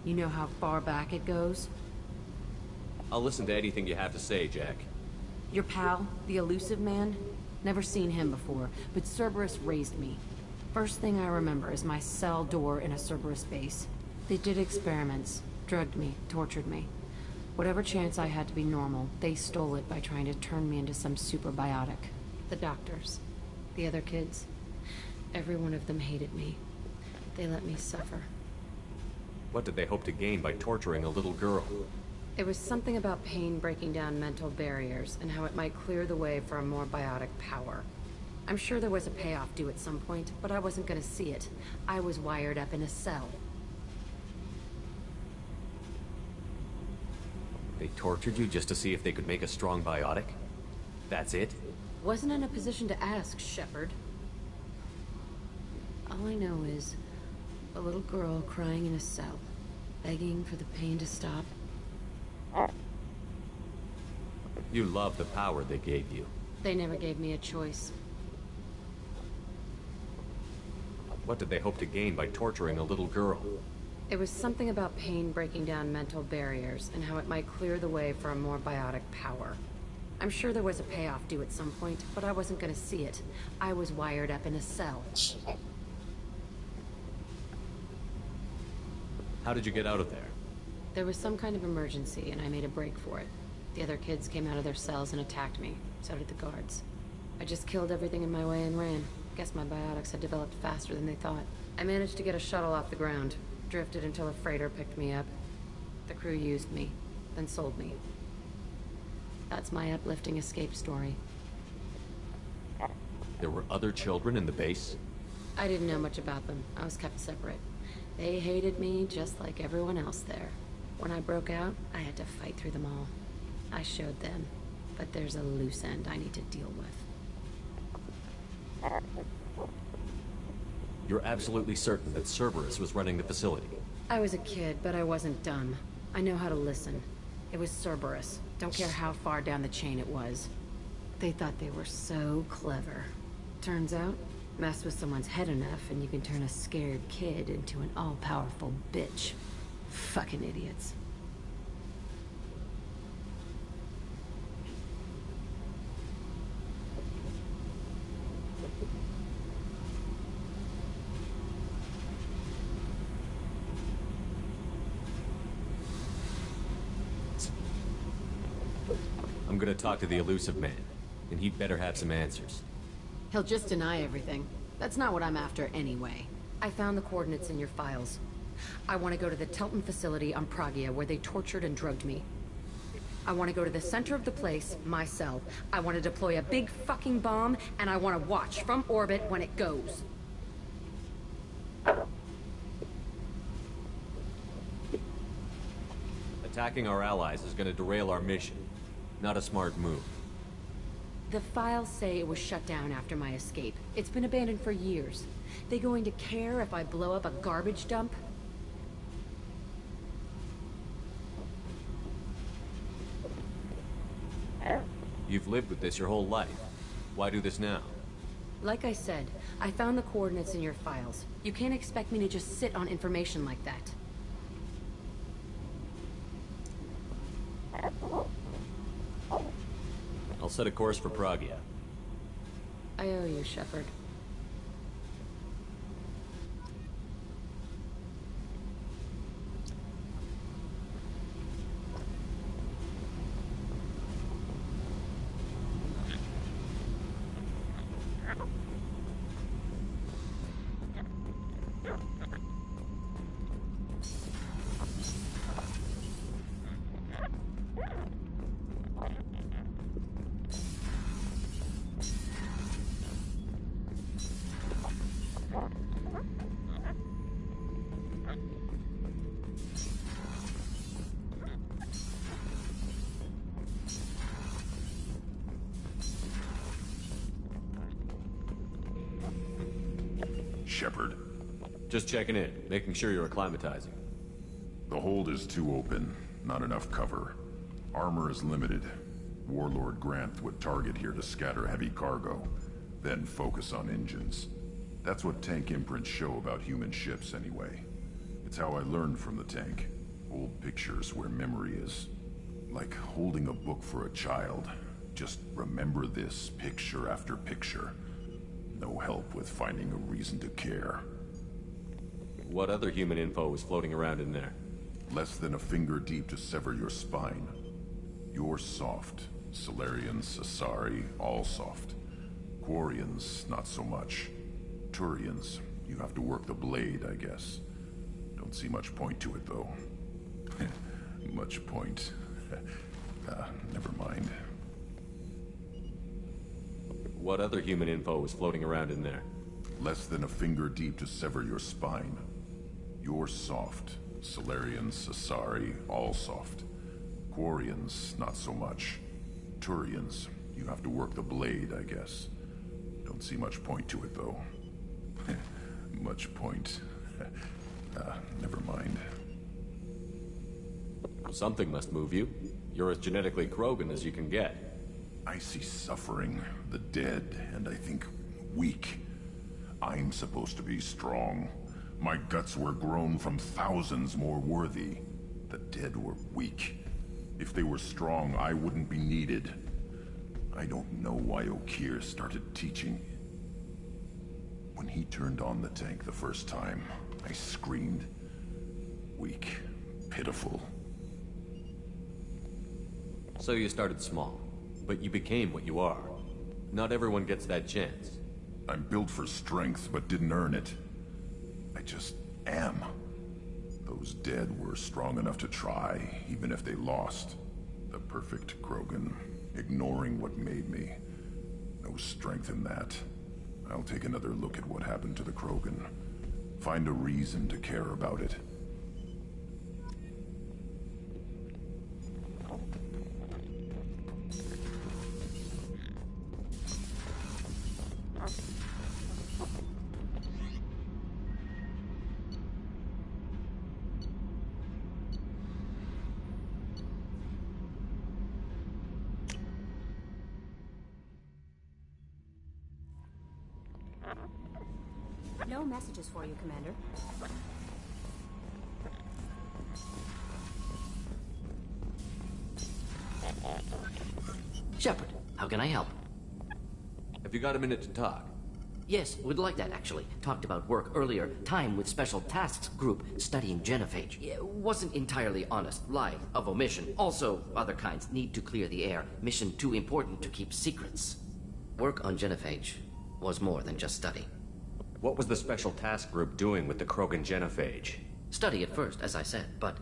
You know how far back it goes? I'll listen to anything you have to say, Jack. Your pal, the elusive man? Never seen him before, but Cerberus raised me. First thing I remember is my cell door in a Cerberus base. They did experiments, drugged me, tortured me. Whatever chance I had to be normal, they stole it by trying to turn me into some superbiotic. The doctors, the other kids, every one of them hated me. They let me suffer. What did they hope to gain by torturing a little girl? It was something about pain breaking down mental barriers and how it might clear the way for a more biotic power. I'm sure there was a payoff due at some point, but I wasn't gonna see it. I was wired up in a cell. They tortured you just to see if they could make a strong biotic? That's it? Wasn't in a position to ask, Shepard. All I know is a little girl crying in a cell, begging for the pain to stop. You love the power they gave you. They never gave me a choice. What did they hope to gain by torturing a little girl? It was something about pain breaking down mental barriers and how it might clear the way for a more biotic power. I'm sure there was a payoff due at some point, but I wasn't gonna see it. I was wired up in a cell. How did you get out of there? There was some kind of emergency, and I made a break for it. The other kids came out of their cells and attacked me. So did the guards. I just killed everything in my way and ran. Guess my biotics had developed faster than they thought. I managed to get a shuttle off the ground. Drifted until a freighter picked me up. The crew used me, then sold me. That's my uplifting escape story. There were other children in the base? I didn't know much about them. I was kept separate. They hated me just like everyone else there. When I broke out, I had to fight through them all. I showed them, but there's a loose end I need to deal with. You're absolutely certain that Cerberus was running the facility? I was a kid, but I wasn't dumb. I know how to listen. It was Cerberus. Don't care how far down the chain it was. They thought they were so clever. Turns out, mess with someone's head enough and you can turn a scared kid into an all-powerful bitch. Fucking idiots. I'm gonna talk to the elusive man, and he'd better have some answers. He'll just deny everything. That's not what I'm after anyway. I found the coordinates in your files. I want to go to the Telton facility on Pragia where they tortured and drugged me. I want to go to the center of the place, my cell. I want to deploy a big fucking bomb, and I want to watch from orbit when it goes. Attacking our allies is gonna derail our mission. Not a smart move. The files say it was shut down after my escape. It's been abandoned for years. They going to care if I blow up a garbage dump? You've lived with this your whole life. Why do this now? Like I said, I found the coordinates in your files. You can't expect me to just sit on information like that. I'll set a course for Pragia. I owe you, Shepard. Shepard. Just checking in, making sure you're acclimatizing. The hold is too open, not enough cover. Armor is limited. Warlord Granth would target here to scatter heavy cargo, then focus on engines. That's what tank imprints show about human ships anyway. It's It's how I learned from the tank. Old pictures where memory is. Like holding a book for a child. Just remember this picture after picture. No help with finding a reason to care. What other human info was floating around in there? Less than a finger deep to sever your spine. You're soft. Solarians, Asari, all soft. Quarians, not so much. Turians, you have to work the blade, I guess. Don't see much point to it, though. Much point. Never mind. What other human info was floating around in there? Less than a finger deep to sever your spine. You're soft. Solarians, Asari, all soft. Quarians, not so much. Turians, you have to work the blade, I guess. Don't see much point to it, though. Much point. Never mind. Something must move you. You're as genetically Krogan as you can get. I see suffering, the dead, and I think weak. I'm supposed to be strong. My guts were grown from thousands more worthy. The dead were weak. If they were strong, I wouldn't be needed. I don't know why Okeer started teaching. When he turned on the tank the first time, I screamed. Weak, pitiful. So you started small, but you became what you are. Not everyone gets that chance. I'm built for strength, but didn't earn it. I just am. Those dead were strong enough to try, even if they lost. The perfect Krogan, ignoring what made me. No strength in that. I'll take another look at what happened to the Krogan. Find a reason to care about it. No messages for you, Commander. Shepard, how can I help? Have you got a minute to talk? Yes, would like that, actually. Talked about work earlier. Time with Special Tasks Group studying genophage. Wasn't entirely honest. Lie of omission. Also, other kinds need to clear the air. Mission too important to keep secrets. Work on genophage was more than just study. What was the Special Task Group doing with the Krogan genophage? Study at first, as I said, but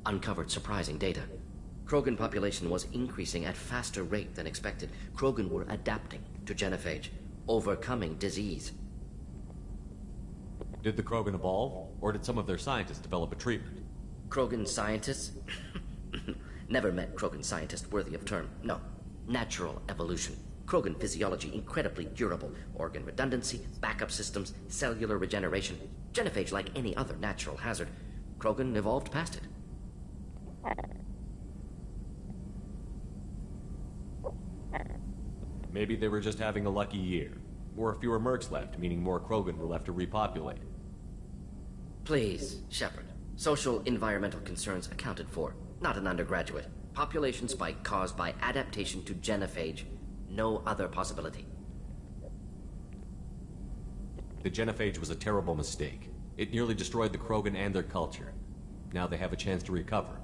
uncovered surprising data. Krogan population was increasing at faster rate than expected. Krogan were adapting to genophage, overcoming disease. Did the Krogan evolve, or did some of their scientists develop a treatment? Krogan scientists? Never met Krogan scientist worthy of term. No. Natural evolution. Krogan physiology incredibly durable. Organ redundancy, backup systems, cellular regeneration. Genophage like any other natural hazard. Krogan evolved past it. Maybe they were just having a lucky year. Or fewer mercs left, meaning more Krogan were left to repopulate. Please, Shepard. Social environmental concerns accounted for. Not an undergraduate. Population spike caused by adaptation to genophage. No other possibility. The genophage was a terrible mistake. It nearly destroyed the Krogan and their culture. Now they have a chance to recover.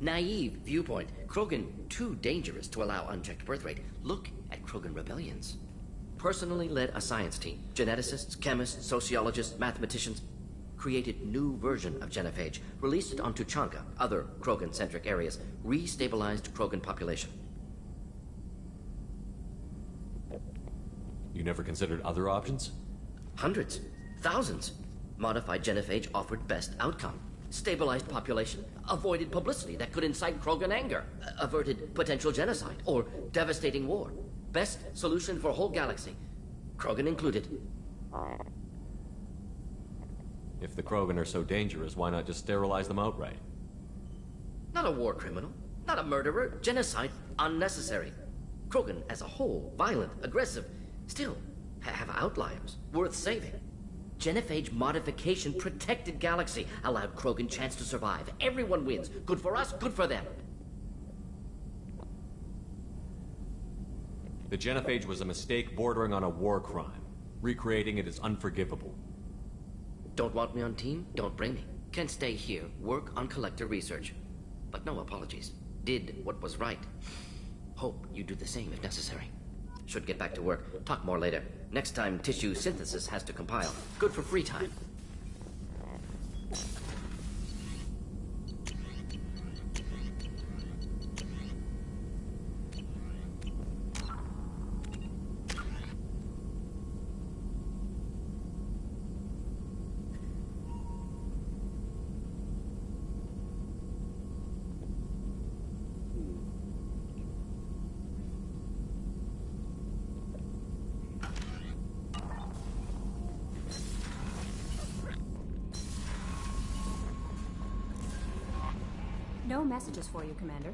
Naive viewpoint. Krogan too dangerous to allow unchecked birth rate. Look at Krogan rebellions. Personally led a science team. Geneticists, chemists, sociologists, mathematicians. Created new version of genophage. Released it on Tuchanka, other Krogan-centric areas. Restabilized Krogan population. You never considered other options? Hundreds. Thousands. Modified genophage offered best outcome. Stabilized population. Avoided publicity that could incite Krogan anger. Averted potential genocide or devastating war. Best solution for whole galaxy. Krogan included. If the Krogan are so dangerous, why not just sterilize them outright? Not a war criminal. Not a murderer. Genocide unnecessary. Krogan as a whole, violent, aggressive. Still, have outliers. Worth saving. Genophage modification protected galaxy. Allowed Krogan chance to survive. Everyone wins. Good for us, good for them. The genophage was a mistake bordering on a war crime. Recreating it is unforgivable. Don't want me on team? Don't bring me. Can stay here, work on collector research. But no apologies. Did what was right. Hope you do the same if necessary. Should get back to work. Talk more later. Next time, tissue synthesis has to compile. Good for free time. No messages for you, Commander.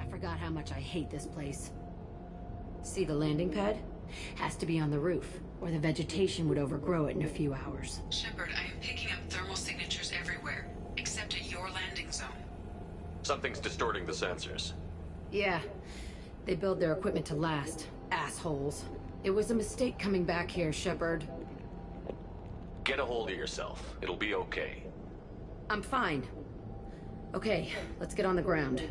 Forgot how much I hate this place. See the landing pad? Has to be on the roof, or the vegetation would overgrow it in a few hours. Shepard, I am picking up thermal signatures everywhere, except at your landing zone. Something's distorting the sensors. Yeah, they build their equipment to last. Assholes. It was a mistake coming back here, Shepard. Get a hold of yourself. It'll be okay. I'm fine. Okay, let's get on the ground.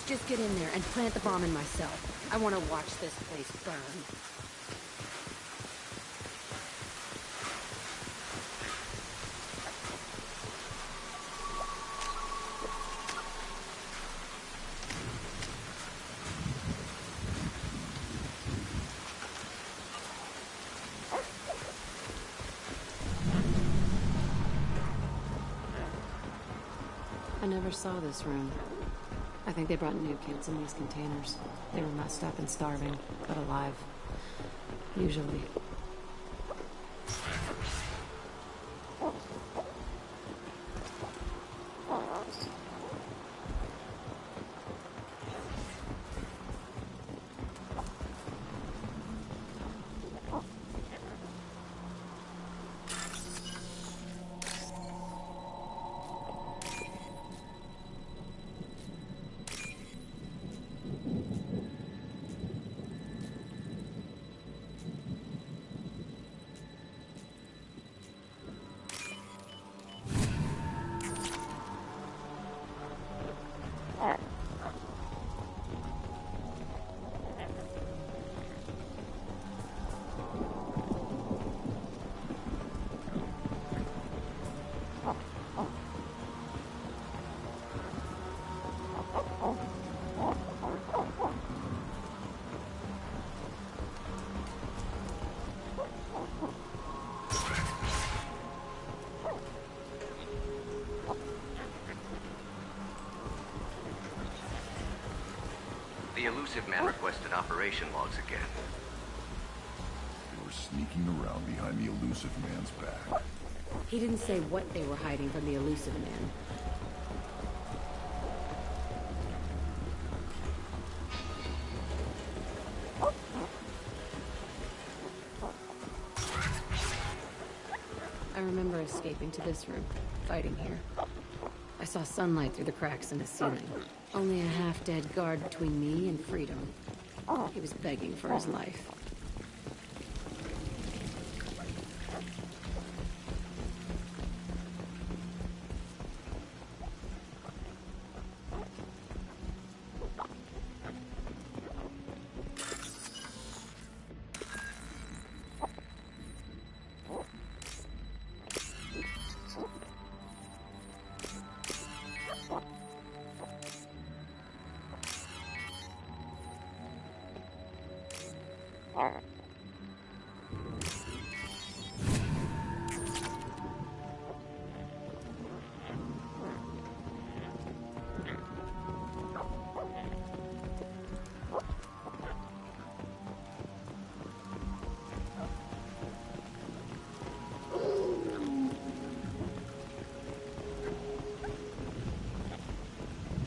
Just get in there and plant the bomb in myself. I want to watch this place burn. never saw this room. I think they brought new kids in these containers. They were messed up and starving, but alive. Usually. The elusive man requested operation logs again. They were sneaking around behind the elusive man's back. He didn't say what they were hiding from the elusive man. I remember escaping to this room, fighting here. I saw sunlight through the cracks in the ceiling. Only a half-dead guard between me and freedom. He was begging for his life.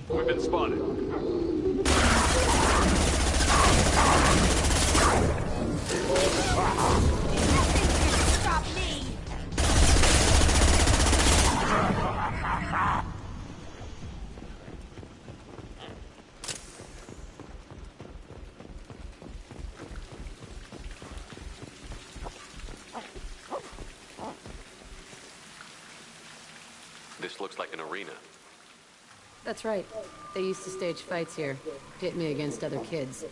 We've been spotted. Stop me! This looks like an arena. That's right. They used to stage fights here, pit me against other kids.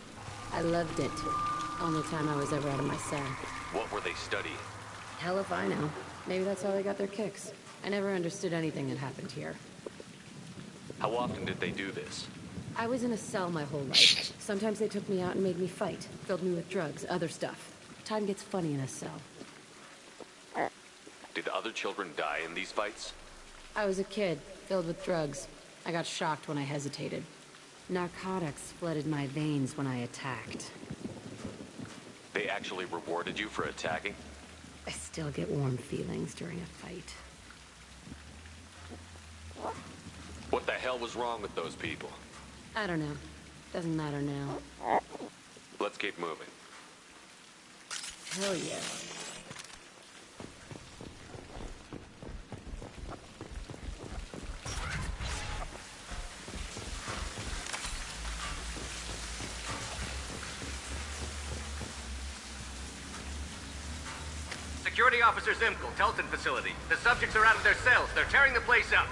I loved it. Only time I was ever out of my cell. What were they studying? Hell if I know. Maybe that's how they got their kicks. I never understood anything that happened here. How often did they do this? I was in a cell my whole life. Sometimes they took me out and made me fight. Filled me with drugs, other stuff. Time gets funny in a cell. Did other children die in these fights? I was a kid, filled with drugs. I got shocked when I hesitated. Narcotics flooded my veins when I attacked. They actually rewarded you for attacking? I still get warm feelings during a fight. What the hell was wrong with those people? I don't know. Doesn't matter now. Let's keep moving. Hell yeah. Security Officer Zimkel, Telton facility. The subjects are out of their cells. They're tearing the place up.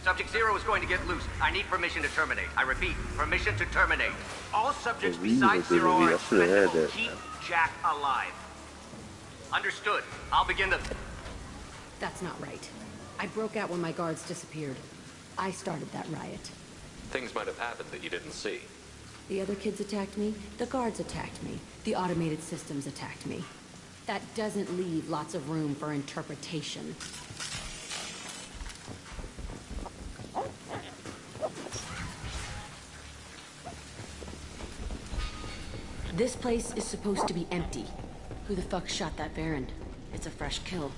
Subject 0 is going to get loose. I need permission to terminate. I repeat, permission to terminate. All subjects besides 0 are expendable. Keep Jack alive. Understood. I'll begin the... That's not right. I broke out when my guards disappeared. I started that riot. Things might have happened that you didn't see. The other kids attacked me, the guards attacked me, the automated systems attacked me. That doesn't leave lots of room for interpretation. This place is supposed to be empty. Who the fuck shot that Baron? It's a fresh kill.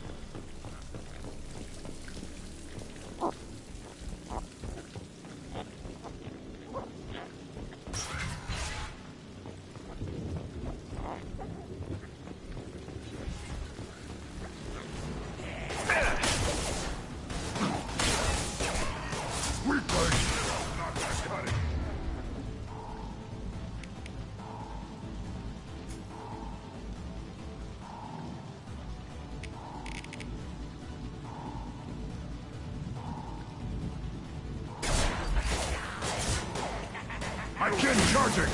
Again, charging!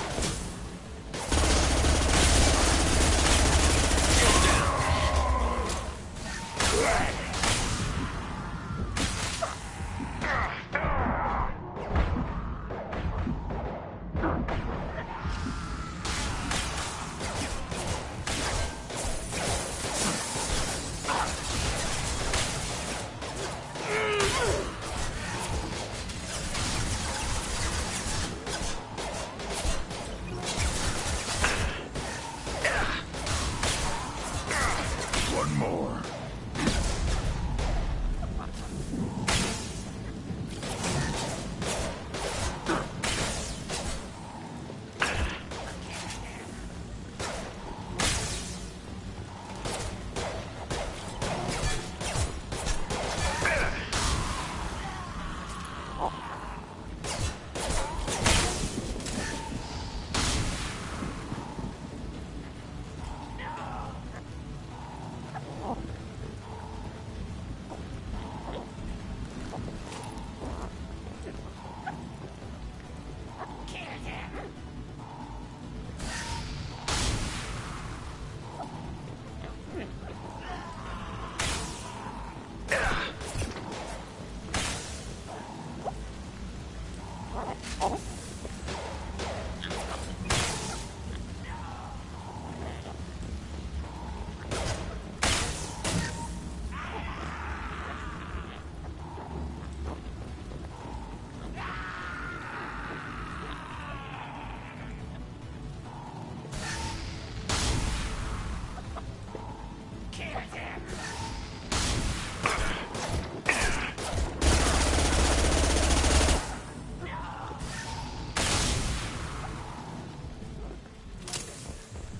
One more.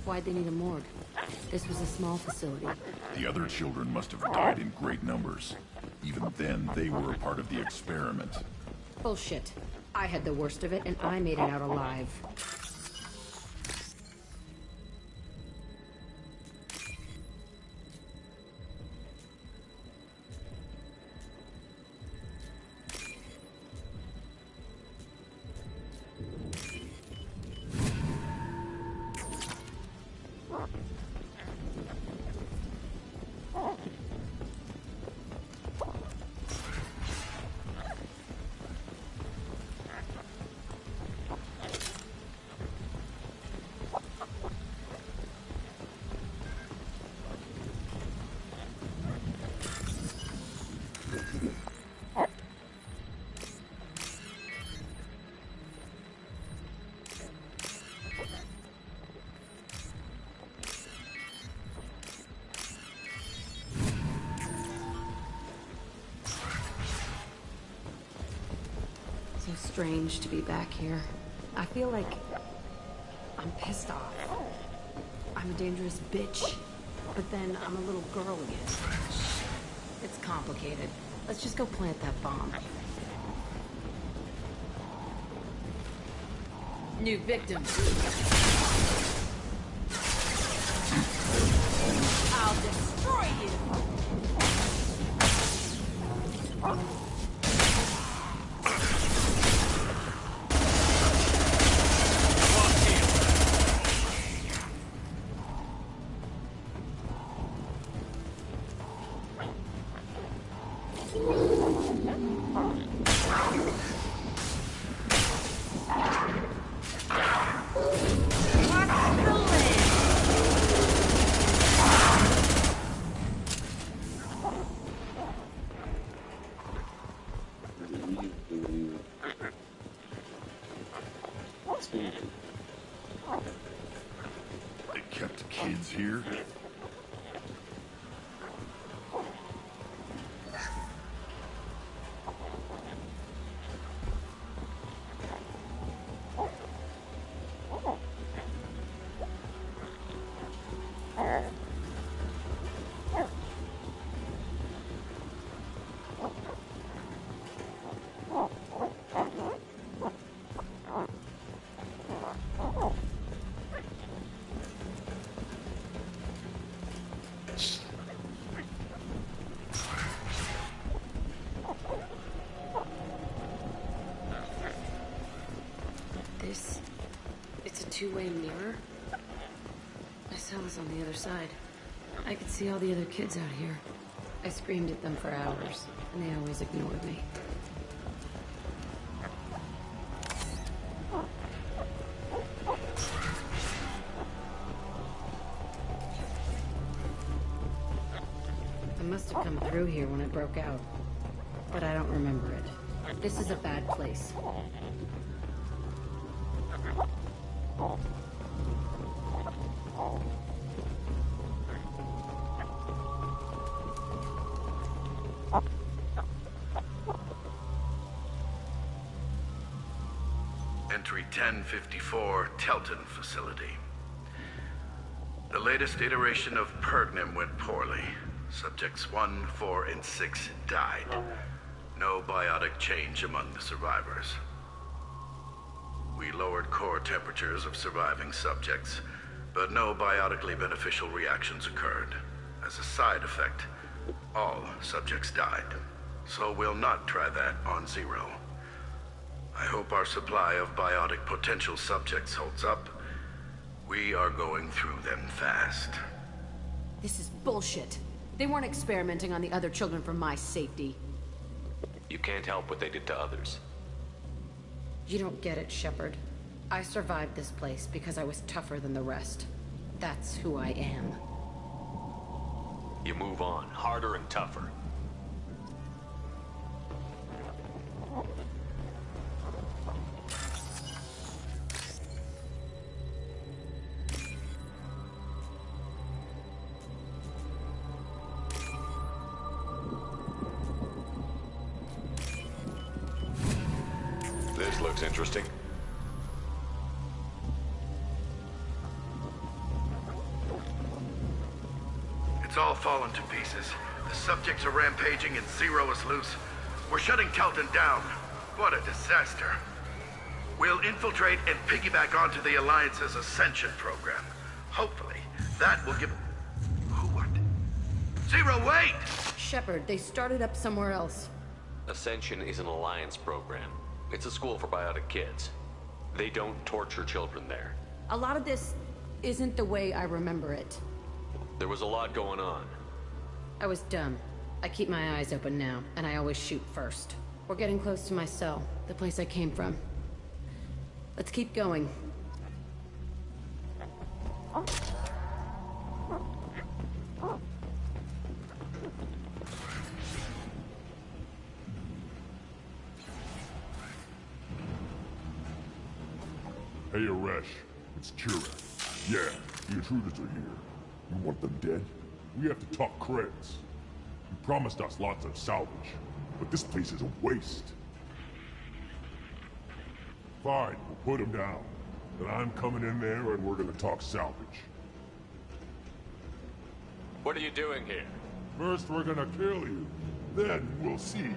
Why'd they need a morgue? This was a small facility. The other children must have died in great numbers. Even then, they were a part of the experiment. Bullshit. I had the worst of it, and I made it out alive. So strange to be back here. I feel like I'm pissed off. I'm a dangerous bitch, but then I'm a little girl again. It's complicated. Let's just go plant that bomb. New victim. I'll destroy you. kids here? It's a two-way mirror. My cell is on the other side. I could see all the other kids out here. I screamed at them for hours, and they always ignored me. I must have come through here when it broke out, but I don't remember it. This is a bad place. Entry 1054, Telton facility. The latest iteration of Pergnum went poorly. Subjects 1, 4, and 6 died. No biotic change among the survivors. We lowered core temperatures of surviving subjects, but no biotically beneficial reactions occurred. As a side effect, all subjects died. So we'll not try that on Zero. I hope our supply of biotic potential subjects holds up. We are going through them fast. This is bullshit. They weren't experimenting on the other children for my safety. You can't help what they did to others. You don't get it, Shepard. I survived this place because I was tougher than the rest. That's who I am. You move on, harder and tougher. This looks interesting. It's all fallen to pieces. The subjects are rampaging and Zero is loose. We're shutting Telton down. What a disaster. We'll infiltrate and piggyback onto the Alliance's Ascension program. Hopefully, that will give... Who what? Zero, wait! Shepard, they started up somewhere else. Ascension is an Alliance program. It's a school for biotic kids. They don't torture children there. A lot of this isn't the way I remember it. There was a lot going on. I was dumb. I keep my eyes open now, and I always shoot first. We're getting close to my cell, the place I came from. Let's keep going. Hey, Aresh. It's Kira. Yeah, the intruders are here. You want them dead? We have to talk credits. You promised us lots of salvage, but this place is a waste. Fine, we'll put them down. Then I'm coming in there and we're gonna talk salvage. What are you doing here? First we're gonna kill you, then we'll see.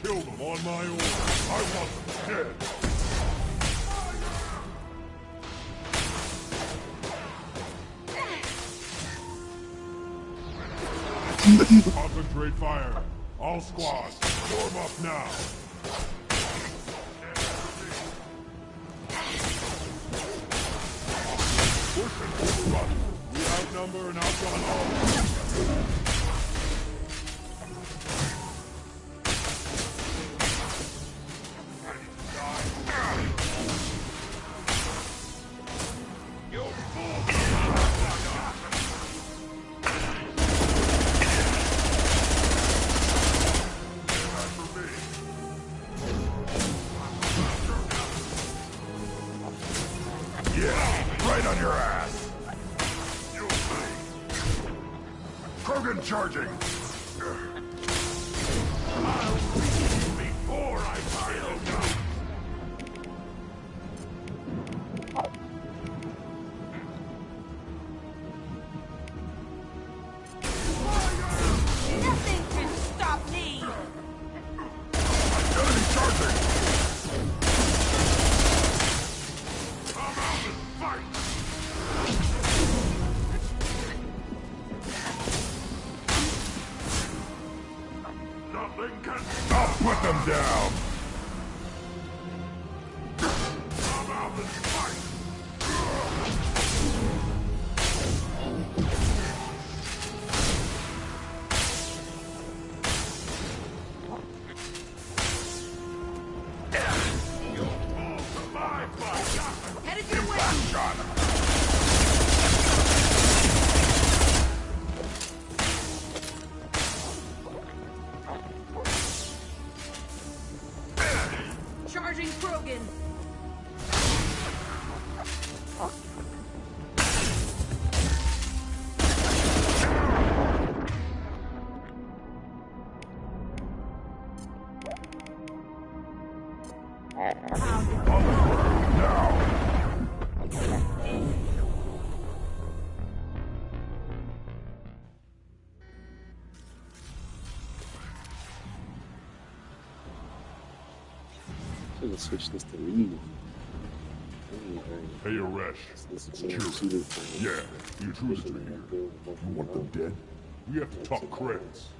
Kill them on my order. I want them dead. Concentrate fire. All squads, form up now. Push and overrun. We outnumber and outrun all. Yeah, right on your ass. Krogan charging! I'll reach you before I kill you! Nothing can stop me! Enemy charging! Come out and fight! Nothing can stop! I'll put them down! Come out and fight! You'll fall to my fight! Headed your way! Shot! Charging Krogan! I'm gonna switch this to lead. Hey, Aresh. Security. Yeah, the intruders are here. You want them dead? We have to talk credits.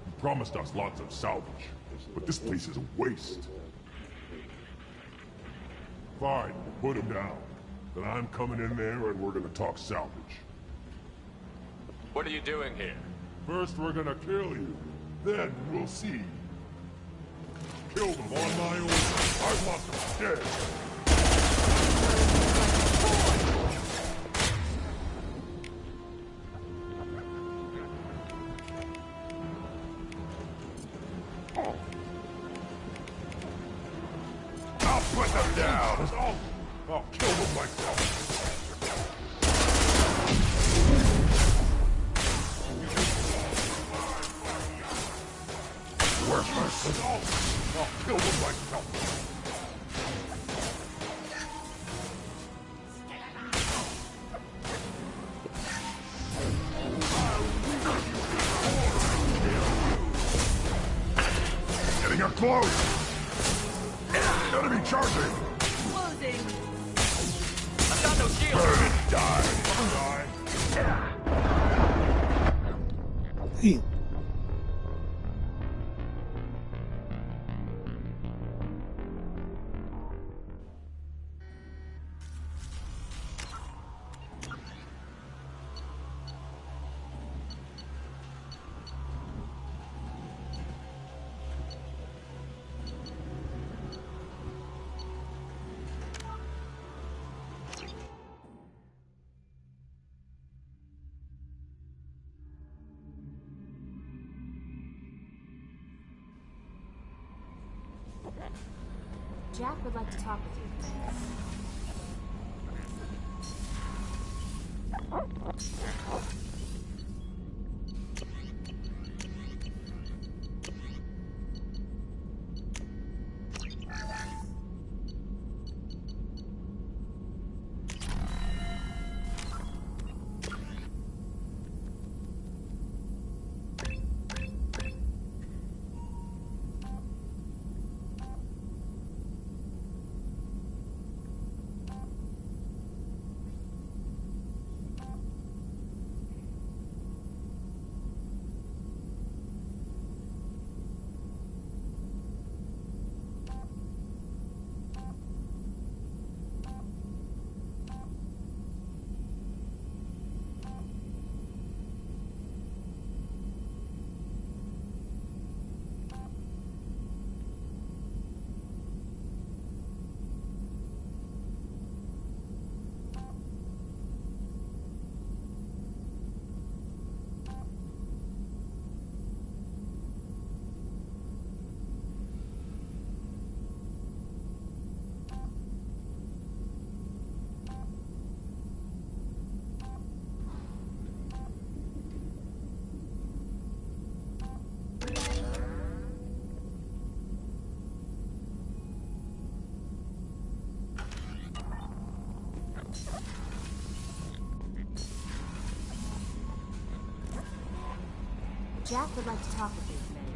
You promised us lots of salvage, but this place is a waste. Fine, put them down. Then I'm coming in there and we're gonna talk salvage. What are you doing here? First we're gonna kill you, then we'll see. Kill them on my own. I want them dead. I'll put them down. I'll kill them myself. Worthless. I'll kill them myself. Getting up close. Enemy charging. Closing! I've got no shield. Burn and die. Hey, Jack would like to talk with you. Jack would like to talk with you, Commander.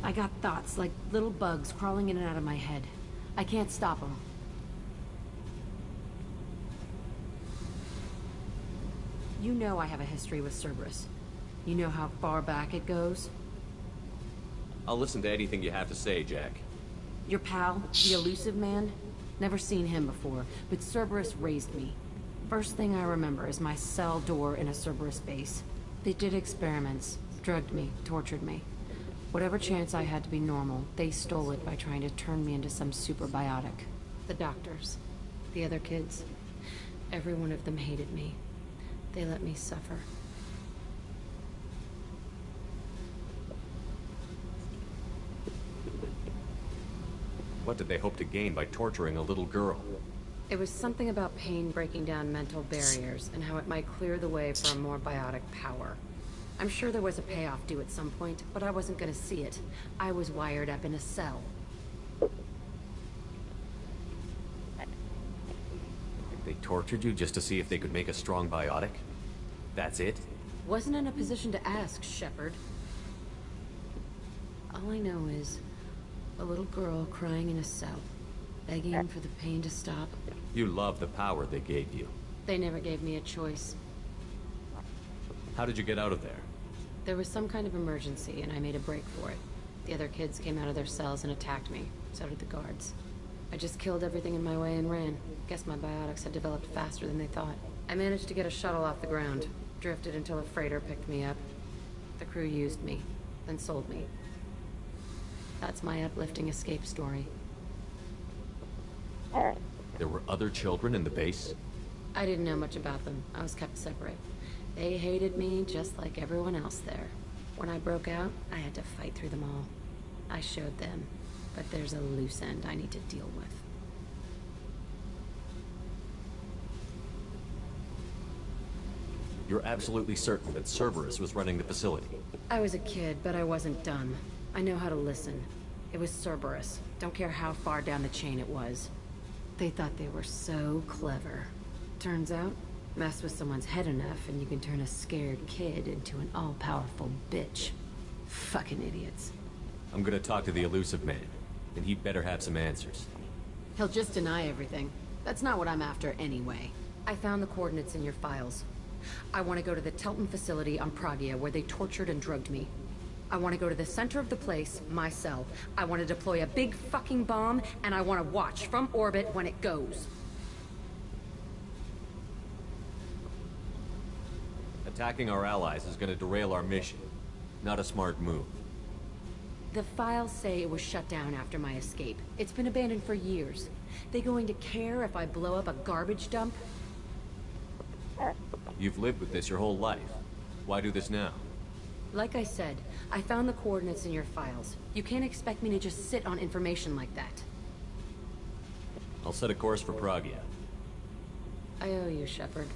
I got thoughts like little bugs crawling in and out of my head. I can't stop them. You know I have a history with Cerberus. You know how far back it goes? I'll listen to anything you have to say, Jack. Your pal, the elusive man? Never seen him before, but Cerberus raised me. First thing I remember is my cell door in a Cerberus base. They did experiments, drugged me, tortured me. Whatever chance I had to be normal, they stole it by trying to turn me into some superbiotic. The doctors, the other kids, every one of them hated me. They let me suffer. What did they hope to gain by torturing a little girl? It was something about pain breaking down mental barriers and how it might clear the way for a more biotic power. I'm sure there was a payoff due at some point, but I wasn't gonna see it. I was wired up in a cell. They tortured you just to see if they could make a strong biotic? That's it? Wasn't in a position to ask, Shepard. All I know is a little girl crying in a cell, begging for the pain to stop. You love the power they gave you. They never gave me a choice. How did you get out of there? There was some kind of emergency, and I made a break for it. The other kids came out of their cells and attacked me. So did the guards. I just killed everything in my way and ran. Guess my biotics had developed faster than they thought. I managed to get a shuttle off the ground. Drifted until a freighter picked me up. The crew used me, then sold me. That's my uplifting escape story. There were other children in the base? I didn't know much about them. I was kept separate. They hated me just like everyone else there. When I broke out, I had to fight through them all. I showed them, but there's a loose end I need to deal with. You're absolutely certain that Cerberus was running the facility? I was a kid, but I wasn't dumb. I know how to listen. It was Cerberus. Don't care how far down the chain it was. They thought they were so clever. Turns out, mess with someone's head enough and you can turn a scared kid into an all-powerful bitch. Fucking idiots. I'm gonna talk to the elusive man, and he'd better have some answers. He'll just deny everything. That's not what I'm after anyway. I found the coordinates in your files. I want to go to the Telton facility on Pragia where they tortured and drugged me. I want to go to the center of the place, my cell. I want to deploy a big fucking bomb, and I want to watch from orbit when it goes. Attacking our allies is going to derail our mission. Not a smart move. The files say it was shut down after my escape. It's been abandoned for years. They going to care if I blow up a garbage dump? You've lived with this your whole life. Why do this now? Like I said, I found the coordinates in your files. You can't expect me to just sit on information like that. I'll set a course for Pragia. I owe you, Shepard.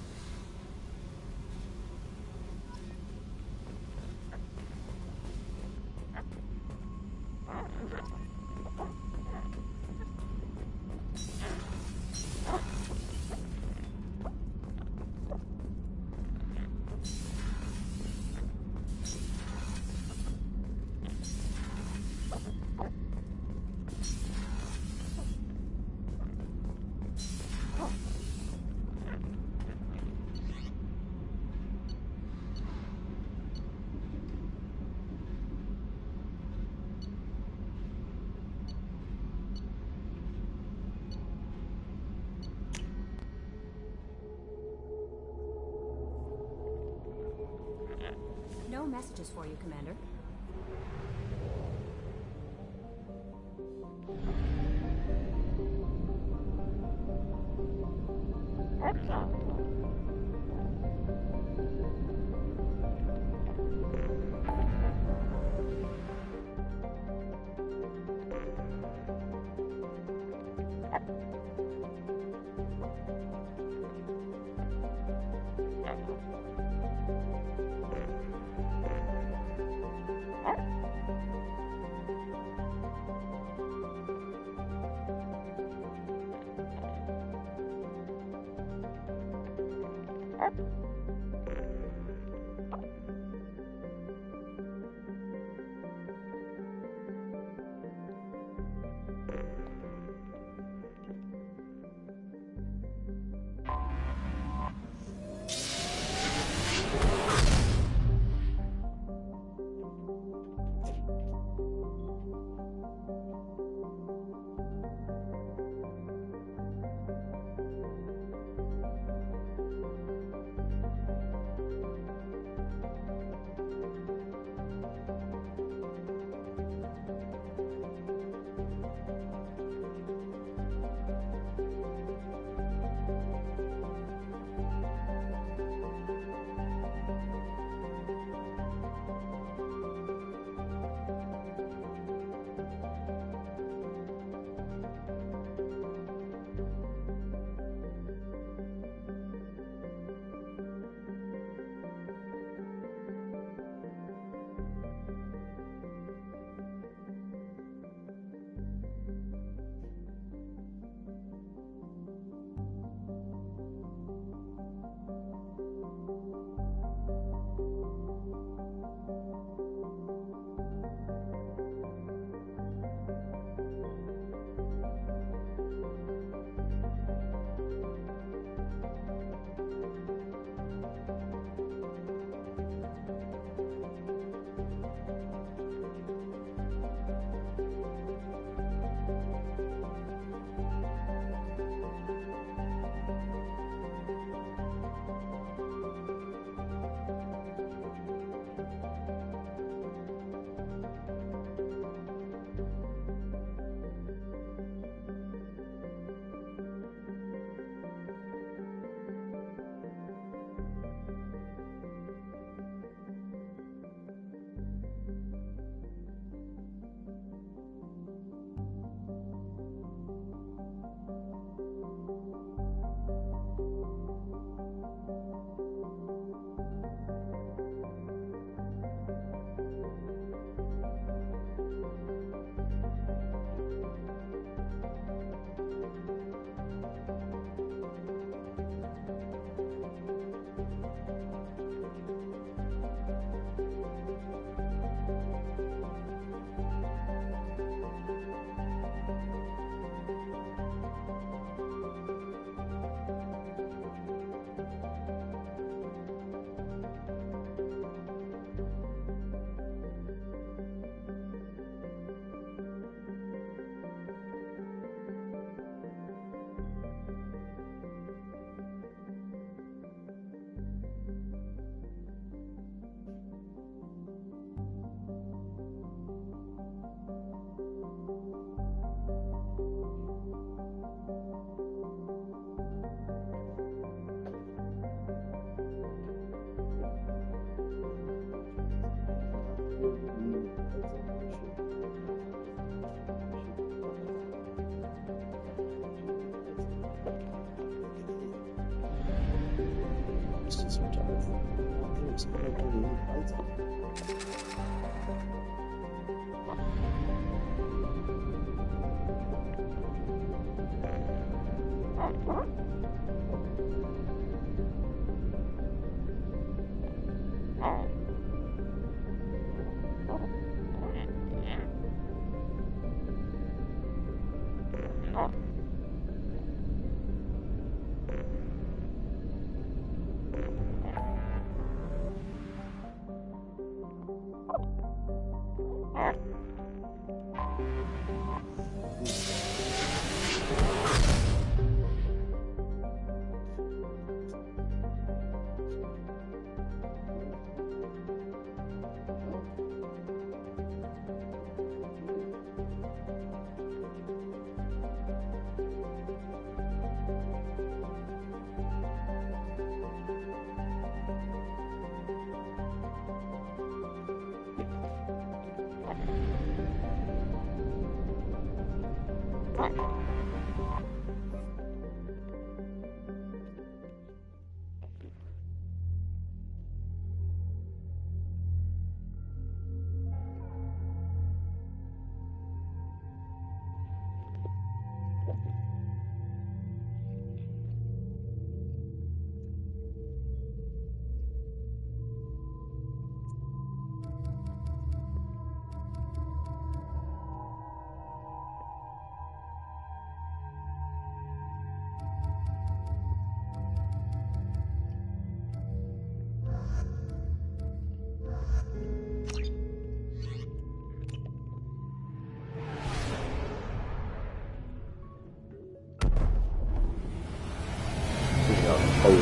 No messages for you, Commander.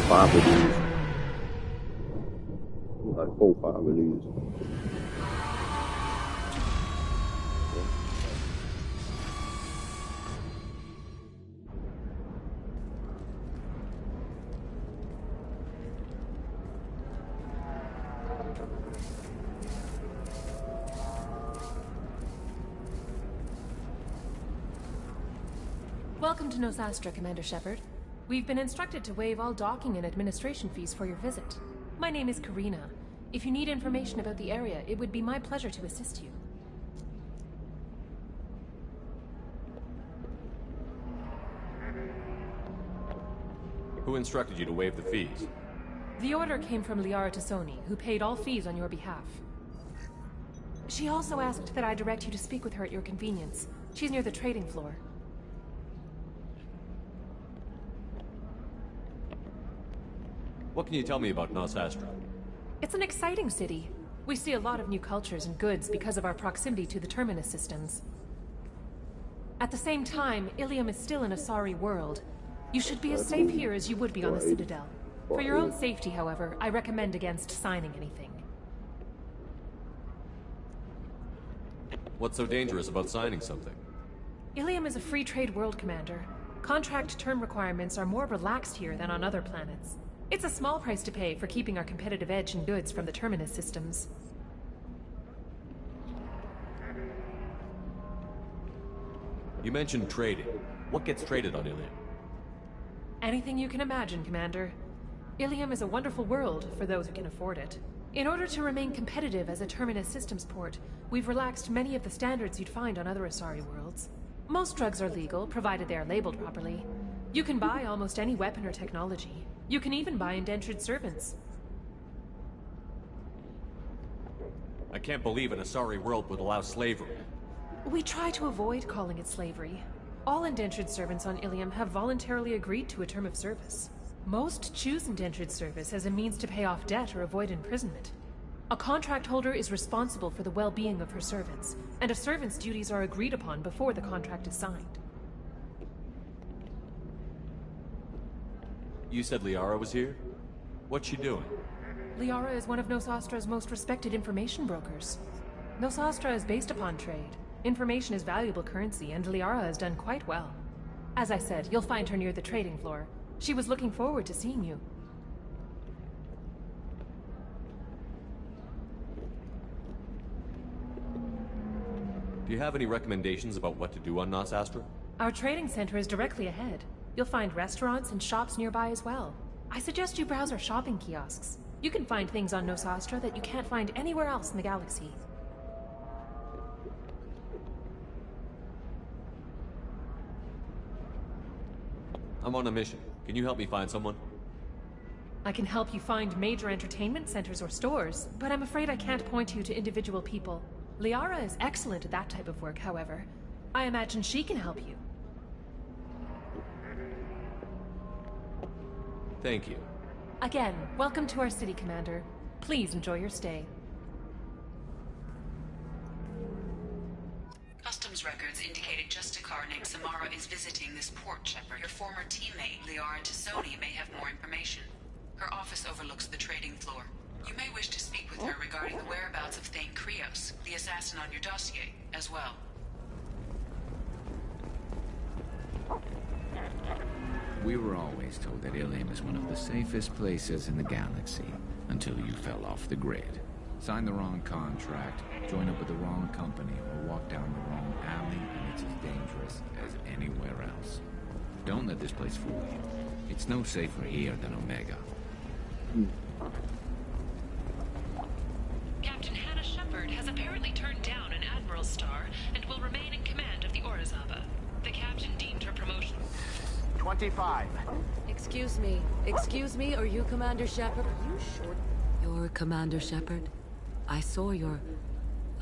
5 of these. Like 4 or 5 of these. Welcome to Nosastra, Commander Shepard. We've been instructed to waive all docking and administration fees for your visit. My name is Karina. If you need information about the area, it would be my pleasure to assist you. Who instructed you to waive the fees? The order came from Liara Tassoni, who paid all fees on your behalf. She also asked that I direct you to speak with her at your convenience. She's near the trading floor. What can you tell me about Nosastra? It's an exciting city. We see a lot of new cultures and goods because of our proximity to the Terminus systems. At the same time, Ilium is still an Asari world. You should be as safe here as you would be on the Citadel. For your own safety, however, I recommend against signing anything. What's so dangerous about signing something? Ilium is a free trade world, Commander. Contract term requirements are more relaxed here than on other planets. It's a small price to pay for keeping our competitive edge in goods from the Terminus systems. You mentioned trading. What gets traded on Ilium? Anything you can imagine, Commander. Ilium is a wonderful world for those who can afford it. In order to remain competitive as a Terminus systems port, we've relaxed many of the standards you'd find on other Asari worlds. Most drugs are legal, provided they are labeled properly. You can buy almost any weapon or technology. You can even buy indentured servants. I can't believe an Asari world would allow slavery. We try to avoid calling it slavery. All indentured servants on Ilium have voluntarily agreed to a term of service. Most choose indentured service as a means to pay off debt or avoid imprisonment. A contract holder is responsible for the well-being of her servants, and a servant's duties are agreed upon before the contract is signed. You said Liara was here? What's she doing? Liara is one of Nosastra's most respected information brokers. Nosastra is based upon trade. Information is valuable currency, and Liara has done quite well. As I said, you'll find her near the trading floor. She was looking forward to seeing you. Do you have any recommendations about what to do on Nosastra? Our trading center is directly ahead. You'll find restaurants and shops nearby as well. I suggest you browse our shopping kiosks. You can find things on Nosastra that you can't find anywhere else in the galaxy. I'm on a mission. Can you help me find someone? I can help you find major entertainment centers or stores, but I'm afraid I can't point you to individual people. Liara is excellent at that type of work, however. I imagine she can help you. Thank you. Again, welcome to our city, Commander. Please enjoy your stay. Customs records indicated just a car named Samara is visiting this port, Shepard. Your former teammate, Liara Tassoni, may have more information. Her office overlooks the trading floor. You may wish to speak with her regarding the whereabouts of Thane Krios, the assassin on your dossier, as well. We were always told that Ilium is one of the safest places in the galaxy, until you fell off the grid. Sign the wrong contract, join up with the wrong company, or walk down the wrong alley, and it's as dangerous as anywhere else. Don't let this place fool you. It's no safer here than Omega. Captain Hannah Shepard has apparently turned down an Admiral's star and will remain in command of the Orizaba. The captain deemed her promotion. 25. Excuse me, are you Commander Shepard? Are you sure? You're Commander Shepard? I saw your...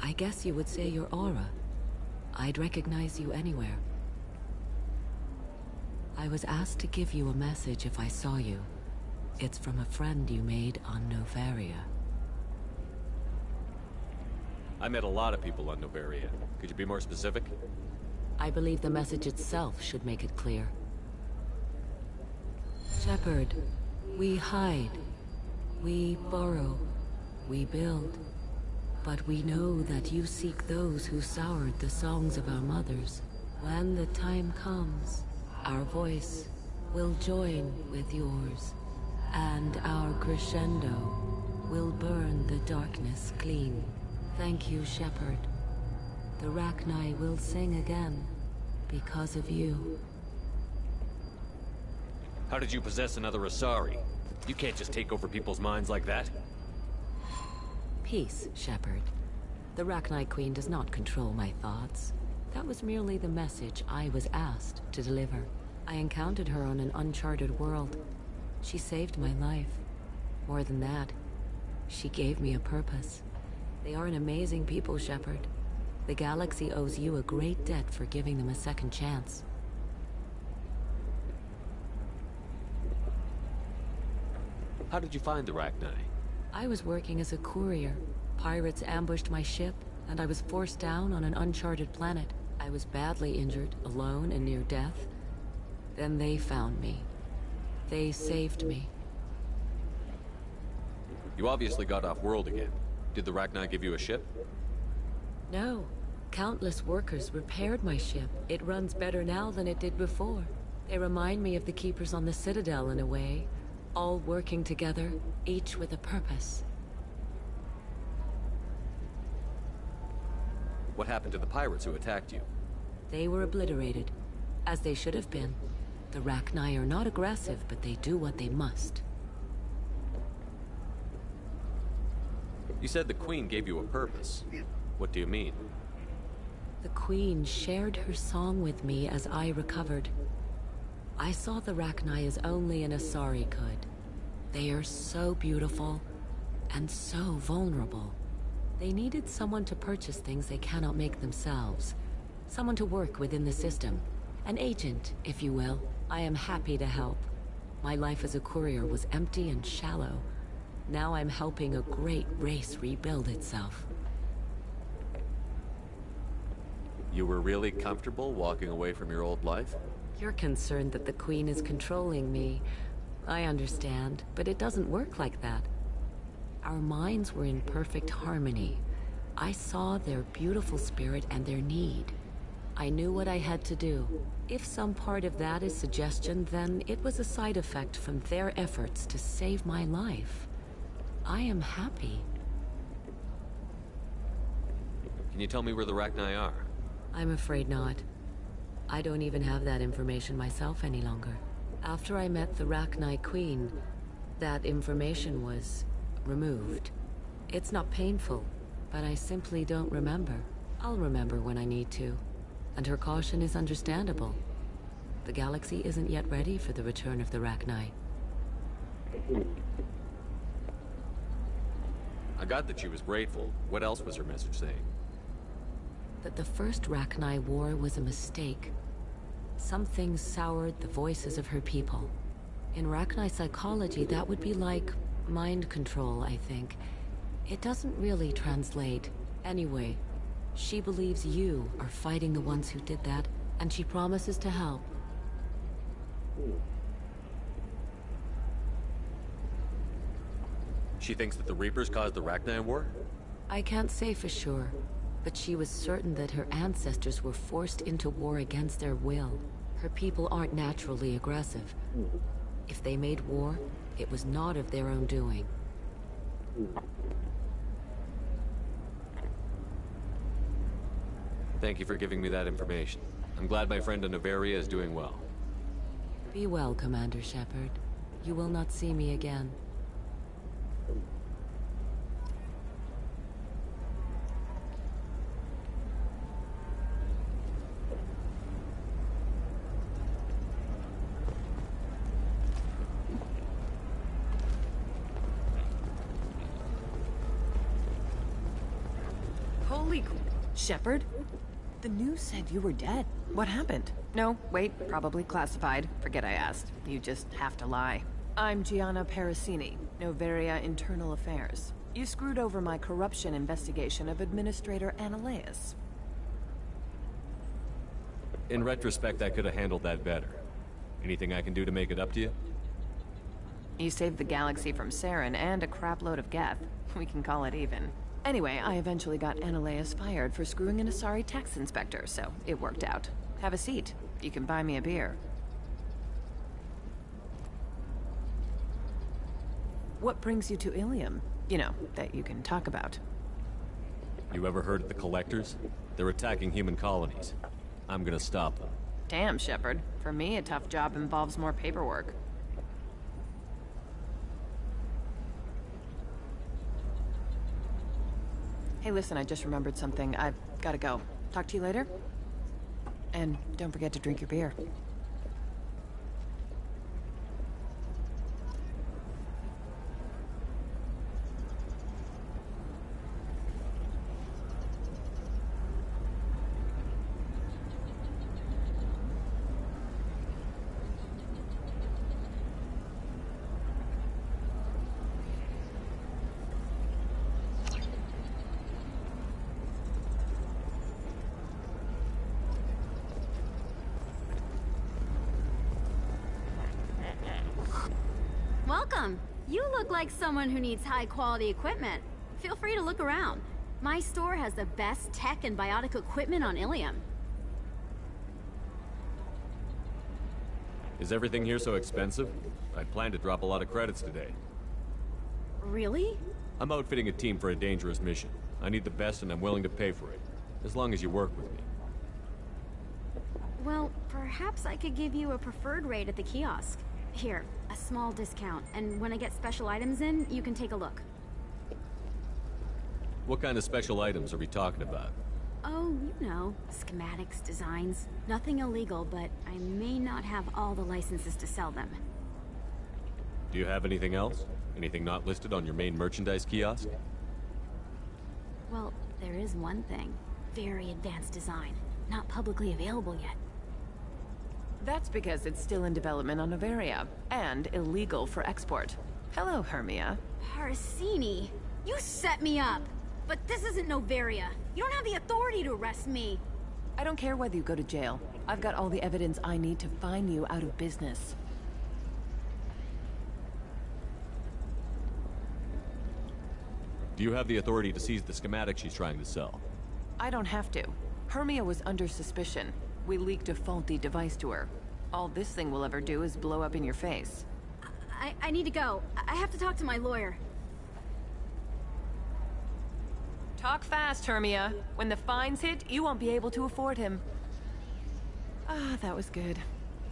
I guess you would say your aura. I'd recognize you anywhere. I was asked to give you a message if I saw you. It's from a friend you made on Novaria. I met a lot of people on Novaria. Could you be more specific? I believe the message itself should make it clear. Shepard, we hide. We borrow. We build. But we know that you seek those who soured the songs of our mothers. When the time comes, our voice will join with yours, and our crescendo will burn the darkness clean. Thank you, Shepard. The Rachni will sing again because of you. How did you possess another Asari? You can't just take over people's minds like that. Peace, Shepard. The Rachni Queen does not control my thoughts. That was merely the message I was asked to deliver. I encountered her on an uncharted world. She saved my life. More than that, she gave me a purpose. They are an amazing people, Shepard. The galaxy owes you a great debt for giving them a second chance. How did you find the Rachni? I was working as a courier. Pirates ambushed my ship, and I was forced down on an uncharted planet. I was badly injured, alone and near death. Then they found me. They saved me. You obviously got off world again. Did the Rachni give you a ship? No. Countless workers repaired my ship. It runs better now than it did before. They remind me of the Keepers on the Citadel in a way. All working together, each with a purpose. What happened to the pirates who attacked you? They were obliterated, as they should have been. The Rachni are not aggressive, but they do what they must. You said the Queen gave you a purpose. What do you mean? The Queen shared her song with me as I recovered. I saw the Rachni as only an Asari could. They are so beautiful, and so vulnerable. They needed someone to purchase things they cannot make themselves. Someone to work within the system. An agent, if you will. I am happy to help. My life as a courier was empty and shallow. Now I'm helping a great race rebuild itself. You were really comfortable walking away from your old life? You're concerned that the Queen is controlling me. I understand, but it doesn't work like that. Our minds were in perfect harmony. I saw their beautiful spirit and their need. I knew what I had to do. If some part of that is suggestion, then it was a side effect from their efforts to save my life. I am happy. Can you tell me where the Rachni are? I'm afraid not. I don't even have that information myself any longer. After I met the Rachni Queen, that information was removed. It's not painful, but I simply don't remember. I'll remember when I need to. And her caution is understandable. The galaxy isn't yet ready for the return of the Rachni. I got that she was grateful. What else was her message saying? That the first Rachni war was a mistake. Some things soured the voices of her people. In Rachni psychology, that would be like mind control, I think. It doesn't really translate. Anyway, she believes you are fighting the ones who did that, and she promises to help. She thinks that the Reapers caused the Rachni War? I can't say for sure, but she was certain that her ancestors were forced into war against their will. Her people aren't naturally aggressive. If they made war, it was not of their own doing. Thank you for giving me that information. I'm glad my friend in Noveria is doing well. Be well, Commander Shepard. You will not see me again. Shepard? The news said you were dead. What happened? No, wait, probably classified. Forget I asked. You just have to lie. I'm Gianna Parasini, Noveria Internal Affairs. You screwed over my corruption investigation of Administrator Annaleus. In retrospect, I could have handled that better. Anything I can do to make it up to you? You saved the galaxy from Saren and a crapload of Geth. We can call it even. Anyway, I eventually got Annaleus fired for screwing an Asari tax inspector, so it worked out. Have a seat. You can buy me a beer. What brings you to Ilium? You know, that you can talk about. You ever heard of the Collectors? They're attacking human colonies. I'm gonna stop them. Damn, Shepard. For me, a tough job involves more paperwork. Hey, listen, I just remembered something. I've gotta go. Talk to you later? And don't forget to drink your beer. Welcome. You look like someone who needs high-quality equipment. Feel free to look around. My store has the best tech and biotic equipment on Ilium. Is everything here so expensive? I plan to drop a lot of credits today. Really? I'm outfitting a team for a dangerous mission. I need the best and I'm willing to pay for it. As long as you work with me. Well, perhaps I could give you a preferred rate at the kiosk. Here, a small discount, and when I get special items in, you can take a look. What kind of special items are we talking about? Oh, you know, schematics, designs. Nothing illegal, but I may not have all the licenses to sell them. Do you have anything else? Anything not listed on your main merchandise kiosk? Well, there is one thing. Very advanced design. Not publicly available yet. That's because it's still in development on Noveria, and illegal for export. Hello, Hermia. Parasini, you set me up! But this isn't Noveria. You don't have the authority to arrest me. I don't care whether you go to jail. I've got all the evidence I need to fine you out of business. Do you have the authority to seize the schematic she's trying to sell? I don't have to. Hermia was under suspicion. We leaked a faulty device to her. All this thing will ever do is blow up in your face. I need to go. I have to talk to my lawyer. Talk fast, Hermia. When the fines hit, you won't be able to afford him. Ah, that was good.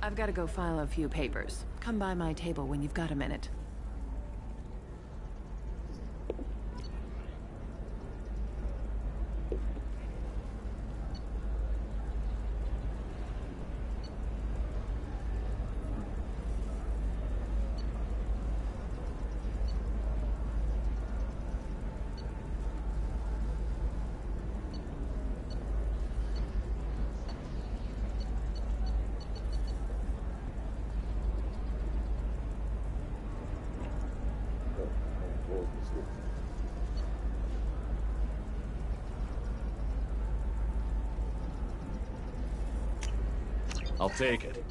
I've got to go file a few papers. Come by my table when you've got a minute. I'll take it.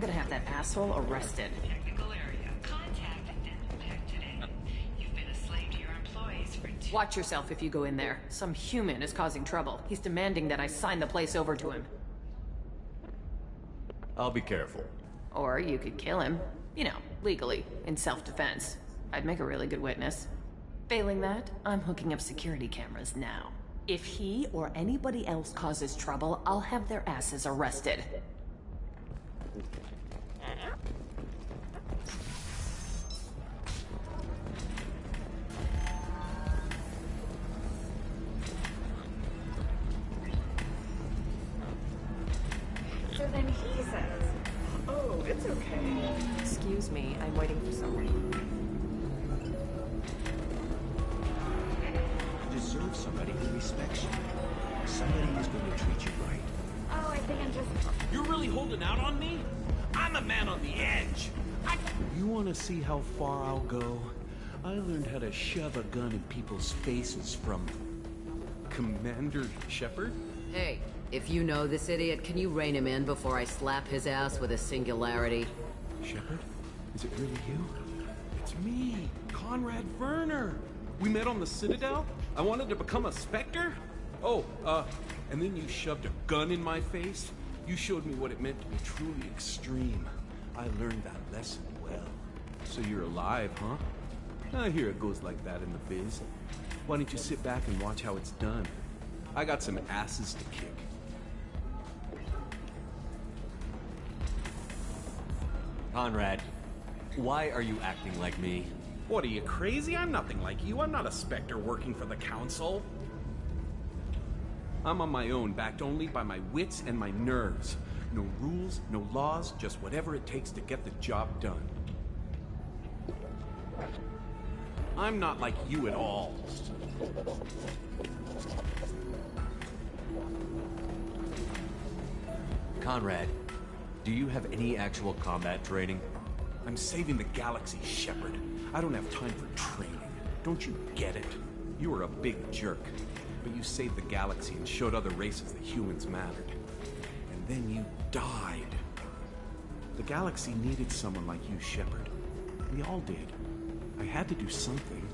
Gonna have that asshole arrested. Watch yourself if you go in there. Some human is causing trouble. He's demanding that I sign the place over to him. I'll be careful. Or you could kill him. You know, legally, in self-defense. I'd make a really good witness. Failing that, I'm hooking up security cameras now. If he or anybody else causes trouble, I'll have their asses arrested. So then he says, "Oh, it's okay." Excuse me, I'm waiting for someone. You deserve somebody who respects you. Somebody who's going to treat you right. Oh, I think I'm just... You're really holding out on me? I'm a man on the edge. You want to see how far I'll go? I learned how to shove a gun in people's faces from... Commander Shepard? Hey, if you know this idiot, can you rein him in before I slap his ass with a singularity? Shepard? Is it really you? It's me, Conrad Werner. We met on the Citadel? I wanted to become a Spectre? Oh, and then you shoved a gun in my face? You showed me what it meant to be truly extreme. I learned that lesson well. So you're alive, huh? I hear it goes like that in the biz. Why don't you sit back and watch how it's done? I got some asses to kick. Conrad, why are you acting like me? What, are you crazy? I'm nothing like you. I'm not a Spectre working for the Council. I'm on my own, backed only by my wits and my nerves. No rules, no laws, just whatever it takes to get the job done. I'm not like you at all. Conrad, do you have any actual combat training? I'm saving the galaxy, Shepard. I don't have time for training. Don't you get it? You were a big jerk, but you saved the galaxy and showed other races that humans mattered. And then you died. The galaxy needed someone like you, Shepard. We all did. I had to do something.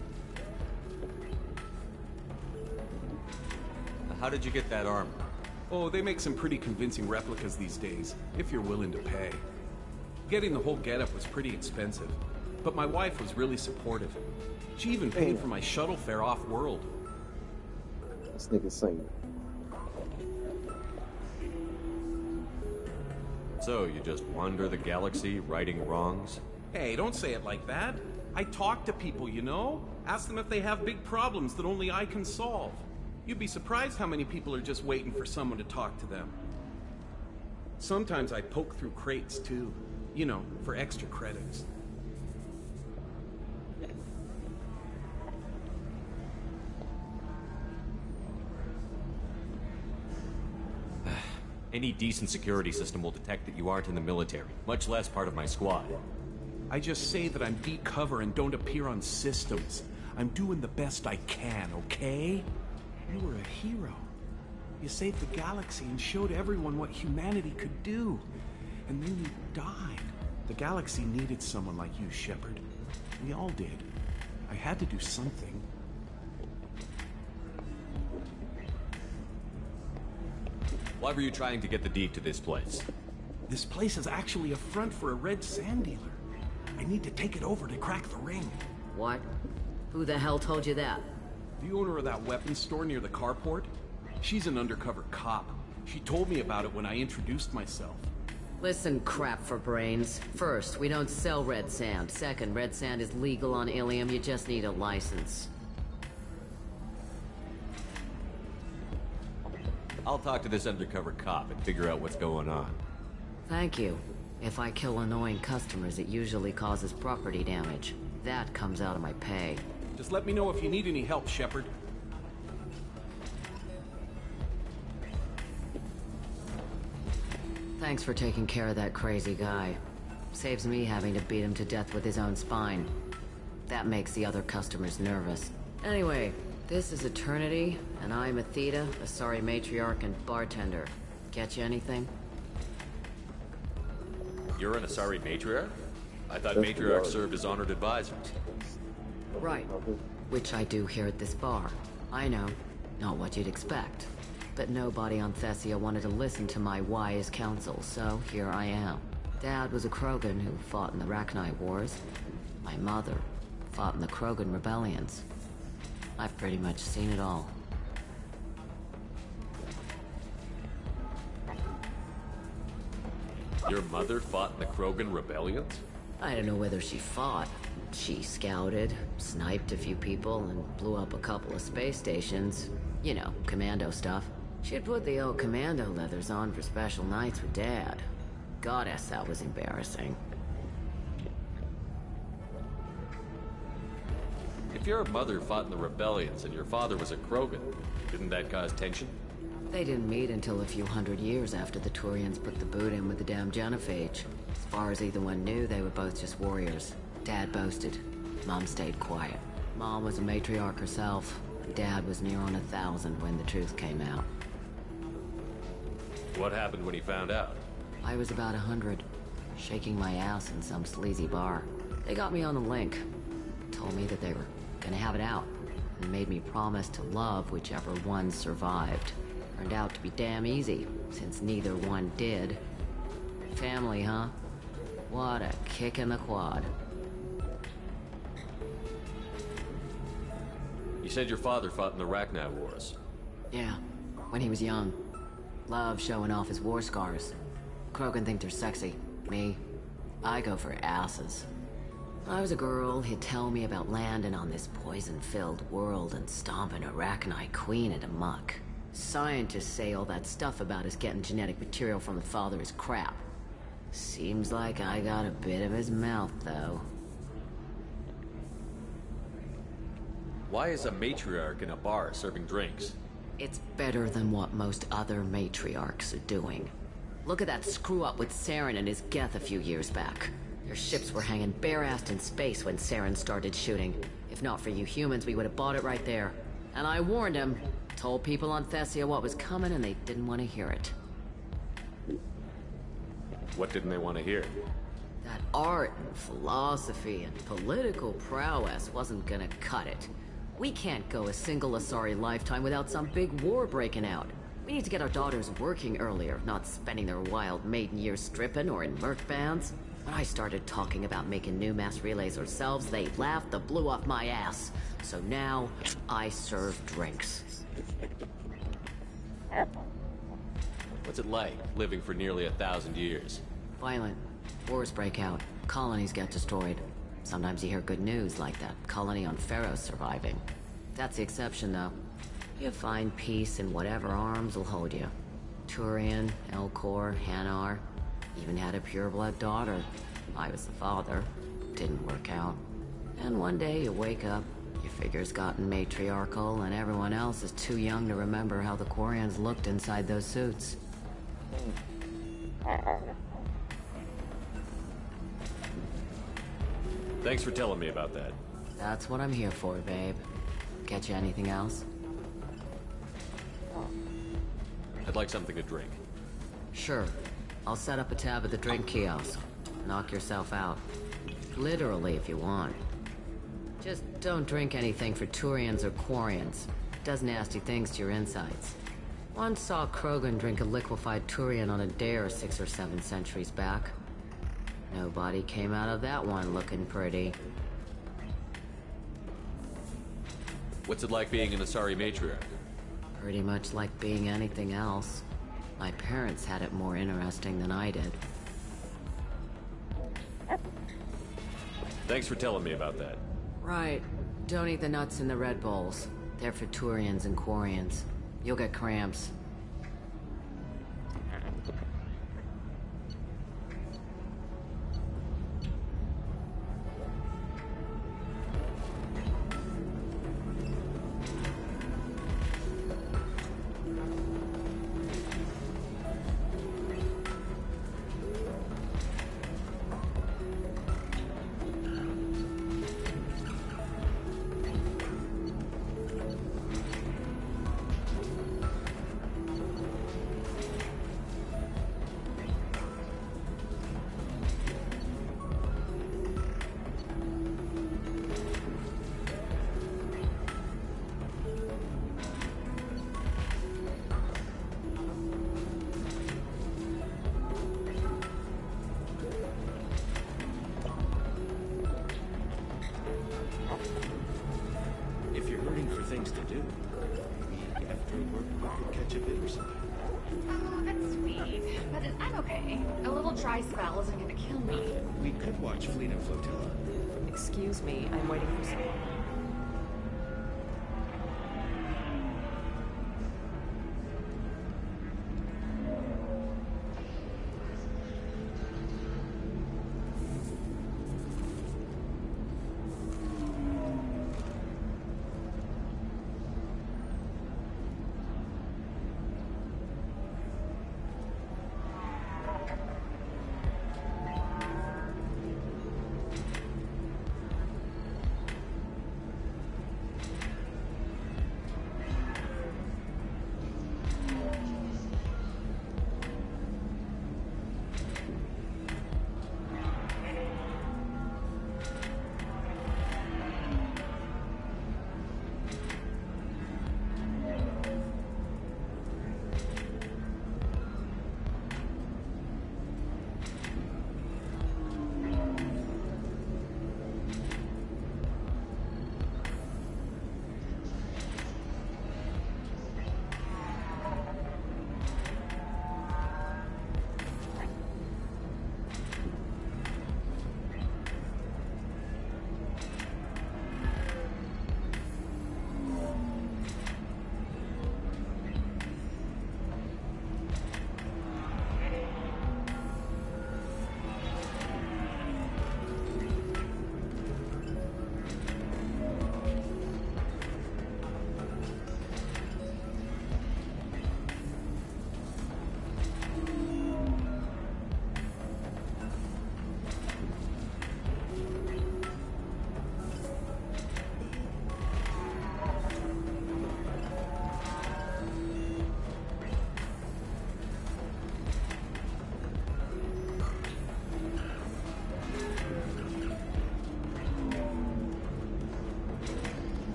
How did you get that armor? Oh, they make some pretty convincing replicas these days, if you're willing to pay. Getting the whole getup was pretty expensive, but my wife was really supportive. She even paid for my shuttle fare off-world. This nigga singing. So, you just wander the galaxy, righting wrongs? Hey, don't say it like that. I talk to people, you know? Ask them if they have big problems that only I can solve. You'd be surprised how many people are just waiting for someone to talk to them. Sometimes I poke through crates, too. You know, for extra credits. Any decent security system will detect that you aren't in the military, much less part of my squad. I just say that I'm deep cover and don't appear on systems. I'm doing the best I can, okay? You were a hero. You saved the galaxy and showed everyone what humanity could do. And then you died. The galaxy needed someone like you, Shepard. We all did. I had to do something. Why were you trying to get the deed to this place? This place is actually a front for a red sand dealer. I need to take it over to crack the ring. What? Who the hell told you that? The owner of that weapons store near the carport? She's an undercover cop. She told me about it when I introduced myself. Listen, crap for brains. First, we don't sell red sand. Second, red sand is legal on Ilium. You just need a license. I'll talk to this undercover cop and figure out what's going on. Thank you. If I kill annoying customers, it usually causes property damage. That comes out of my pay. Just let me know if you need any help, Shepard. Thanks for taking care of that crazy guy. Saves me having to beat him to death with his own spine. That makes the other customers nervous. Anyway, this is Eternity, and I'm Athena, a sorry matriarch and bartender. Get you anything? You're an Asari matriarch? I thought matriarchs served as honored advisors. Right. Which I do here at this bar. I know. Not what you'd expect. But nobody on Thessia wanted to listen to my wise counsel, so here I am. Dad was a Krogan who fought in the Rachni Wars. My mother fought in the Krogan rebellions. I've pretty much seen it all. Your mother fought in the Krogan rebellions? I don't know whether she fought. She scouted, sniped a few people, and blew up a couple of space stations. You know, commando stuff. She'd put the old commando leathers on for special nights with Dad. Goddess, that was embarrassing. If your mother fought in the rebellions and your father was a Krogan, didn't that cause tension? They didn't meet until a few hundred years after the Turians put the boot in with the damn genophage. As far as either one knew, they were both just warriors. Dad boasted. Mom stayed quiet. Mom was a matriarch herself. Dad was near on 1,000 when the truth came out. What happened when he found out? I was about 100, shaking my ass in some sleazy bar. They got me on the link. Told me that they were gonna have it out, and made me promise to love whichever one survived. Turned out to be damn easy, since neither one did. Family, huh? What a kick in the quad. You said your father fought in the Rachni Wars. Yeah, when he was young. Loved showing off his war scars. Krogan think they're sexy. Me, I go for asses. When I was a girl, he'd tell me about landing on this poison-filled world and stomping a Rachni queen into muck. Scientists say all that stuff about us getting genetic material from the father is crap. Seems like I got a bit of his mouth, though. Why is a matriarch in a bar serving drinks? It's better than what most other matriarchs are doing. Look at that screw-up with Saren and his Geth a few years back. Their ships were hanging bare-assed in space when Saren started shooting. If not for you humans, we would have bought it right there. And I warned him. Told people on Thessia what was coming, and they didn't want to hear it. What didn't they want to hear? That art and philosophy and political prowess wasn't gonna cut it. We can't go a single Asari lifetime without some big war breaking out. We need to get our daughters working earlier, not spending their wild maiden years stripping or in merc bands. When I started talking about making new mass relays ourselves, they laughed the blue off my ass. So now, I serve drinks. What's it like, living for nearly 1,000 years? Violent. Wars break out. Colonies get destroyed. Sometimes you hear good news like that colony on Pharaoh's surviving. That's the exception, though. You find peace in whatever arms will hold you. Turian, Elcor, Hanar. Even had a pureblood daughter. I was the father. Didn't work out. And one day you wake up, your figure's gotten matriarchal, and everyone else is too young to remember how the Quarians looked inside those suits. Thanks for telling me about that. That's what I'm here for, babe. Get you anything else? I'd like something to drink. Sure. I'll set up a tab at the drink kiosk. Knock yourself out. Literally, if you want. Just don't drink anything for Turians or Quarians. Does nasty things to your insides. Once saw Krogan drink a liquefied Turian on a dare 6 or 7 centuries back. Nobody came out of that one looking pretty. What's it like being an Asari matriarch? Pretty much like being anything else. My parents had it more interesting than I did. Thanks for telling me about that. Right. Don't eat the nuts in the Red Bowls. They're for Turians and Quarians. You'll get cramps. If you're hurting for things to do, maybe after work we could catch a bit or something. Oh, that's sweet. But I'm okay. A little dry spell isn't gonna kill me. We could watch Fleet and Flotilla. Excuse me, I'm waiting for someone.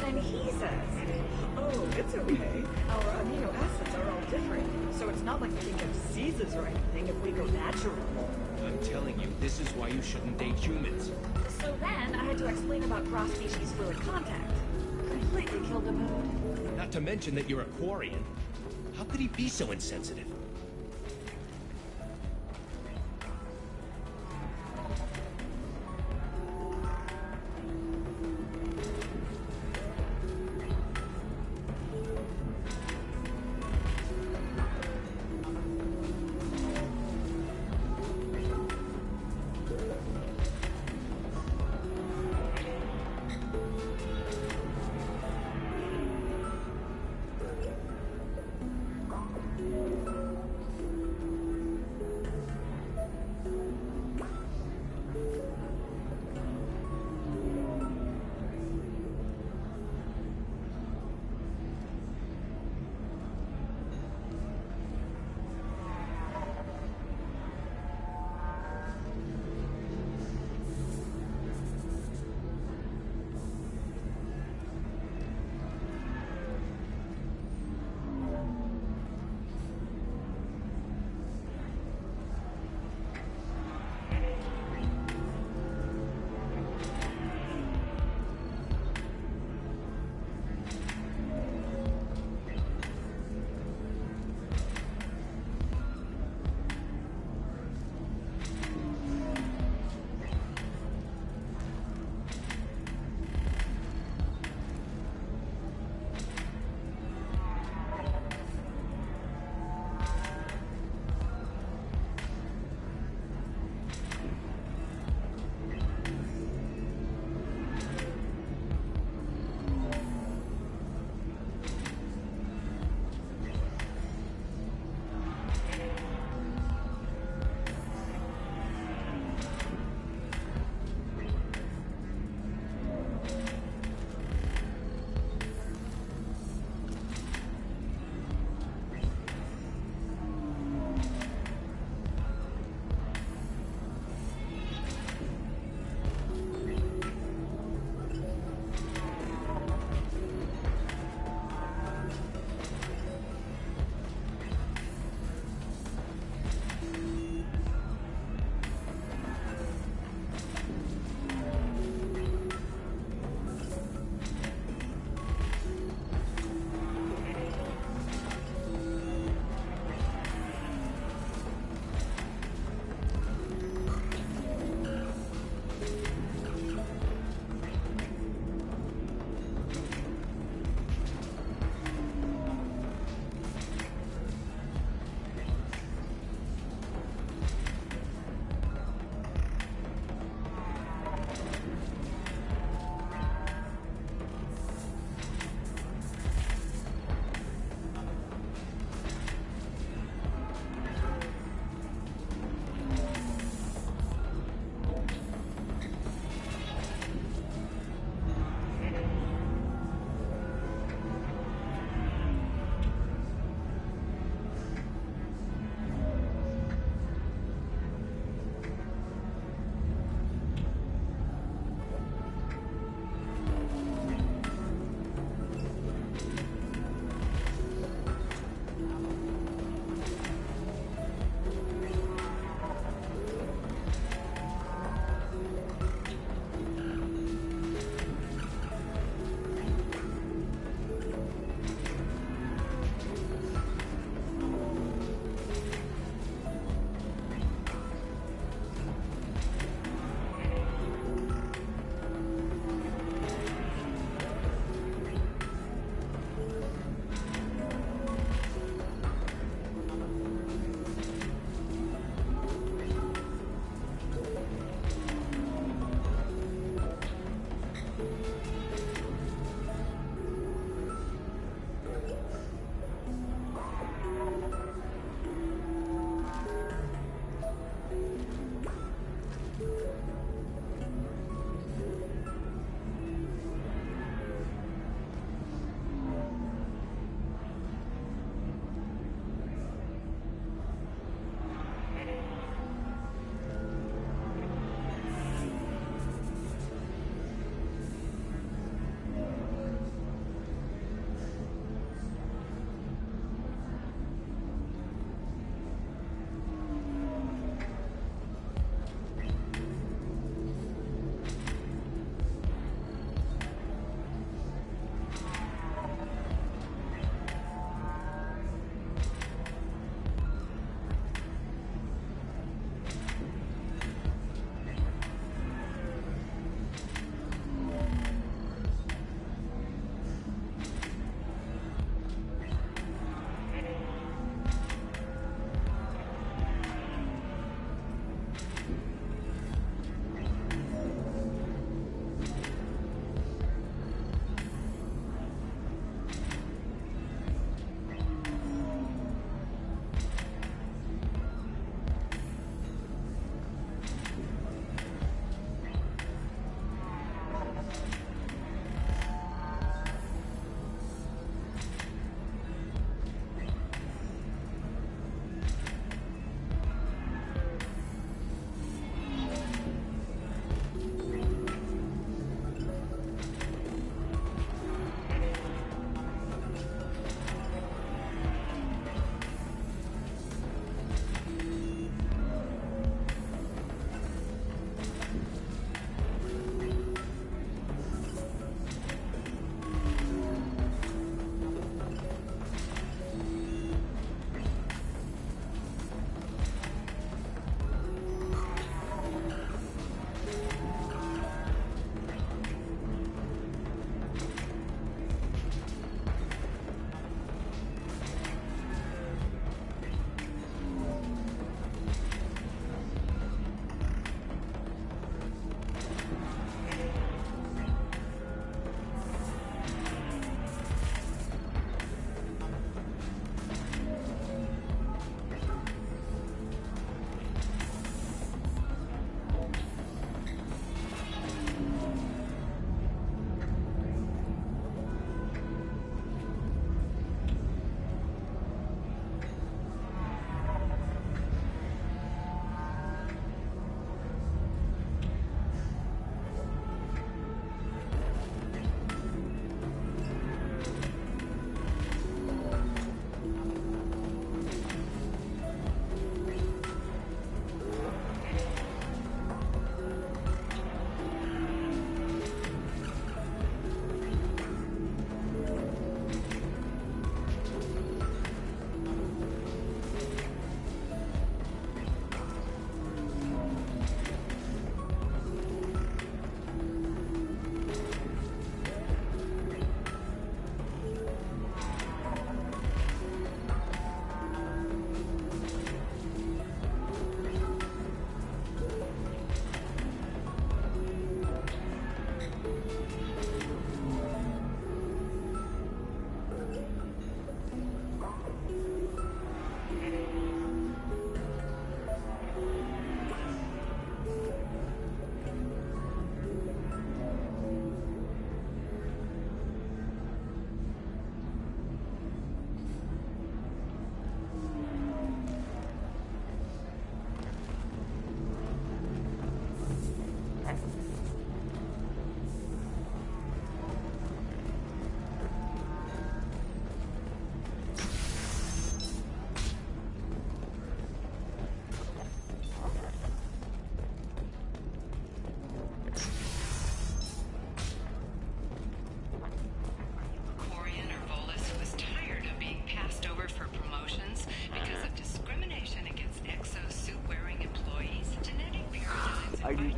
then he says, oh, it's okay. Our amino acids are all different, so it's not like we can get diseases or anything if we go natural. I'm telling you, this is why you shouldn't date humans. So then I had to explain about cross-species fluid contact. Completely killed the mood. Not to mention that you're a Quarian. How could he be so insensitive?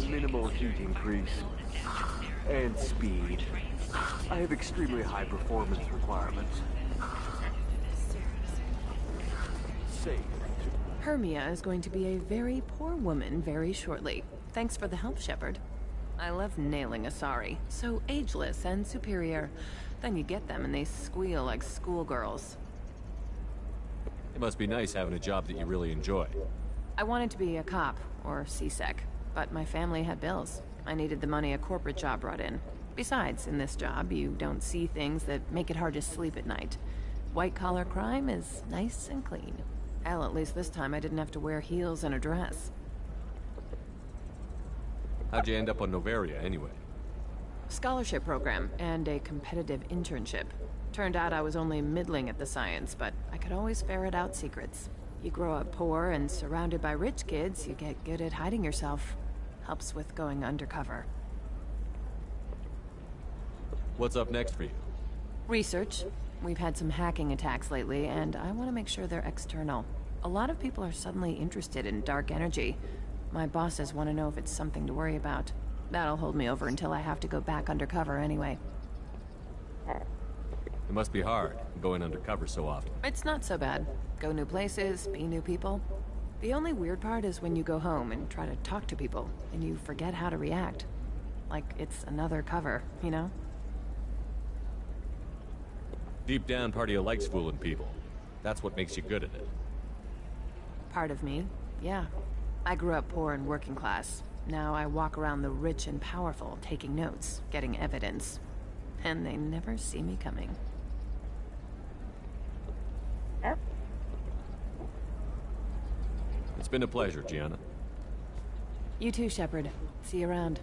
minimal heat increase, and speed. I have extremely high performance requirements. Safe. Hermia is going to be a very poor woman very shortly. Thanks for the help, Shepard. I love nailing Asari. So ageless and superior. Then you get them and they squeal like schoolgirls. It must be nice having a job that you really enjoy. I wanted to be a cop, or CSEC, but my family had bills. I needed the money a corporate job brought in. Besides, in this job, you don't see things that make it hard to sleep at night. White-collar crime is nice and clean. Hell, at least this time I didn't have to wear heels and a dress. How'd you end up on Noveria, anyway? Scholarship program, and a competitive internship. Turned out I was only middling at the science, but I could always ferret out secrets. You grow up poor and surrounded by rich kids, you get good at hiding yourself. Helps with going undercover. What's up next for you? Research. We've had some hacking attacks lately, and I want to make sure they're external. A lot of people are suddenly interested in dark energy. My bosses want to know if it's something to worry about. That'll hold me over until I have to go back undercover anyway. It must be hard, going undercover so often. It's not so bad. Go new places, be new people. The only weird part is when you go home and try to talk to people, and you forget how to react. Like it's another cover, you know? Deep down, part of you likes fooling people. That's what makes you good at it. Part of me, yeah. I grew up poor and working class. Now I walk around the rich and powerful, taking notes, getting evidence. And they never see me coming. It's been a pleasure, Gianna. You too, Shepard. See you around.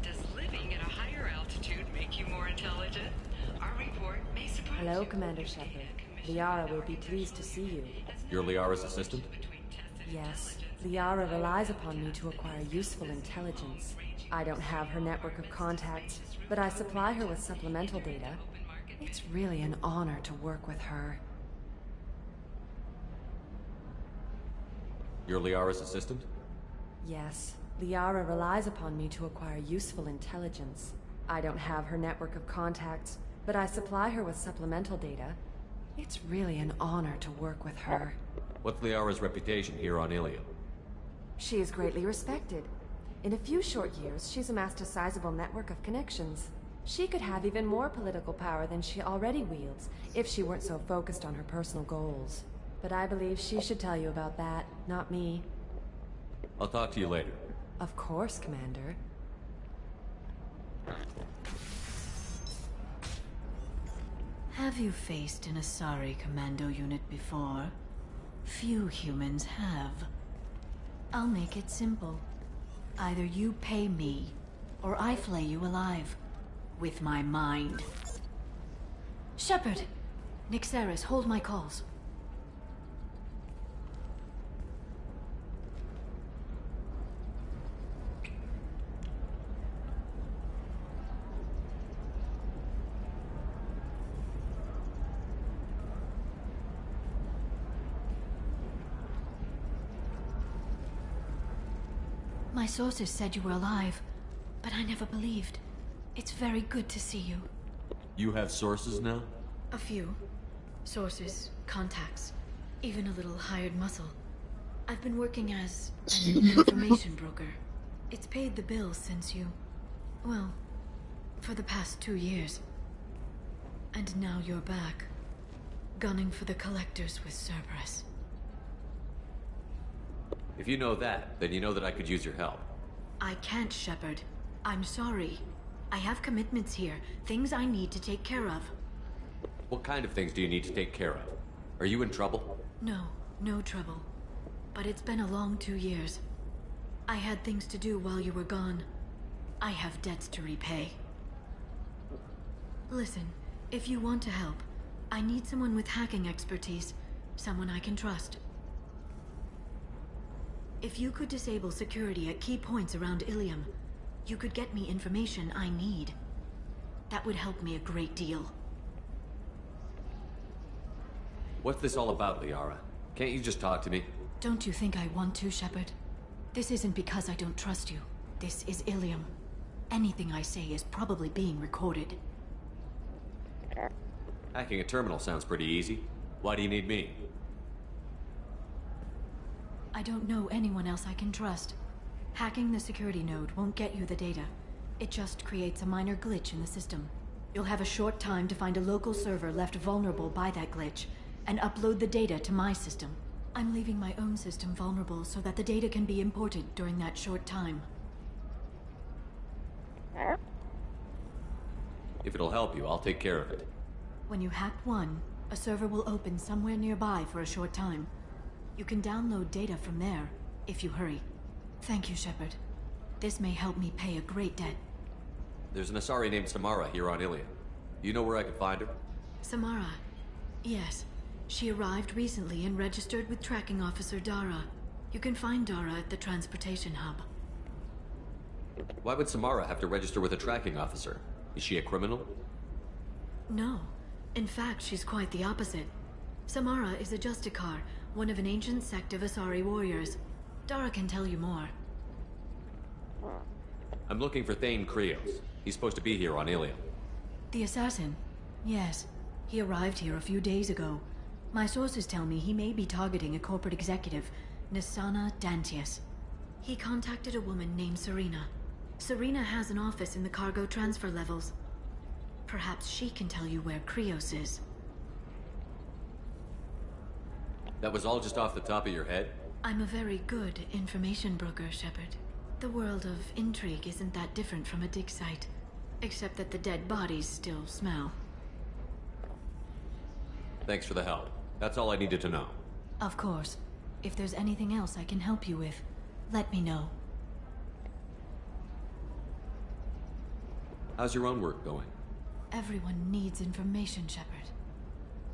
Does living at a higher altitude make you more intelligent? Our report may surprise you. Hello, Commander Shepard. Liara will be pleased to see you. You're Liara's assistant? Yes. Liara relies upon me to acquire useful intelligence. I don't have her network of contacts, but I supply her with supplemental data. It's really an honor to work with her. You're Liara's assistant? Yes. Liara relies upon me to acquire useful intelligence. I don't have her network of contacts, but I supply her with supplemental data. It's really an honor to work with her. What's Liara's reputation here on Ilium? She is greatly respected. In a few short years, she's amassed a sizable network of connections. She could have even more political power than she already wields, if she weren't so focused on her personal goals. But I believe she should tell you about that, not me. I'll talk to you later. Of course, Commander. Have you faced an Asari commando unit before? Few humans have. I'll make it simple. Either you pay me, or I flay you alive. With my mind. Shepard! Nixeris, hold my calls. My sources said you were alive, but I never believed. It's very good to see you. You have sources now? A few. Sources, contacts, even a little hired muscle. I've been working as an information broker. It's paid the bills since you... well, for the past 2 years. And now you're back, gunning for the Collectors with Cerberus. If you know that, then you know that I could use your help. I can't, Shepard. I'm sorry. I have commitments here, things I need to take care of. What kind of things do you need to take care of? Are you in trouble? No, no trouble. But it's been a long 2 years. I had things to do while you were gone. I have debts to repay. Listen, if you want to help, I need someone with hacking expertise. Someone I can trust. If you could disable security at key points around Ilium, you could get me information I need. That would help me a great deal. What's this all about, Liara? Can't you just talk to me? Don't you think I want to, Shepard? This isn't because I don't trust you. This is Ilium. Anything I say is probably being recorded. Hacking a terminal sounds pretty easy. Why do you need me? I don't know anyone else I can trust. Hacking the security node won't get you the data. It just creates a minor glitch in the system. You'll have a short time to find a local server left vulnerable by that glitch, and upload the data to my system. I'm leaving my own system vulnerable so that the data can be imported during that short time. If it'll help you, I'll take care of it. When you hack one, a server will open somewhere nearby for a short time. You can download data from there, if you hurry. Thank you, Shepard. This may help me pay a great debt. There's an Asari named Samara here on Ilium. You know where I can find her? Samara. Yes. She arrived recently and registered with Tracking Officer Dara. You can find Dara at the transportation hub. Why would Samara have to register with a tracking officer? Is she a criminal? No. In fact, she's quite the opposite. Samara is a Justicar, one of an ancient sect of Asari warriors. Dara can tell you more. I'm looking for Thane Krios. He's supposed to be here on Ilium. The assassin? Yes. He arrived here a few days ago. My sources tell me he may be targeting a corporate executive, Nisana Dantius. He contacted a woman named Serena. Serena has an office in the cargo transfer levels. Perhaps she can tell you where Krios is. That was all just off the top of your head? I'm a very good information broker, Shepard. The world of intrigue isn't that different from a dig site, except that the dead bodies still smell. Thanks for the help. That's all I needed to know. Of course. If there's anything else I can help you with, let me know. How's your own work going? Everyone needs information, Shepard.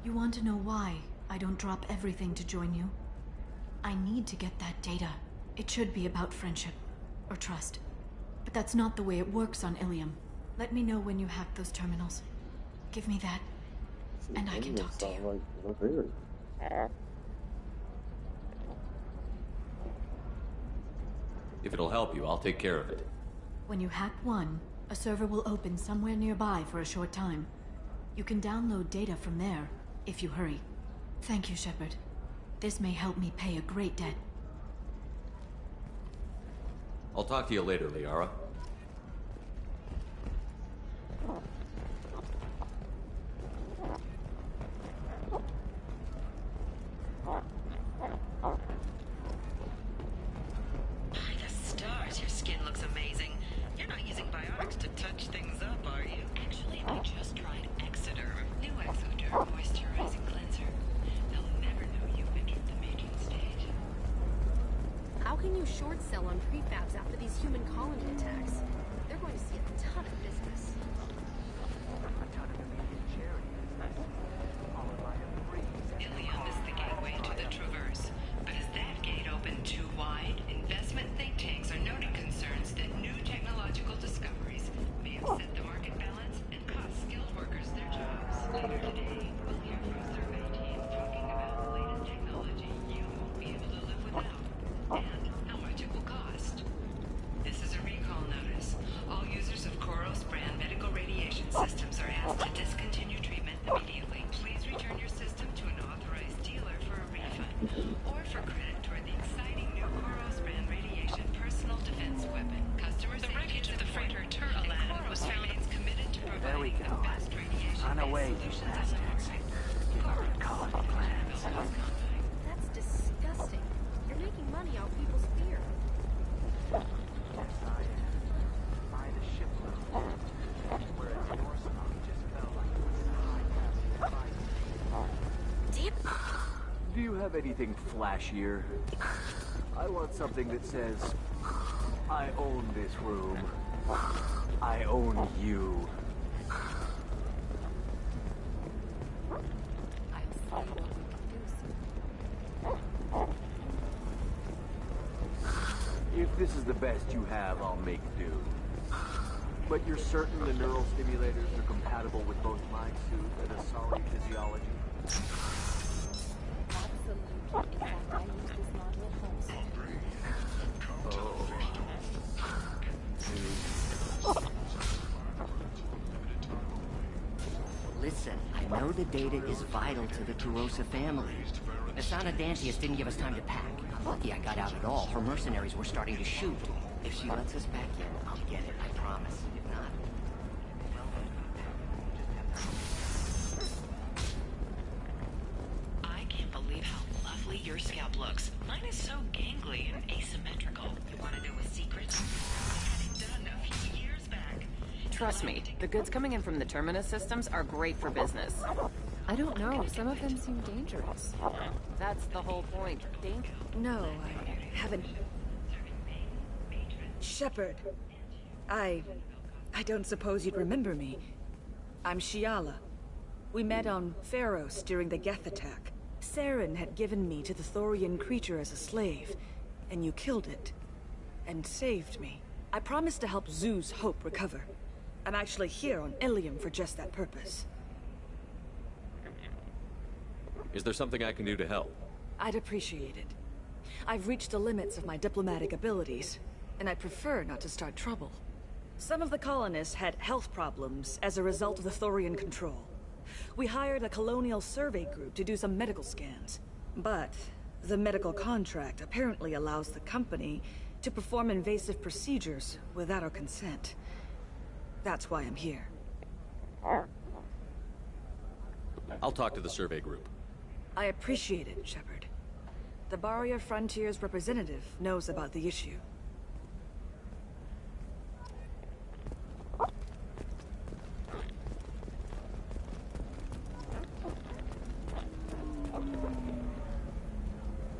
You want to know why I don't drop everything to join you? I need to get that data. It should be about friendship, or trust. But that's not the way it works on Ilium. Let me know when you hack those terminals. Give me that, and I can talk to you. If it'll help you, I'll take care of it. When you hack one, a server will open somewhere nearby for a short time. You can download data from there, if you hurry. Thank you, Shepard. This may help me pay a great debt. I'll talk to you later, Liara. By the stars, your skin looks amazing. You're not using biotics to touch things up, are you? Actually, I just tried Exoderm. New Exoderm moisturizing cleanser. They'll never know you entered the mating stage. How can you short sell on prefabs after these human colony attacks? They're going to see a ton of business. Ilium is the gateway to the Traverse. But is that gate open too wide? Investment think tanks are noting concerns that new technological discoveries may upset the market balance and cost skilled workers their jobs. Later today, we'll hear from survey teams talking about the latest technology you won't be able to live without, and how much it will cost. This is a recall notice. All users of Koros brand medical radiation systems are asked to discontinue treatment immediately. Please return your system to an authorized dealer for a refund, or for credit toward the exciting new Koros brand radiation personal defense weapon. Customers, the wreckage of the freighter Turtland was found committed to providing the best radiation. Run away, you bastards. Your colony plans. That's disgusting. You're making money off people's fear. Do you have anything flashier? I want something that says, I own this room. I own you. If this is the best you have, I'll make do. But you're certain the neural stimulators are compatible with both my suit and Asari physiology? Absolutely. In fact, I use this model at home, sir. Listen, I know the data is vital to the Kurosa family. Asana Dantius didn't give us time to pack. I'm lucky I got out at all. Her mercenaries were starting to shoot. If she lets us back in, I'll get it, I promise. If not... I can't believe how lovely your scalp looks. Mine is so gangly and asymmetrical. You want to know a secret? I had it done a few years back. Trust me, the goods coming in from the Terminus systems are great for business. I don't know. Some of them seem dangerous. That's the whole point. No, I haven't. Shepard. I don't suppose you'd remember me. I'm Shiala. We met on Pharos during the Geth attack. Saren had given me to the Thorian creature as a slave, and you killed it. And saved me. I promised to help Zeus Hope recover. I'm actually here on Ilium for just that purpose. Is there something I can do to help? I'd appreciate it. I've reached the limits of my diplomatic abilities, and I prefer not to start trouble. Some of the colonists had health problems as a result of the Thorian control. We hired a colonial survey group to do some medical scans. But the medical contract apparently allows the company to perform invasive procedures without our consent. That's why I'm here. I'll talk to the survey group. I appreciate it, Shepard. The Barrier Frontiers representative knows about the issue.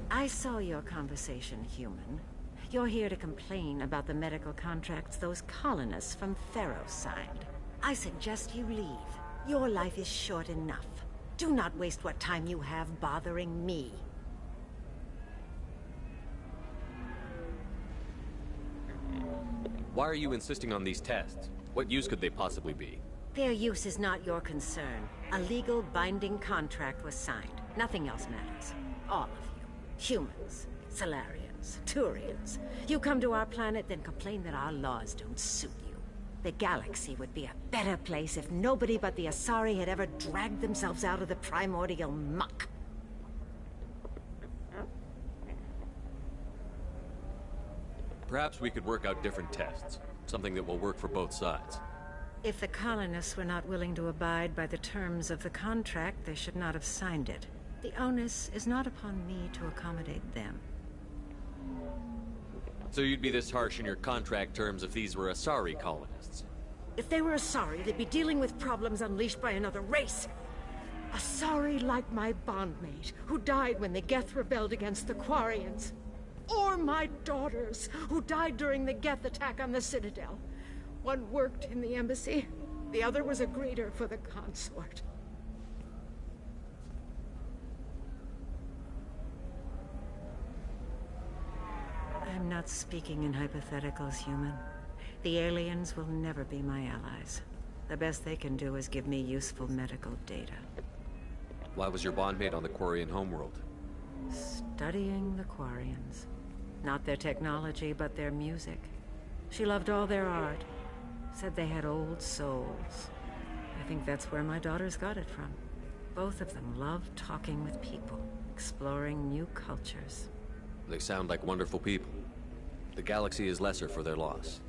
I saw your conversation, human. You're here to complain about the medical contracts those colonists from Pharos signed. I suggest you leave. Your life is short enough. Do not waste what time you have bothering me. Why are you insisting on these tests? What use could they possibly be? Their use is not your concern. A legal binding contract was signed. Nothing else matters. All of you. Humans, Solarians, Turians. You come to our planet, then complain that our laws don't suit you. The galaxy would be a better place if nobody but the Asari had ever dragged themselves out of the primordial muck. Perhaps we could work out different tests. Something that will work for both sides. If the colonists were not willing to abide by the terms of the contract, they should not have signed it. The onus is not upon me to accommodate them. So you'd be this harsh in your contract terms if these were Asari colonists? If they were Asari, they'd be dealing with problems unleashed by another race. Asari like my bondmate, who died when the Geth rebelled against the Quarians. Or my daughters, who died during the Geth attack on the Citadel. One worked in the embassy, the other was a greeter for the consort. I'm not speaking in hypotheticals, human. The aliens will never be my allies. The best they can do is give me useful medical data. Why was your bondmate on the Quarian homeworld? Studying the Quarians. Not their technology, but their music. She loved all their art. Said they had old souls. I think that's where my daughters got it from. Both of them loved talking with people, exploring new cultures. They sound like wonderful people. The galaxy is lesser for their loss.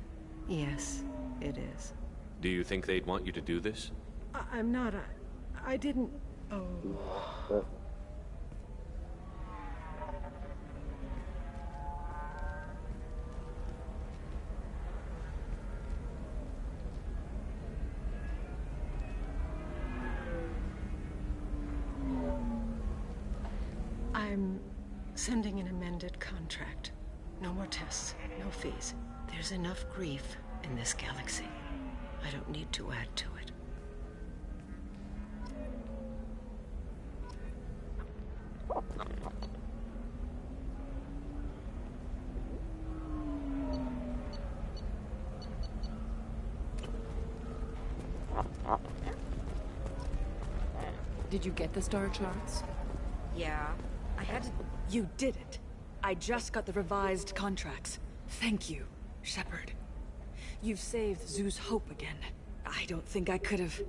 Yes, it is. Do you think they'd want you to do this? I'm not. I didn't. Oh. I'm sending an amended contract. No more tests, no fees. There's enough grief in this galaxy. I don't need to add to it. Did you get the star charts? Yeah, I had to... You did it. I just got the revised contracts. Thank you, Shepard. You've saved Zoo's hope again. I don't think I could have...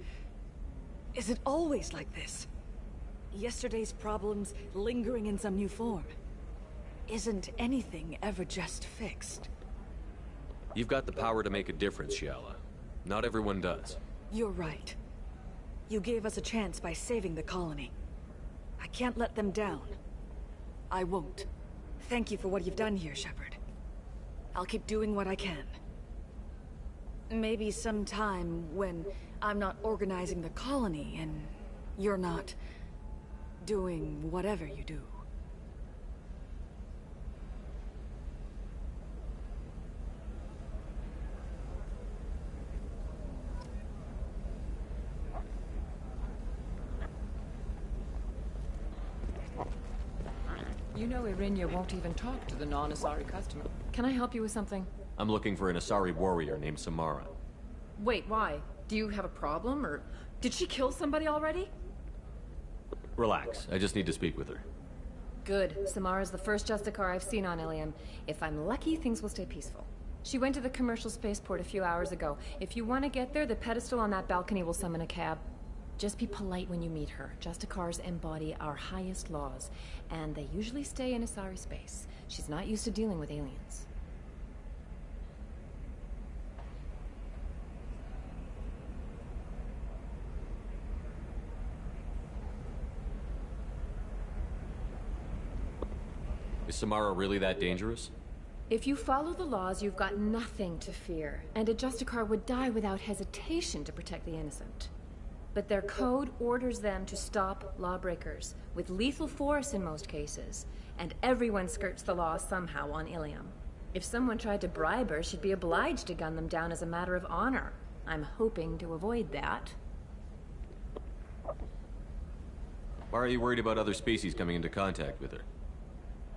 Is it always like this? Yesterday's problems lingering in some new form. Isn't anything ever just fixed? You've got the power to make a difference, Shiala. Not everyone does. You're right. You gave us a chance by saving the colony. I can't let them down. I won't. Thank you for what you've done here, Shepard. I'll keep doing what I can. Maybe sometime when I'm not organizing the colony and you're not doing whatever you do. You know Irinya won't even talk to the non-Asari customer. Can I help you with something? I'm looking for an Asari warrior named Samara. Wait, why? Do you have a problem, or did she kill somebody already? Relax, I just need to speak with her. Good. Samara's the first Justicar I've seen on Ilium. If I'm lucky, things will stay peaceful. She went to the commercial spaceport a few hours ago. If you want to get there, the pedestal on that balcony will summon a cab. Just be polite when you meet her. Justicars embody our highest laws, and they usually stay in Asari space. She's not used to dealing with aliens. Is Samara really that dangerous? If you follow the laws, you've got nothing to fear, and a Justicar would die without hesitation to protect the innocent. But their code orders them to stop lawbreakers, with lethal force in most cases, and everyone skirts the law somehow on Ilium. If someone tried to bribe her, she'd be obliged to gun them down as a matter of honor. I'm hoping to avoid that. Why are you worried about other species coming into contact with her?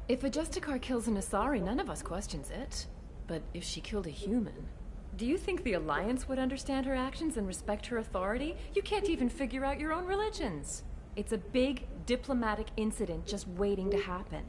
If a Justicar kills an Asari, none of us questions it. But if she killed a human... Do you think the Alliance would understand her actions and respect her authority? You can't even figure out your own religions. It's a big diplomatic incident just waiting to happen.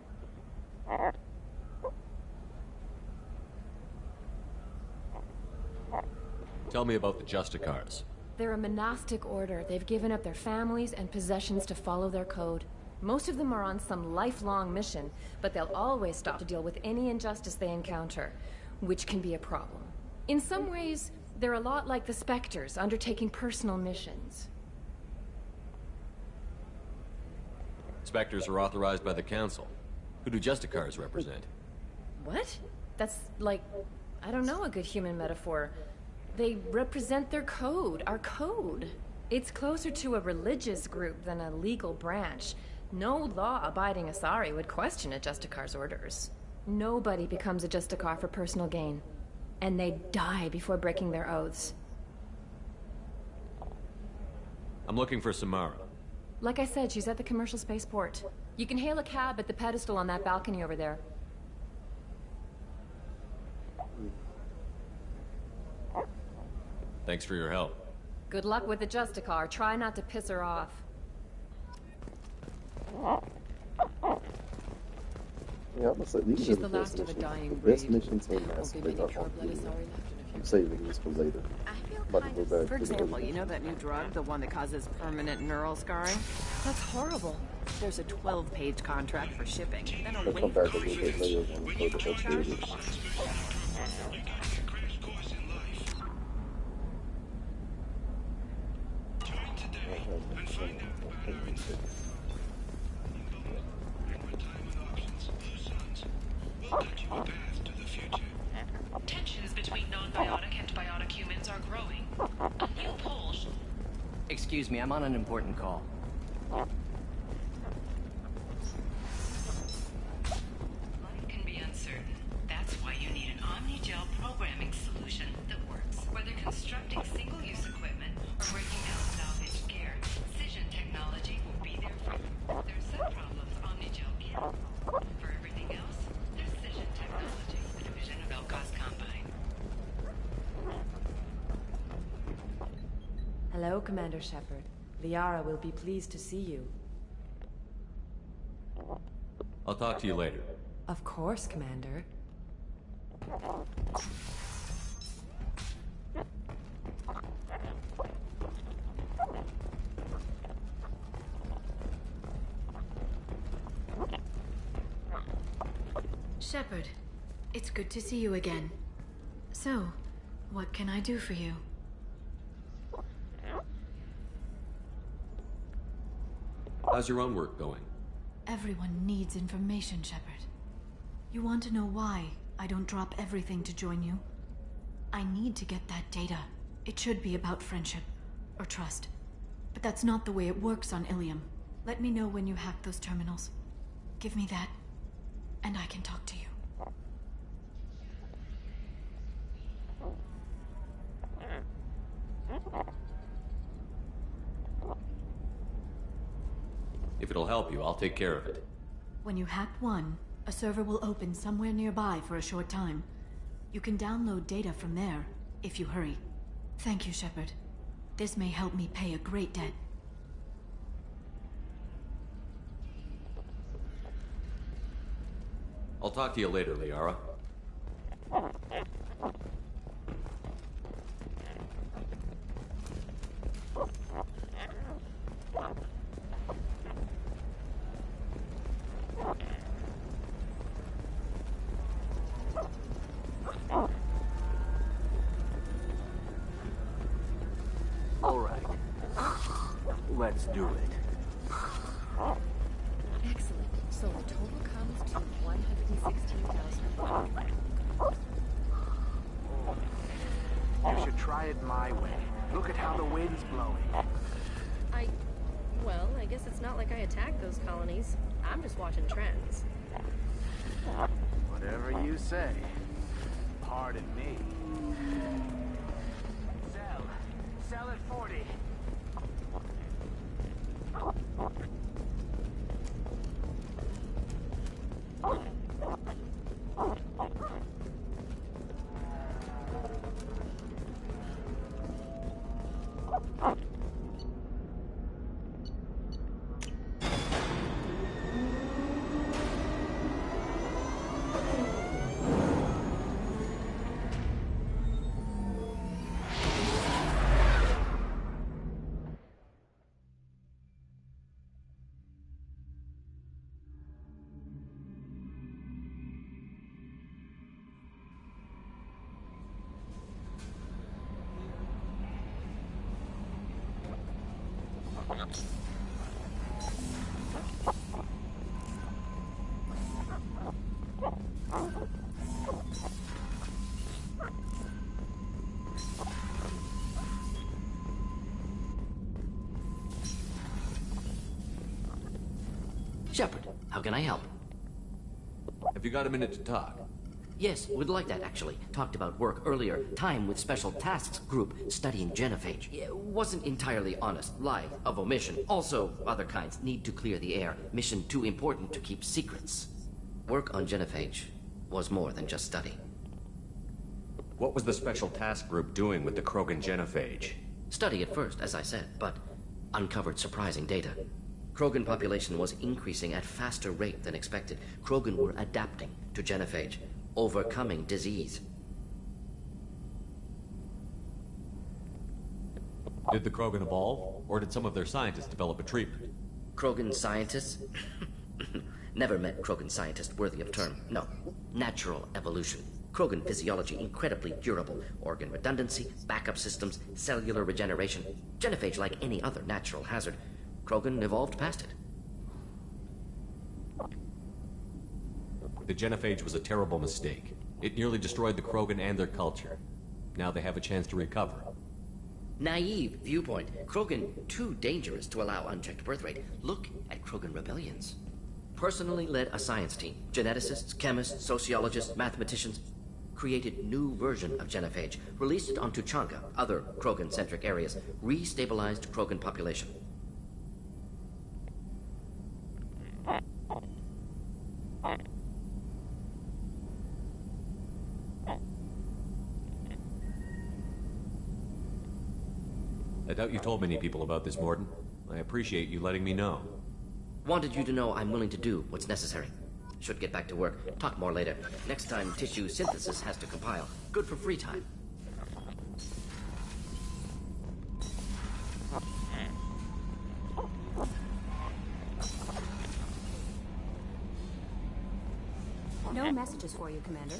Tell me about the Justicars. They're a monastic order. They've given up their families and possessions to follow their code. Most of them are on some lifelong mission, but they'll always stop to deal with any injustice they encounter, which can be a problem. In some ways, they're a lot like the Spectres, undertaking personal missions. Spectres are authorized by the Council. Who do Justicars represent? What? That's like, I don't know, a good human metaphor. They represent their code, our code. It's closer to a religious group than a legal branch. No law-abiding Asari would question a Justicar's orders. Nobody becomes a Justicar for personal gain. And they die before breaking their oaths. I'm looking for Samara. Like I said, she's at the commercial spaceport. You can hail a cab at the pedestal on that balcony over there. Thanks for your help. Good luck with the Justicar. Try not to piss her off. Yeah, I'm gonna say these She's are the last of a dying the best breed. missions on Won't Mass be Effect. many pure-blood Asari left in a few. I'm saving this for later. About to go back For to the example, other- you know that new drug, the one that causes permanent neural scarring? That's horrible. There's a 12-page contract for shipping, then a I'll come wait back a for little bit later when we go to upstairs. Tensions between non-biotic and biotic humans are growing. A new poll. Excuse me, I'm on an important call. Life can be uncertain. That's why you need an Omni-Gel programming solution that works. Whether constructing single-use equipment or breaking down salvaged gear, Cision technology will be there for you. There are some problems Omni-Gel can't. For everything else, there's Cision technology, a division of Elcos Combine. Hello, Commander Shepard. Liara will be pleased to see you. I'll talk to you later. Of course, Commander. Shepard, it's good to see you again. So, what can I do for you? How's your own work going? Everyone needs information, Shepard. You want to know why I don't drop everything to join you? I need to get that data. It should be about friendship, or trust. But that's not the way it works on Ilium. Let me know when you hack those terminals. Give me that, and I can talk to you. If it'll help you, I'll take care of it. When you hack one, a server will open somewhere nearby for a short time. You can download data from there, if you hurry. Thank you, Shepard. This may help me pay a great debt. I'll talk to you later, Liara. All right. Let's do it. Excellent. So the total comes to 116,000. You should try it my way. Look at how the wind's blowing. Well, I guess it's not like I attacked those colonies. I'm just watching trends. Whatever you say. Pardon me. Sell at 40. Shepard, how can I help? Have you got a minute to talk? Yes, would like that actually. Talked about work earlier. Time with Special Tasks Group studying genophage. Wasn't entirely honest. Lie of omission. Also, other kinds. Need to clear the air. Mission too important to keep secrets. Work on genophage was more than just study. What was the Special Task Group doing with the Krogan genophage? Study at first, as I said, but uncovered surprising data. Krogan population was increasing at faster rate than expected. Krogan were adapting to genophage, overcoming disease. Did the Krogan evolve, or did some of their scientists develop a treatment? Krogan scientists? Never met Krogan scientist worthy of term. No. Natural evolution. Krogan physiology incredibly durable. Organ redundancy, backup systems, cellular regeneration. Genophage like any other natural hazard. Krogan evolved past it. The genophage was a terrible mistake. It nearly destroyed the Krogan and their culture. Now they have a chance to recover. Naive viewpoint. Krogan too dangerous to allow unchecked birth rate. Look at Krogan rebellions. Personally led a science team. Geneticists, chemists, sociologists, mathematicians. Created new version of genophage. Released it on Tuchanka, other Krogan-centric areas. Restabilized Krogan population. I doubt you told many people about this, Morden. I appreciate you letting me know. Wanted you to know I'm willing to do what's necessary. Should get back to work. Talk more later. Next time, tissue synthesis has to compile. Good for free time. No messages for you, Commander.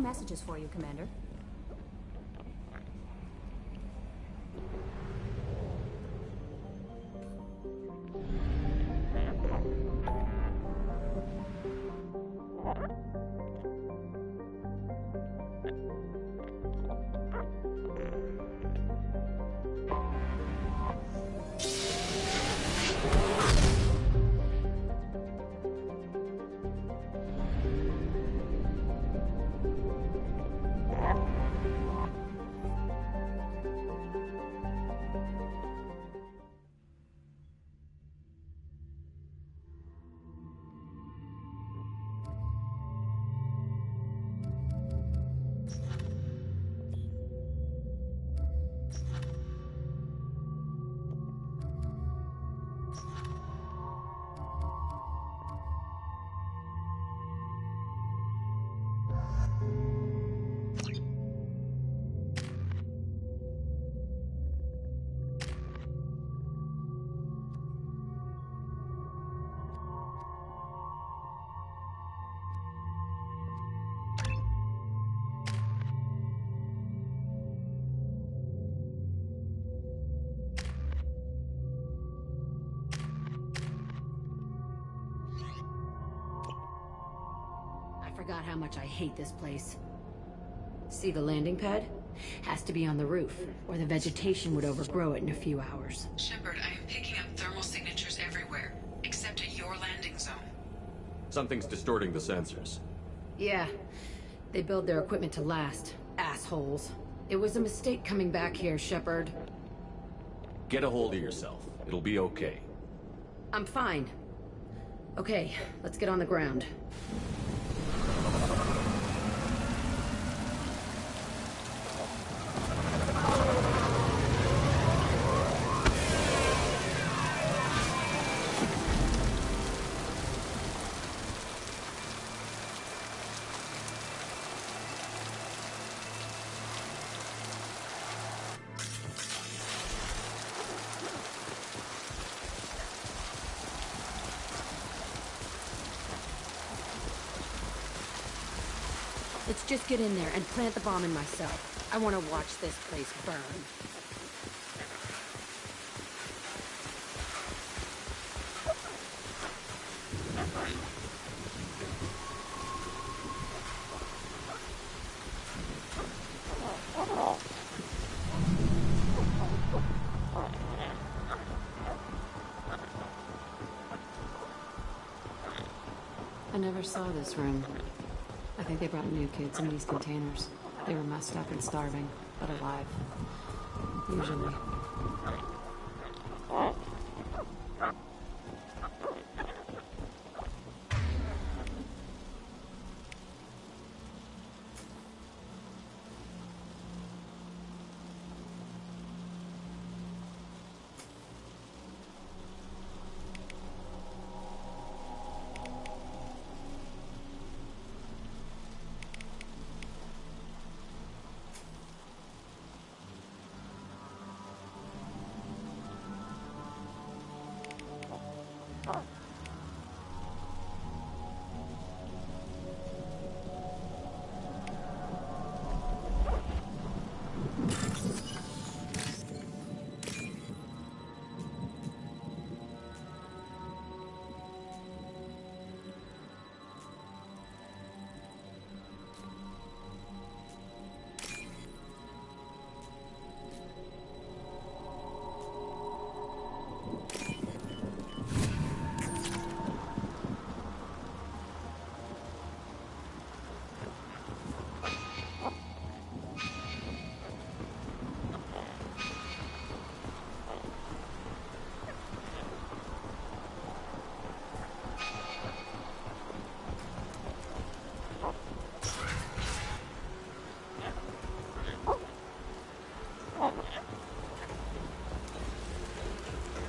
messages for you, Commander. I forgot how much I hate this place. See the landing pad? Has to be on the roof, or the vegetation would overgrow it in a few hours. Shepard, I am picking up thermal signatures everywhere, except at your landing zone. Something's distorting the sensors. Yeah, they build their equipment to last. Assholes. It was a mistake coming back here, Shepard. Get a hold of yourself. It'll be okay. I'm fine. Okay, let's get on the ground. Let's just get in there and plant the bomb in myself. I want to watch this place burn. I never saw this room. I think they brought new kids in these containers. They were messed up and starving, but alive. Usually.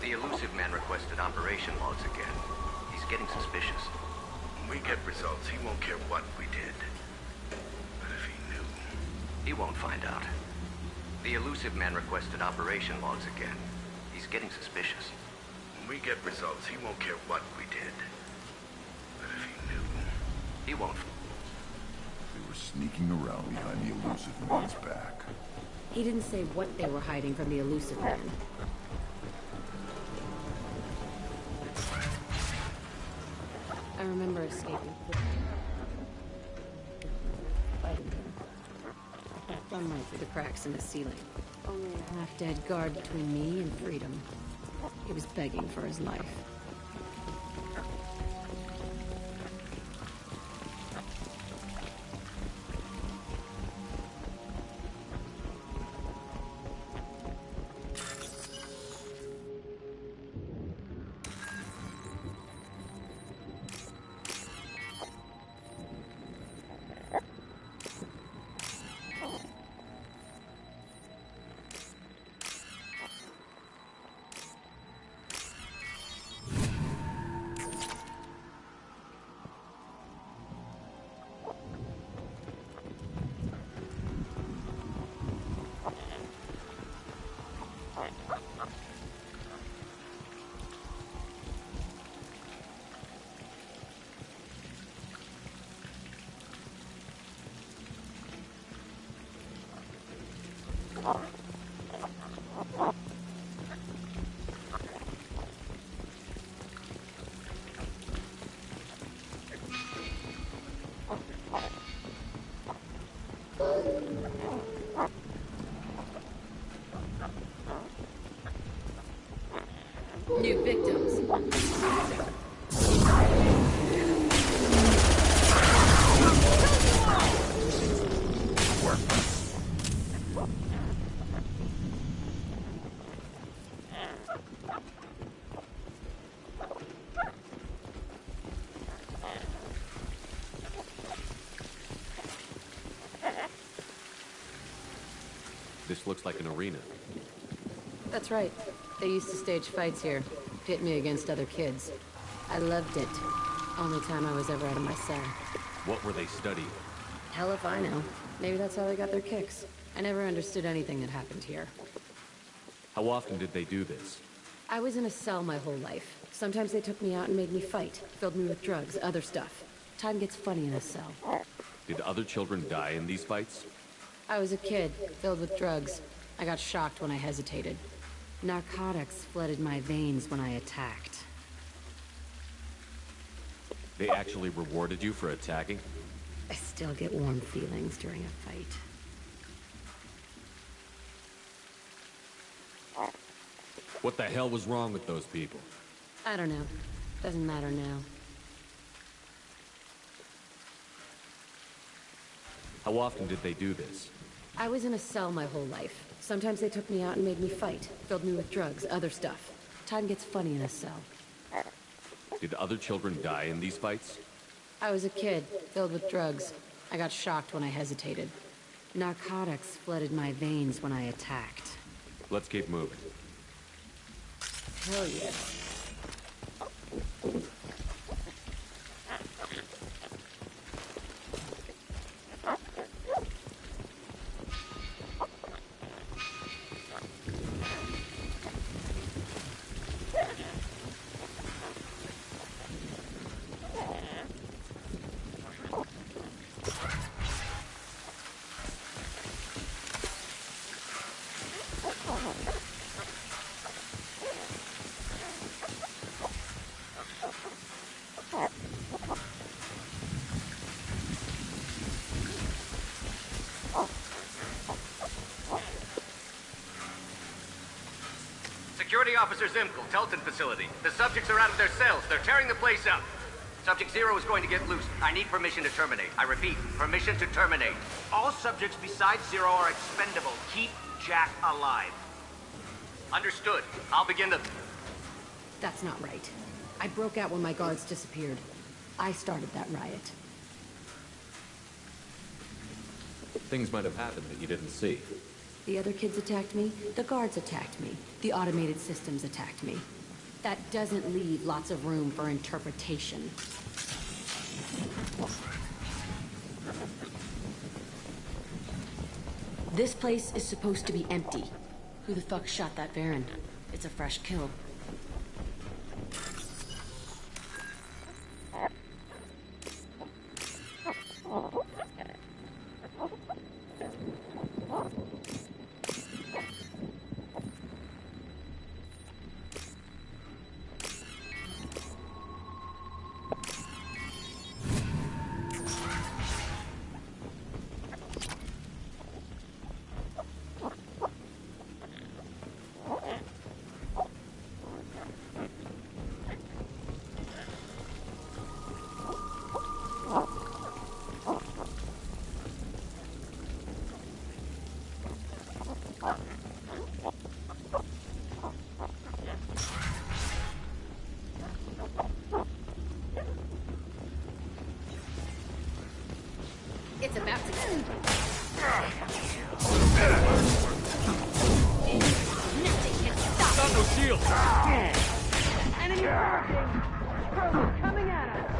The elusive man requested operation logs again. He's getting suspicious. When we get results, he won't care what we did. But if he knew... He won't find out. The elusive man requested operation logs again. He's getting suspicious. When we get results, he won't care what we did. But if he knew... He won't. We were sneaking around behind the elusive man's back. He didn't say what they were hiding from the elusive man. I remember escaping. Fighting him. Sunlight through the cracks in the ceiling. Only a half-dead guard between me and freedom. He was begging for his life. New victims. This looks like an arena. That's right. They used to stage fights here, pit me against other kids. I loved it. Only time I was ever out of my cell. What were they studying? Hell if I know. Maybe that's how they got their kicks. I never understood anything that happened here. How often did they do this? I was in a cell my whole life. Sometimes they took me out and made me fight, filled me with drugs, other stuff. Time gets funny in a cell. Did other children die in these fights? I was a kid, filled with drugs. I got shocked when I hesitated. Narcotics flooded my veins when I attacked. They actually rewarded you for attacking? I still get warm feelings during a fight. What the hell was wrong with those people? I don't know. Doesn't matter now. How often did they do this? I was in a cell my whole life. Sometimes they took me out and made me fight, filled me with drugs, other stuff. Time gets funny in a cell. Did other children die in these fights? I was a kid, filled with drugs. I got shocked when I hesitated. Narcotics flooded my veins when I attacked. Let's keep moving. Hell yeah. Security Officer Zimkel, Telton facility. The subjects are out of their cells. They're tearing the place up. Subject Zero is going to get loose. I need permission to terminate. I repeat, permission to terminate. All subjects besides Zero are expendable. Keep Jack alive. Understood. I'll begin the... That's not right. I broke out when my guards disappeared. I started that riot. Things might have happened that you didn't see. The other kids attacked me, the guards attacked me, the automated systems attacked me. That doesn't leave lots of room for interpretation. This place is supposed to be empty. Who the fuck shot that Baron? It's a fresh kill. shield! Enemy approaching! Krogan coming at us!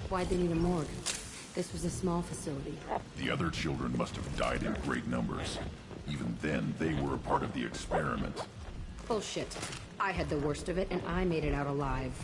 Why'd they need a morgue? This was a small facility. The other children must have died in great numbers. Even then, they were a part of the experiment. Bullshit. I had the worst of it, and I made it out alive.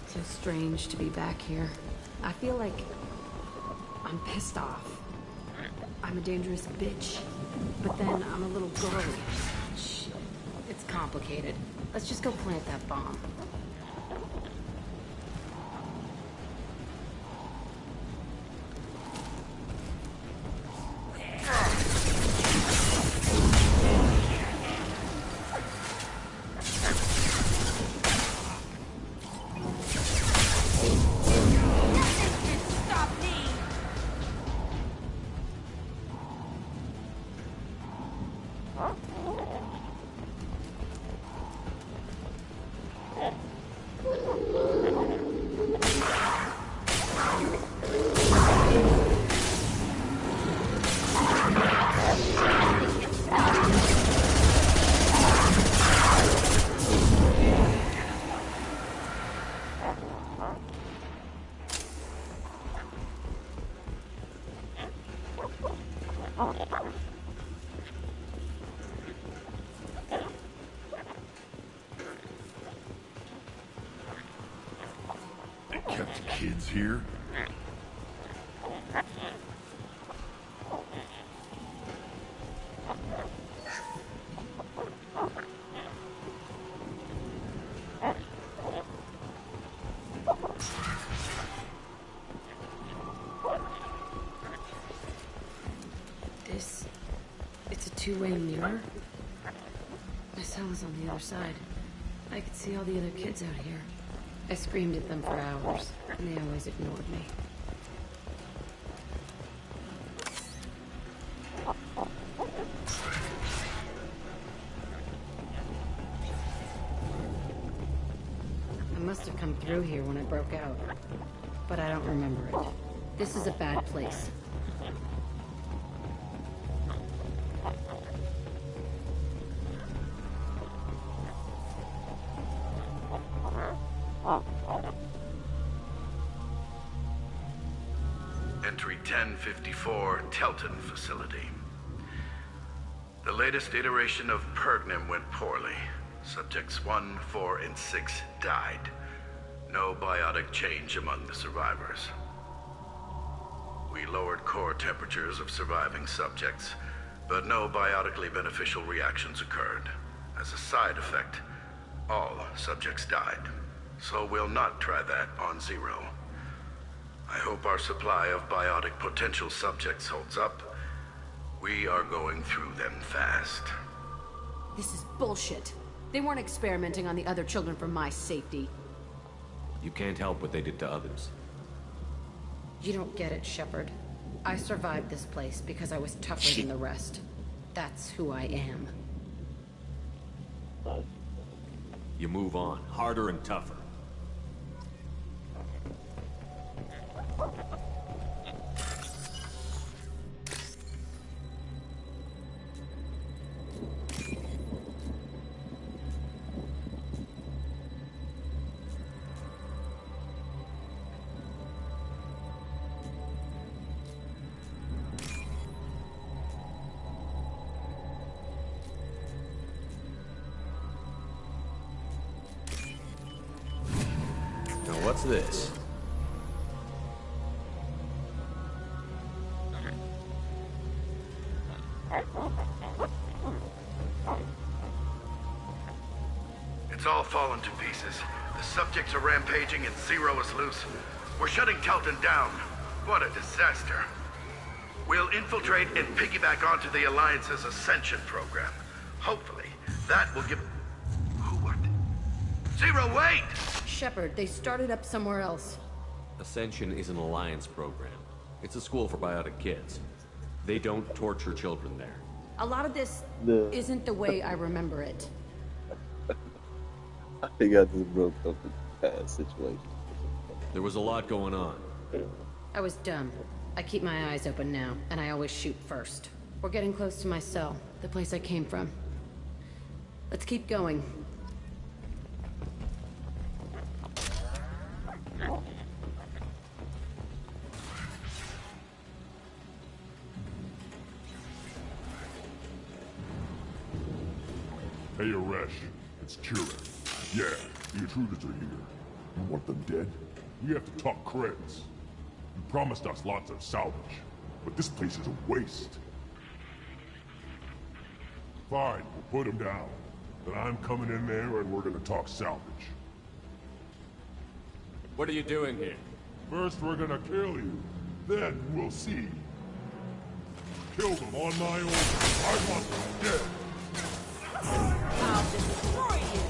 So strange to be back here. I feel like I'm pissed off. I'm a dangerous bitch. But then I'm a little girly. Shit. It's complicated. Let's just go plant that bomb. Kept kids here? It's a two-way mirror? My cell is on the other side. I could see all the other kids out here. I screamed at them for hours, and they always ignored me. I must have come through here when I broke out, but I don't remember it. This is a bad place. Entry 1054, Telton facility. The latest iteration of Pergnum went poorly. Subjects 1, 4, and 6 died. No biotic change among the survivors. We lowered core temperatures of surviving subjects, but no biotically beneficial reactions occurred. As a side effect, all subjects died. So we'll not try that on Zero. I hope our supply of biotic potential subjects holds up. We are going through them fast. This is bullshit. They weren't experimenting on the other children for my safety. You can't help what they did to others. You don't get it, Shepard. I survived this place because I was tougher than the rest. That's who I am. You move on, harder and tougher. What's this? It's all fallen to pieces. The subjects are rampaging and Zero is loose. We're shutting Telton down. What a disaster. We'll infiltrate and piggyback onto the Alliance's Ascension program. Hopefully, that will give... Who, what? Zero, wait! Shepard, they started up somewhere else. Ascension is an Alliance program. It's a school for biotic kids. They don't torture children there. A lot of this isn't the way I remember it. I think I just broke up the past situation. There was a lot going on. I was dumb. I keep my eyes open now, and I always shoot first. We're getting close to my cell, the place I came from. Let's keep going. Hey, Aresh. It's Kira. Yeah, the intruders are here. You want them dead? We have to talk credits. You promised us lots of salvage, but this place is a waste. Fine, we'll put them down. Then I'm coming in there and we're gonna talk salvage. What are you doing here? First we're gonna kill you, then we'll see. Kill them on my own. I want them dead. I'll destroy you!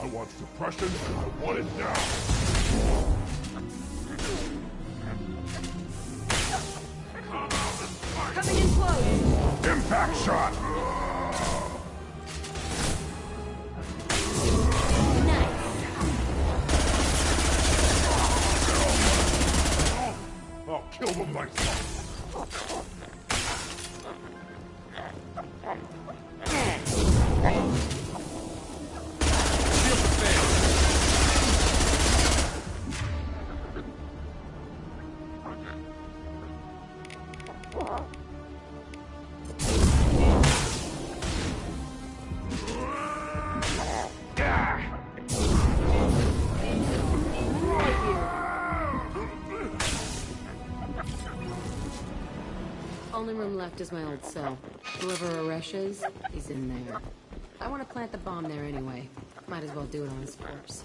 I want suppression, and I want it now. Coming in close! Impact shot! I'll kill them myself. Only room left is my old cell. Whoever Aresh is, he's in there. I want to plant the bomb there anyway. Might as well do it on his corpse.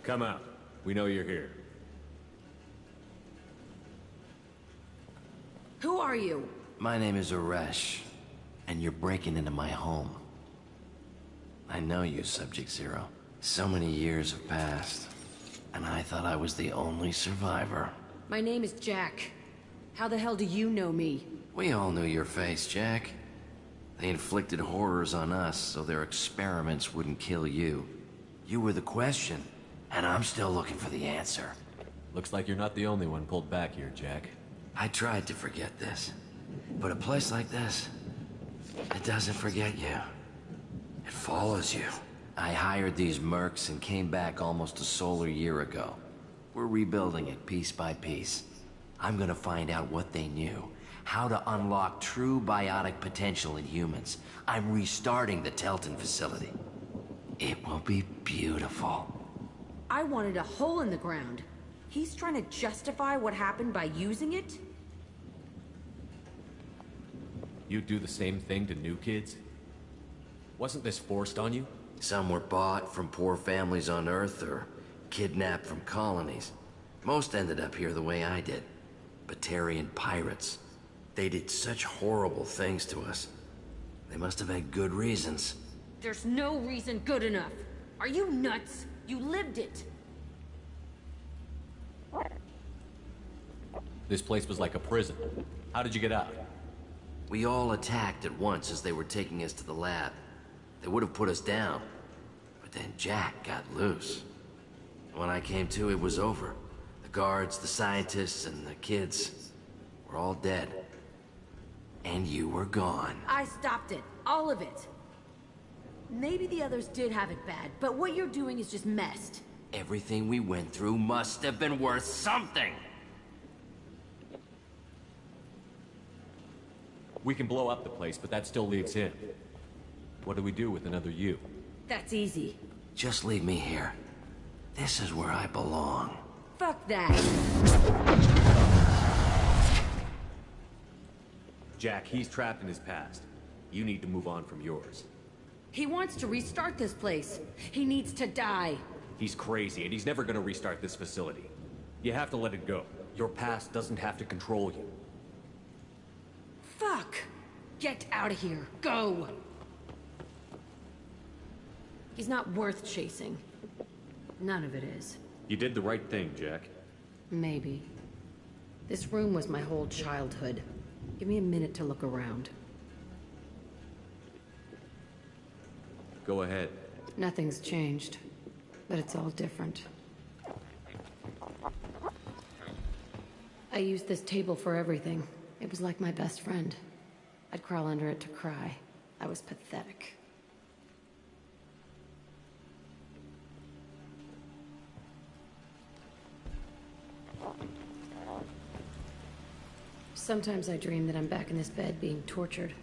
Come out. We know you're here. Who are you? My name is Aresh, and you're breaking into my home. I know you, Subject Zero. So many years have passed, and I thought I was the only survivor. My name is Jack. How the hell do you know me? We all knew your face, Jack. They inflicted horrors on us so their experiments wouldn't kill you. You were the question, and I'm still looking for the answer. Looks like you're not the only one pulled back here, Jack. I tried to forget this, but a place like this, it doesn't forget you. It follows you. I hired these mercs and came back almost a solar year ago. We're rebuilding it piece by piece. I'm gonna find out what they knew, how to unlock true biotic potential in humans. I'm restarting the Telton facility. It will be beautiful. I wanted a hole in the ground. He's trying to justify what happened by using it? You'd do the same thing to new kids? Wasn't this forced on you? Some were bought from poor families on Earth or kidnapped from colonies. Most ended up here the way I did. Batarian pirates. They did such horrible things to us. They must have had good reasons. There's no reason good enough. Are you nuts? You lived it. This place was like a prison. How did you get out? We all attacked at once as they were taking us to the lab. They would have put us down. But then Jack got loose. When I came to, it was over. The guards, the scientists, and the kids were all dead. And you were gone. I stopped it. All of it. Maybe the others did have it bad, but what you're doing is just messed. Everything we went through must have been worth something. We can blow up the place, but that still leaves him. What do we do with another you? That's easy. Just leave me here. This is where I belong. Fuck that. Jack, he's trapped in his past. You need to move on from yours. He wants to restart this place. He needs to die. He's crazy, and he's never gonna restart this facility. You have to let it go. Your past doesn't have to control you. Fuck! Get out of here. Go! He's not worth chasing. None of it is. You did the right thing, Jack. Maybe. This room was my whole childhood. Give me a minute to look around. Go ahead. Nothing's changed, but it's all different. I used this table for everything. It was like my best friend. I'd crawl under it to cry. I was pathetic. Sometimes I dream that I'm back in this bed being tortured.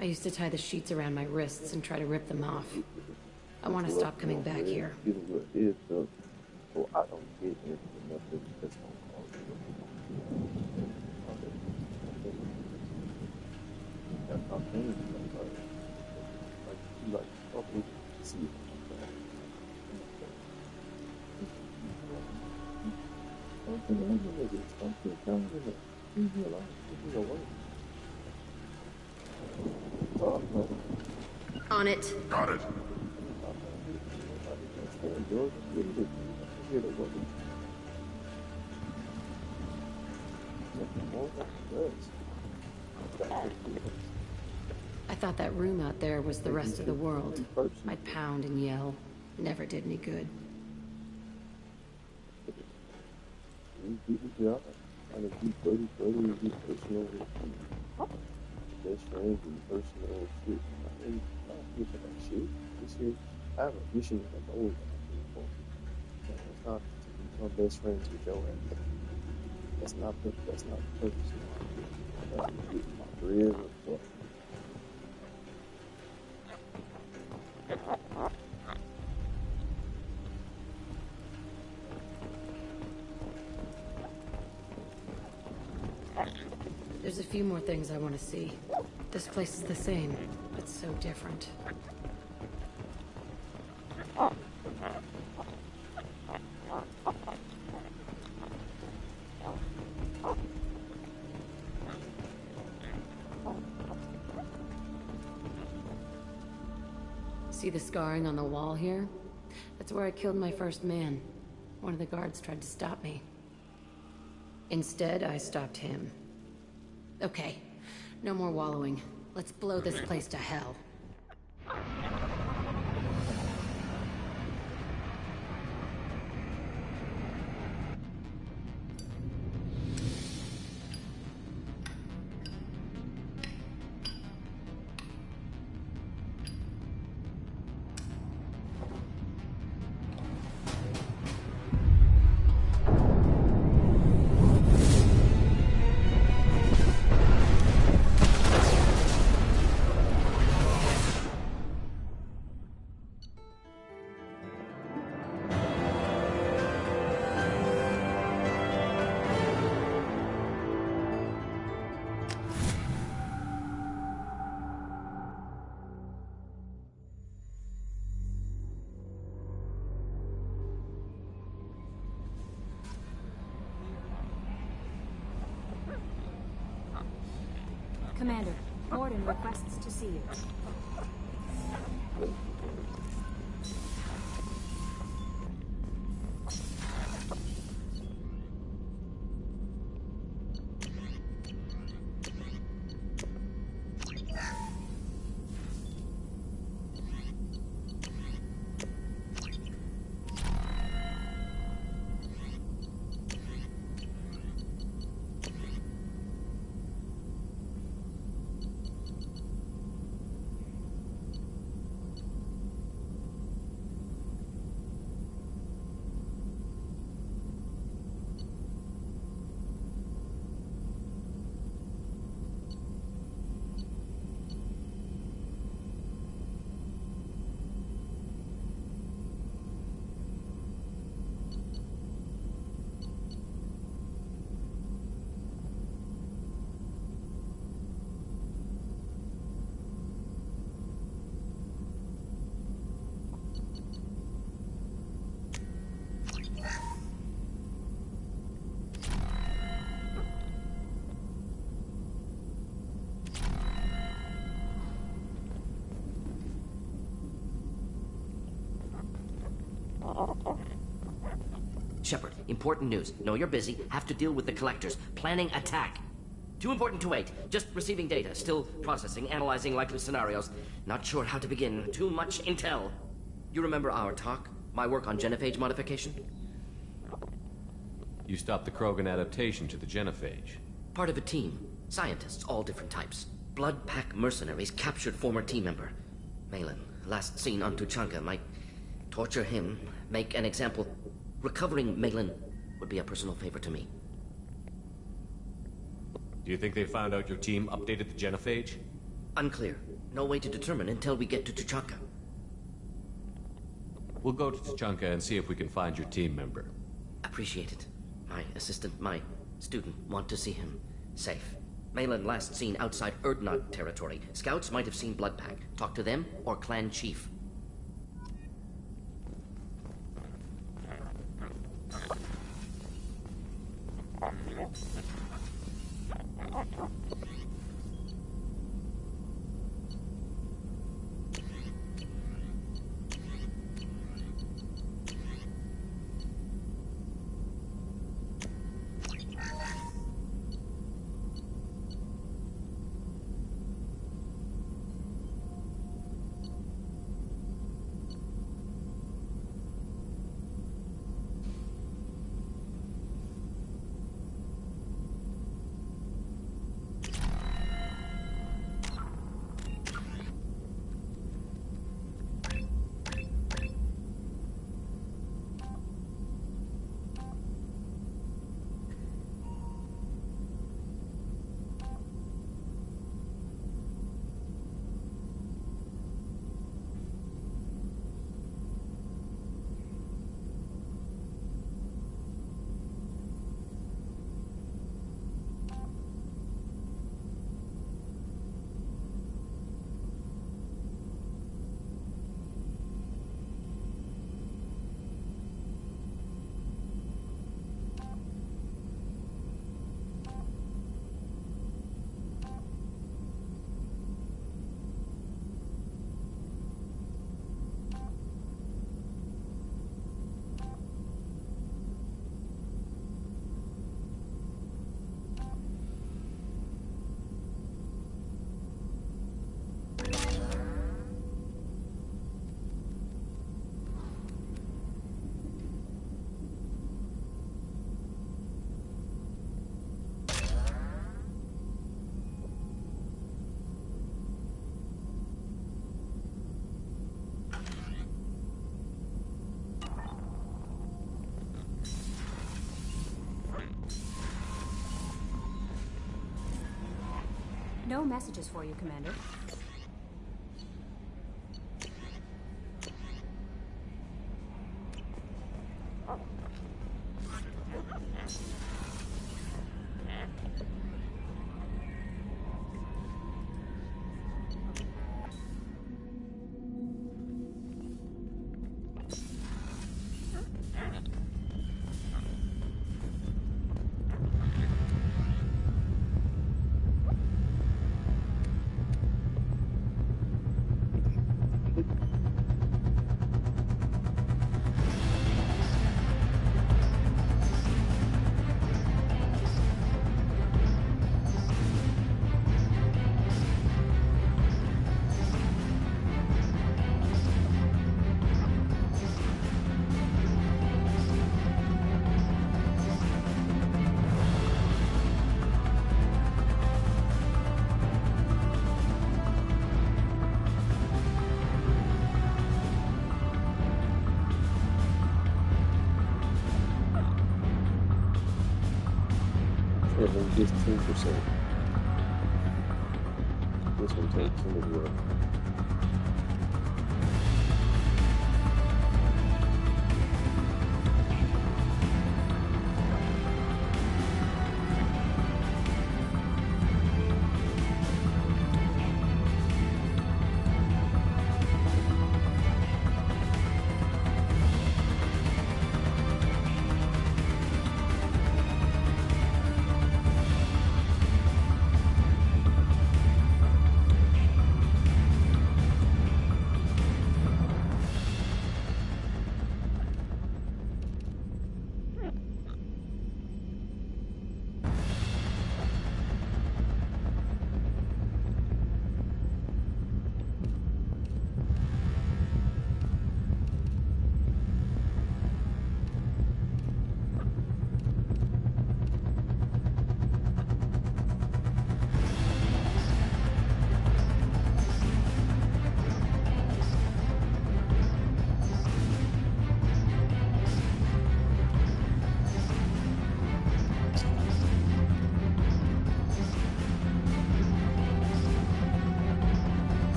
I used to tie the sheets around my wrists and try to rip them off. I want to stop coming back here. On it. Got it. I thought that room out there was the rest of the world. I'd pound and yell. Never did any good. Best friends and personal shit. I mean, not people like shit. This here, I have a mission that I've always had before. It's not to become best friends with your ass. That's not the purpose. I got to get my career and stuff. There's a few more things I want to see. This place is the same, but so different. See the scarring on the wall here? That's where I killed my first man. One of the guards tried to stop me. Instead, I stopped him. Okay, no more wallowing. Let's blow this place to hell. Commander, Morden requests to see you. Shepard, important news. Know you're busy. Have to deal with the collectors. Planning attack. Too important to wait. Just receiving data. Still processing, analyzing likely scenarios. Not sure how to begin. Too much intel. You remember our talk? My work on genophage modification? You stopped the Krogan adaptation to the genophage. Part of a team. Scientists, all different types. Blood Pack mercenaries captured former team member. Malin, last seen on Tuchanka, might torture him, make an example. Recovering Malin would be a personal favor to me. Do you think they found out your team updated the genophage? Unclear. No way to determine until we get to Tuchanka. We'll go to Tuchanka and see if we can find your team member. Appreciate it. My assistant, my student, want to see him safe. Malin last seen outside Erdnot territory. Scouts might have seen Blood Pack. Talk to them or clan chief. No messages for you, Commander. Just 10%. This one takes some of the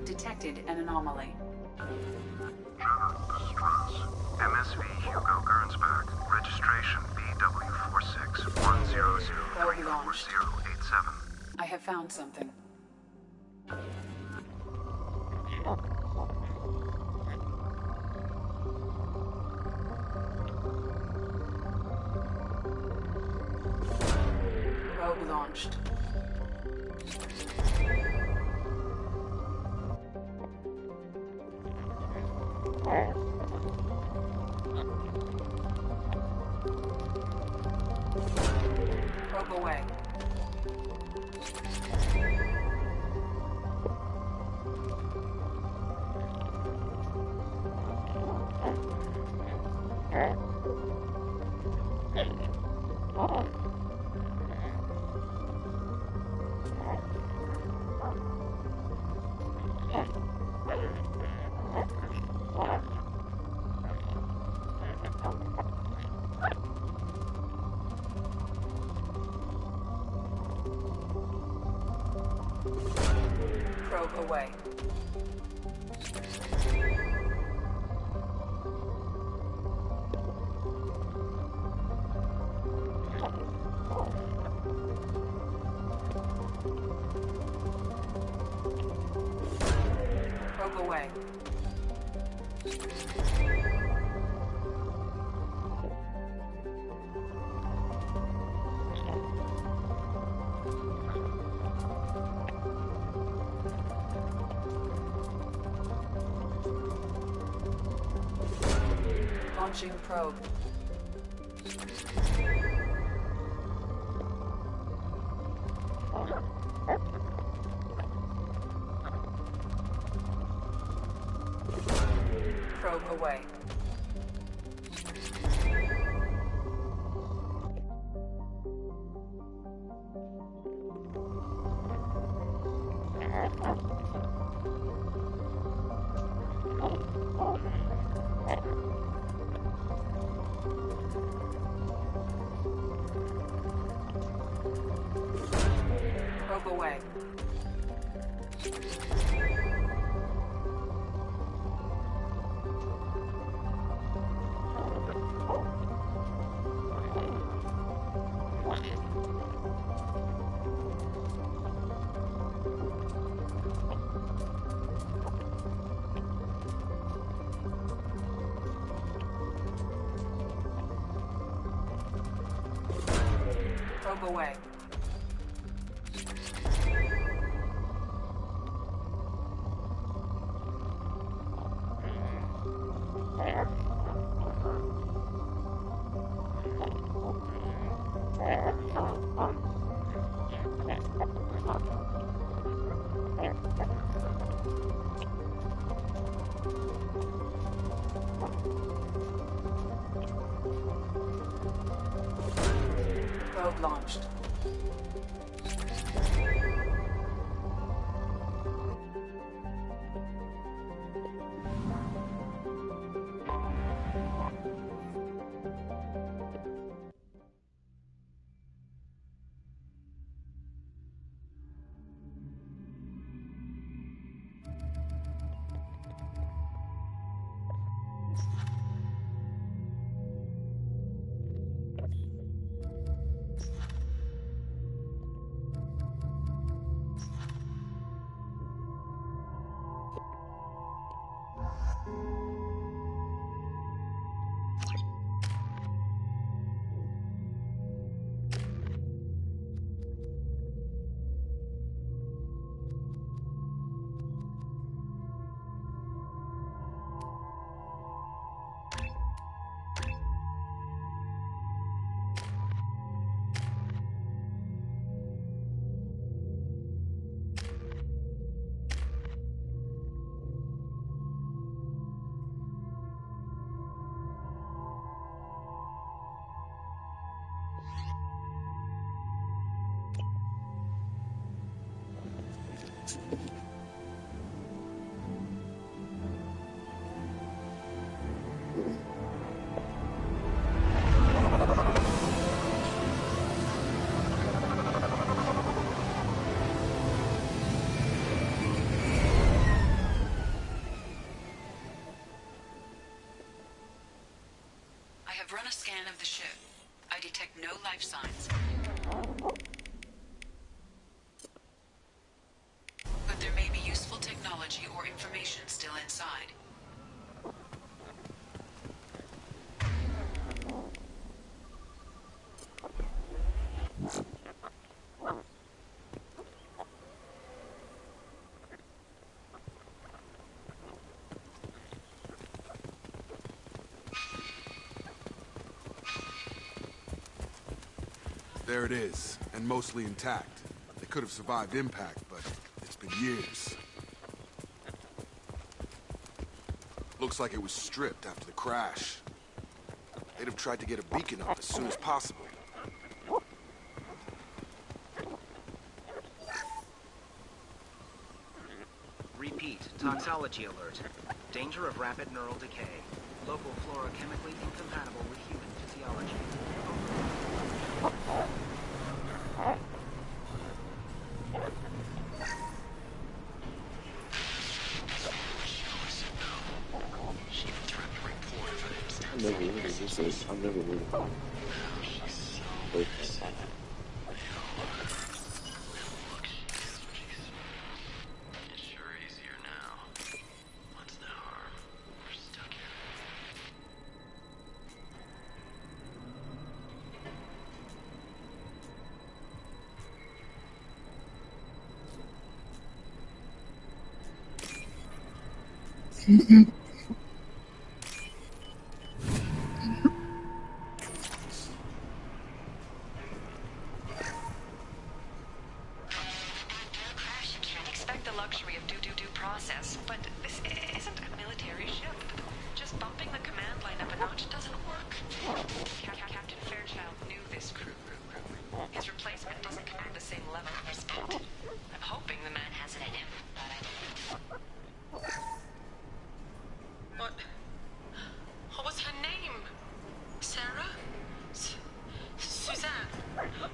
detected an anomaly. Trevor, this is Dross. MSV Hugo Gernsback. Registration BW46100344087. I have found something. Probe launched. Probe away. Probe away. Probe away. Launching probe. Probe away. Probe away. Probe away. Probe launched. scan of the ship. I detect no life signs. But there may be useful technology or information still inside. There it is, and mostly intact. They could have survived impact, but it's been years. Looks like it was stripped after the crash. They'd have tried to get a beacon up as soon as possible. Repeat, toxology alert. Danger of rapid neural decay. Local flora chemically incompatible with human physiology. I've never really this. I've never really played this. Expect the luxury of due process, but this isn't a military ship. Just bumping the command line up a notch doesn't work. Captain Fairchild knew this crew. His replacement doesn't command the same level of respect. I'm hoping the man has it in him. What was her name? Sarah? Suzanne?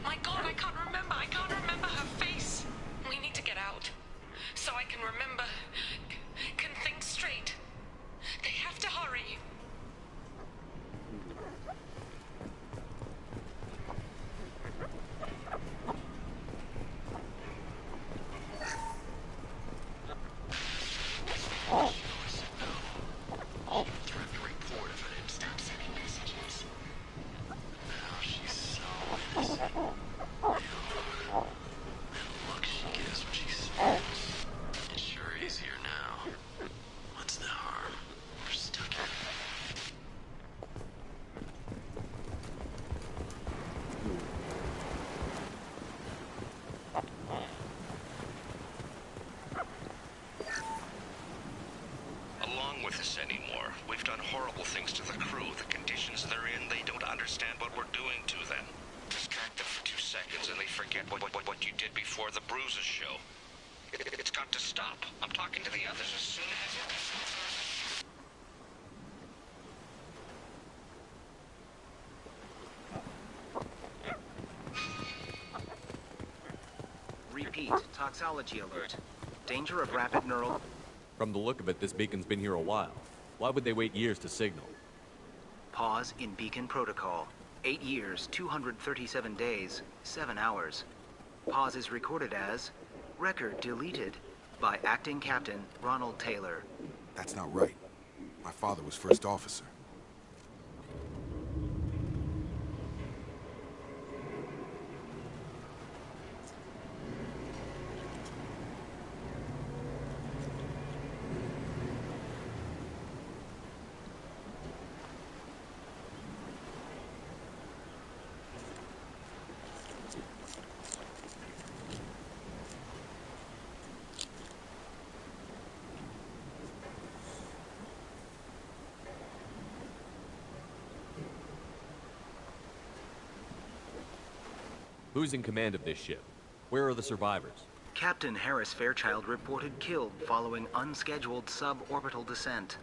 My God, I can't remember. I can't remember her face. We need to get out. So I can remember, can think straight. They have to hurry. Anymore. We've done horrible things to the crew. The conditions they're in, they don't understand what we're doing to them. Distract them for 2 seconds and they forget what you did before the bruises show. It's got to stop. I'm talking to the others as soon as... Repeat, toxology alert. Danger of rapid neural... From the look of it, this beacon's been here a while. Why would they wait years to signal? Pause in beacon protocol. 8 years, 237 days, 7 hours. Pause is recorded as record deleted by Acting Captain Ronald Taylor. That's not right. My father was first officer. Who's in command of this ship? Where are the survivors? Captain Harris Fairchild reported killed following unscheduled suborbital descent.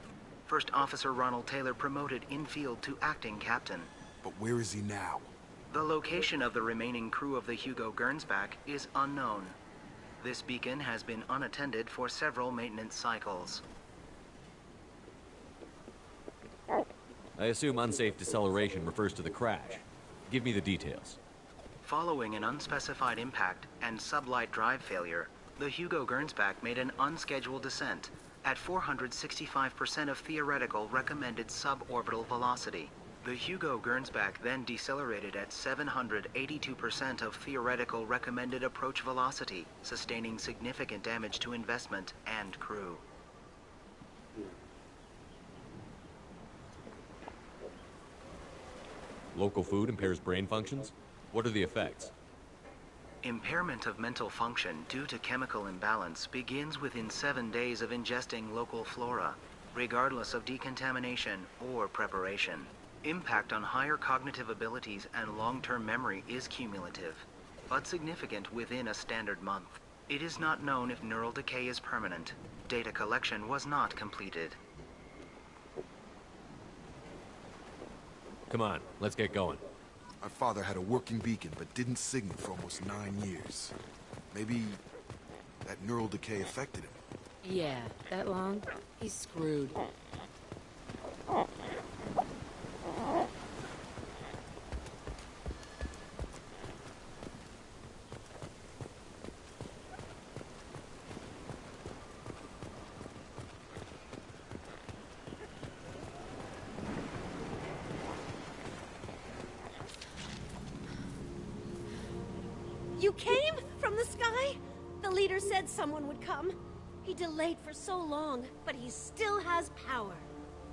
First Officer Ronald Taylor promoted in-field to acting captain. But where is he now? The location of the remaining crew of the Hugo Gernsback is unknown. This beacon has been unattended for several maintenance cycles. I assume unsafe deceleration refers to the crash. Give me the details. Following an unspecified impact and sublight drive failure, the Hugo Gernsback made an unscheduled descent at 465% of theoretical recommended suborbital velocity. The Hugo Gernsback then decelerated at 782% of theoretical recommended approach velocity, sustaining significant damage to investment and crew. Local food impairs brain functions? What are the effects? Impairment of mental function due to chemical imbalance begins within 7 days of ingesting local flora, regardless of decontamination or preparation. Impact on higher cognitive abilities and long-term memory is cumulative, but significant within a standard month. It is not known if neural decay is permanent. Data collection was not completed. Come on, let's get going. My father had a working beacon, but didn't signal for almost 9 years. Maybe that neural decay affected him. Yeah, that long? He's screwed. You came? From the sky? The leader said someone would come. He delayed for so long, but he still has power.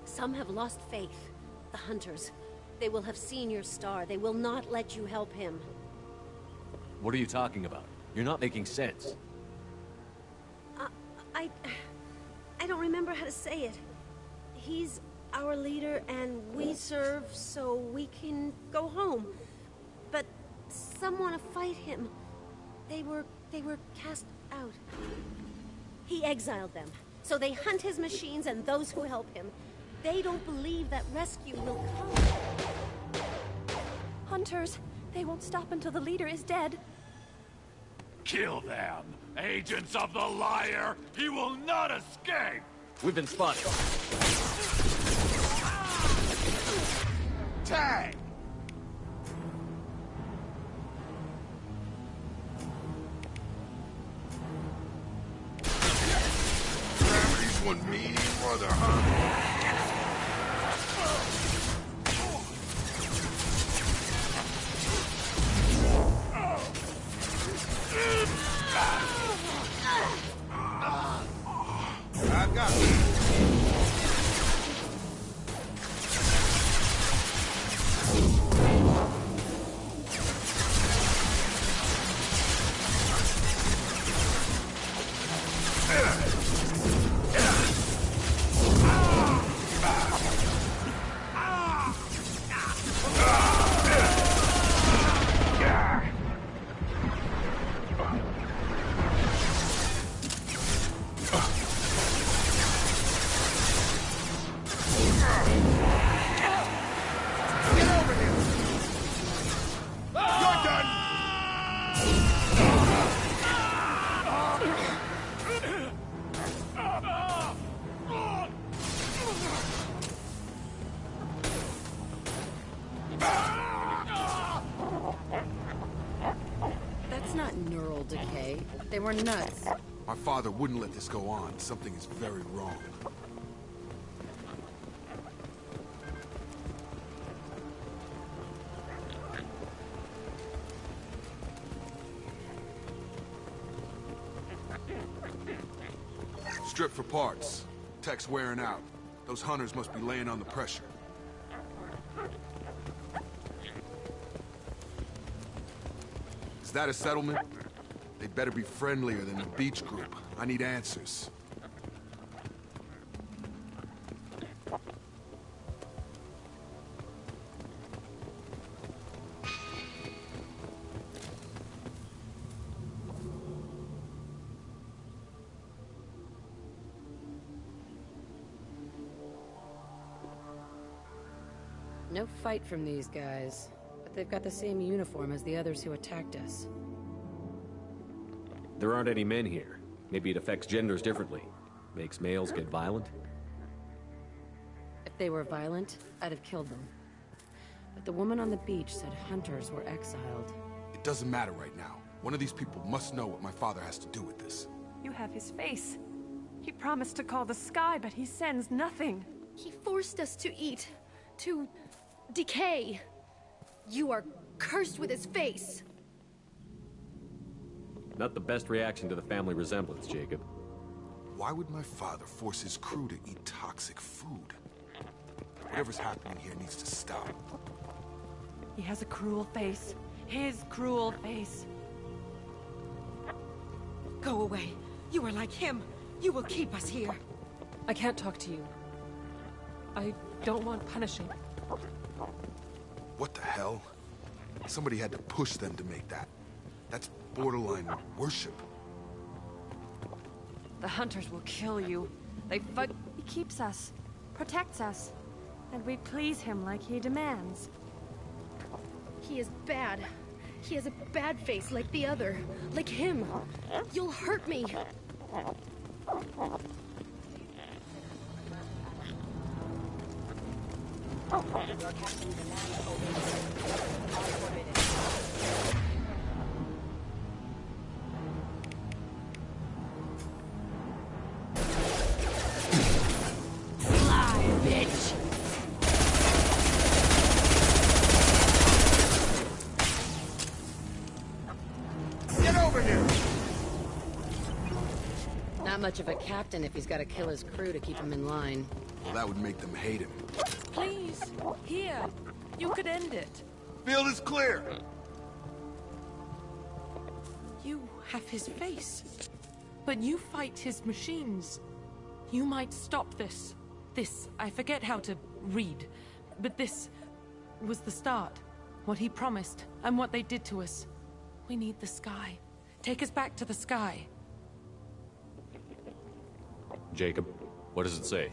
Some have lost faith. The hunters. They will have seen your star. They will not let you help him. What are you talking about? You're not making sense. I don't remember how to say it. He's our leader and we serve so we can go home. But some want to fight him. They were cast out. He exiled them, so they hunt his machines and those who help him. They don't believe that rescue will come. Hunters, they won't stop until the leader is dead. Kill them! Agents of the liar! He will not escape! We've been spotted. Tag! Gravity's one mean brother, huh? I've got it. That's not neural decay. They were nuts. My father wouldn't let this go on. Something is very wrong. Strip for parts. Tech's wearing out. Those hunters must be laying on the pressure. Is that a settlement? They'd better be friendlier than the beach group. I need answers. No fight from these guys, but they've got the same uniform as the others who attacked us. There aren't any men here. Maybe it affects genders differently. Makes males get violent? If If they were violent, I'd have killed them. But the woman on the beach said hunters were exiled. It doesn't matter right now. One of these people must know what my father has to do with this. You have his face. He promised to call the sky, but he sends nothing. He forced us to eat, to decay. You are cursed with his face. Not the best reaction to the family resemblance, Jacob. Why would my father force his crew to eat toxic food? Whatever's happening here needs to stop. He has a cruel face. His cruel face. Go away. You are like him. You will keep us here. I can't talk to you. I don't want punishing. What the hell? Somebody had to push them to make that. That's borderline worship. The hunters will kill you. They fight. He keeps us, protects us, and we please him like he demands. He is bad. He has a bad face like the other. Like him. You'll hurt me. Fly, bitch! Get over here! Not much of a captain if he's got to kill his crew to keep him in line. Well, that would make them hate him. Please, here. You could end it. Field is clear! You have his face. But you fight his machines. You might stop this. This, I forget how to read. But this was the start. What he promised, and what they did to us. We need the sky. Take us back to the sky. Jacob, what does it say?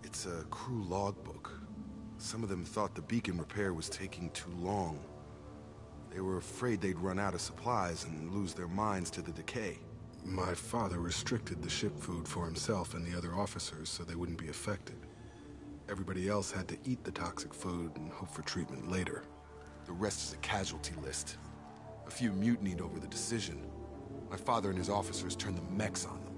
It's a crew logbook. Some of them thought the beacon repair was taking too long. They were afraid they'd run out of supplies and lose their minds to the decay. My father restricted the ship food for himself and the other officers so they wouldn't be affected. Everybody else had to eat the toxic food and hope for treatment later. The rest is a casualty list. A few mutinied over the decision. My father and his officers turned the mechs on them.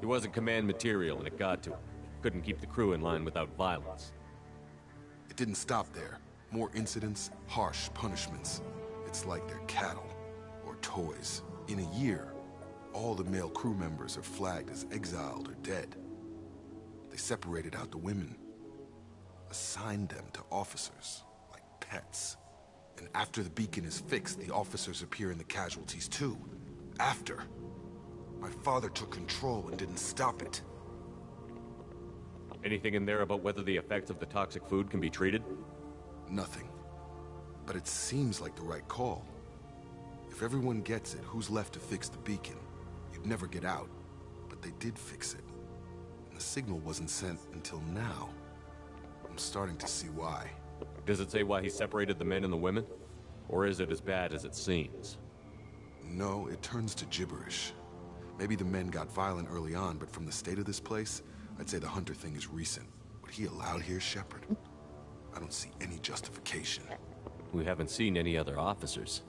He wasn't command material and it got to him. Couldn't keep the crew in line without violence. It didn't stop there. More incidents, harsh punishments. It's like they're cattle, or toys. In a year, all the male crew members are flagged as exiled or dead. They separated out the women, assigned them to officers, like pets. And after the beacon is fixed, the officers appear in the casualties too. After. My father took control and didn't stop it. Anything in there about whether the effects of the toxic food can be treated? Nothing. But it seems like the right call. If everyone gets it, who's left to fix the beacon? You'd never get out. But they did fix it. And the signal wasn't sent until now. I'm starting to see why. Does it say why he separated the men and the women? Or is it as bad as it seems? No, it turns to gibberish. Maybe the men got violent early on, but from the state of this place, I'd say the Hunter thing is recent. What he allowed here, Shepard? I don't see any justification. We haven't seen any other officers.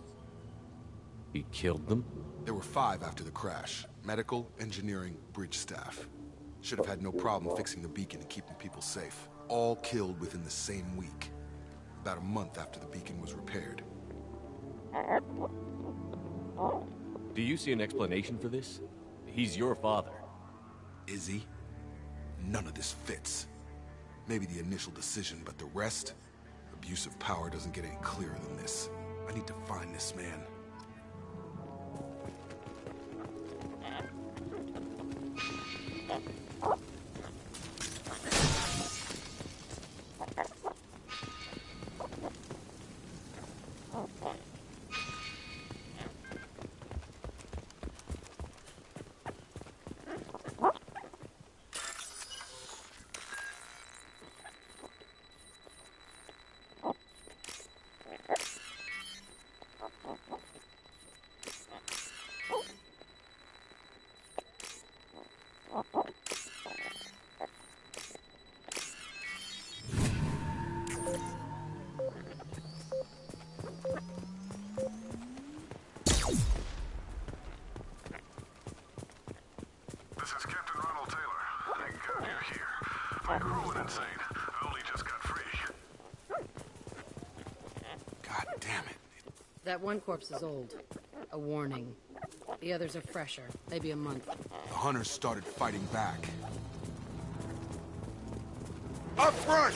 He killed them? There were 5 after the crash. Medical, engineering, bridge staff. Should have had no problem fixing the beacon and keeping people safe. All killed within the same week. About a month after the beacon was repaired. Do you see an explanation for this? He's your father. Is he? None of this fits. Maybe the initial decision, but the rest? Abuse of power doesn't get any clearer than this. I need to find this man. insane. I only just got free. God damn it. That one corpse is old. A warning. The others are fresher, maybe a month. The hunters started fighting back. Up front!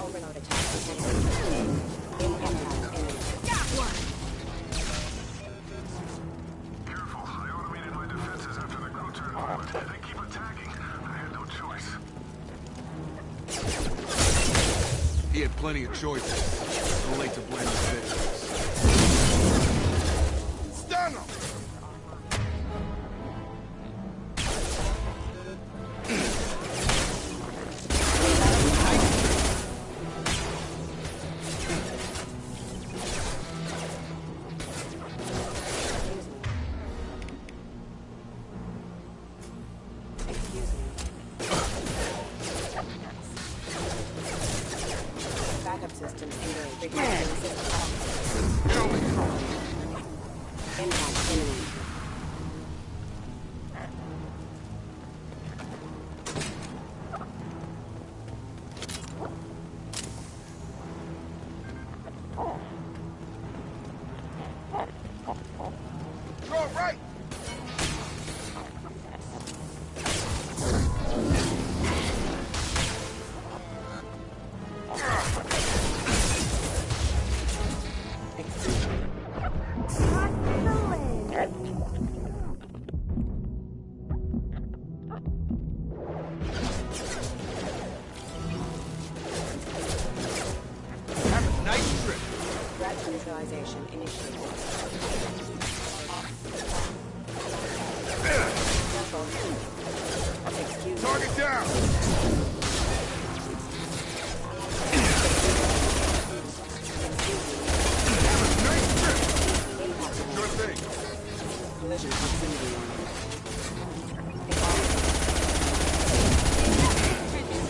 Overload attack. Got one! Careful, I automated my defenses after the crew turned on. They keep attacking. I had no choice. He had plenty of choices. Too late to blame the victims. Stun him! Backup system engaged. Impact imminent. Go right! Have a nice trip. Threat neutralization initiated. Excuse me. Target down! Have a nice trip. Sure thing. Collision proximity warning.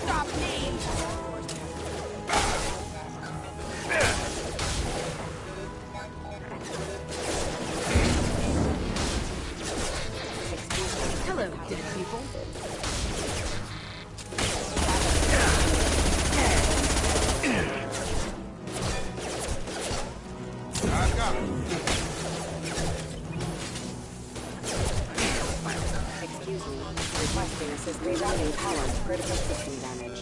Stop me! Hello, dead people. I got it. Excuse me. Requesting assist rerouting power to critical system damage.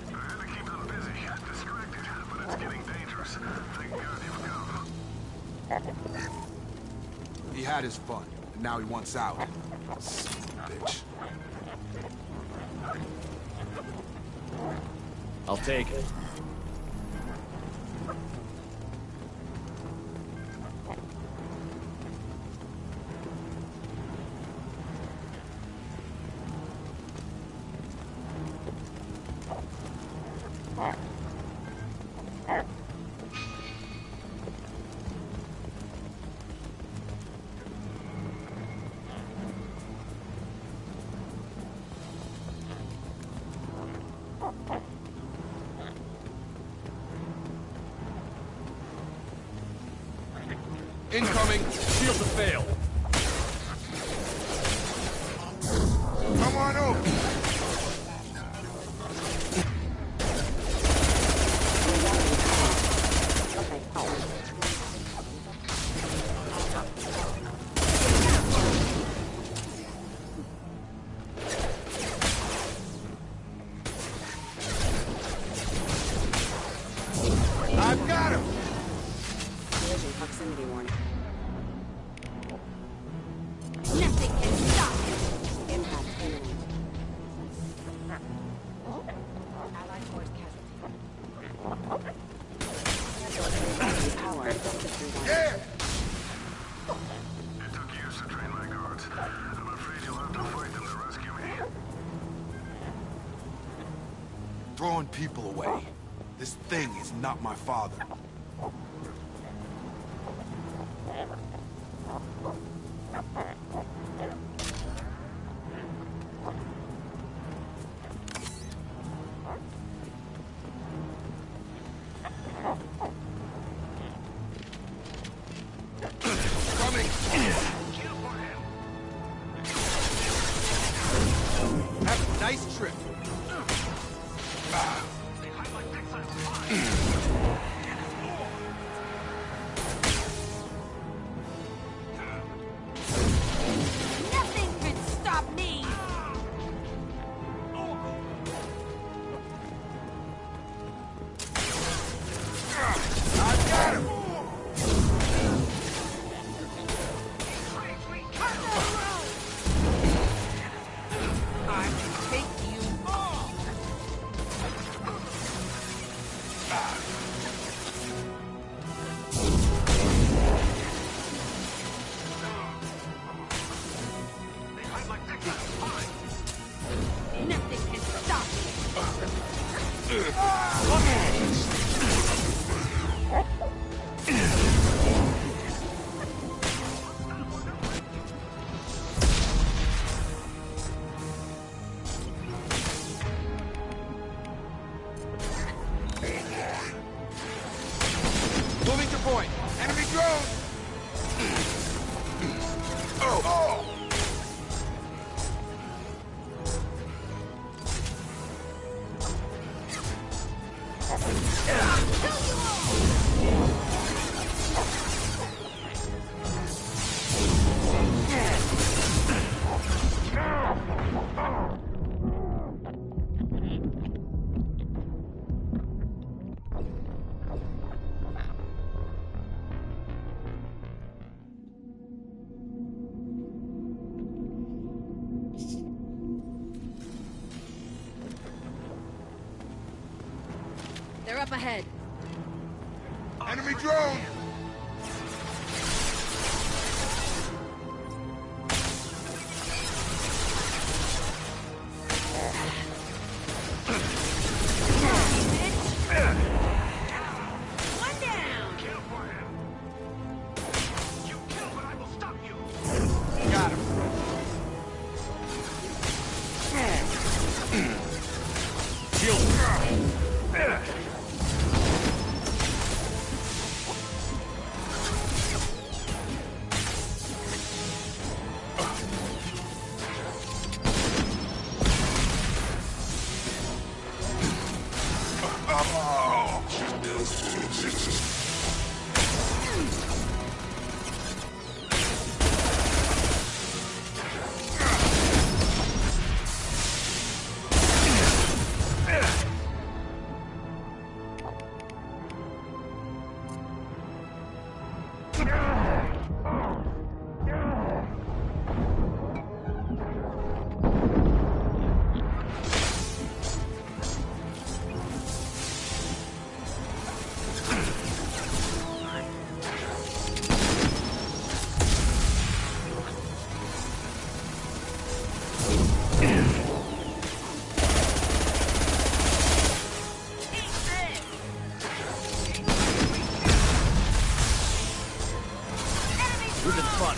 I had to keep them busy, distracted, but it's getting dangerous. Thank God you've come. He had his fun, and now he wants out. Son of a bitch. I'll take it. Incoming! Shields have failed. Come on over! I've got him! Collision proximity warning. Nothing can stop him. Impact imminent. Allied force casualty. Power system damage. Yeah! It took years to train my guards. I'm afraid you'll have to fight them to rescue me. Throwing people away. This thing is not my father. Coming! Moving to point. Enemy drone! Oh! They're up ahead. Enemy drone! One down! You kill, but I will stop you! Got him. This is fun.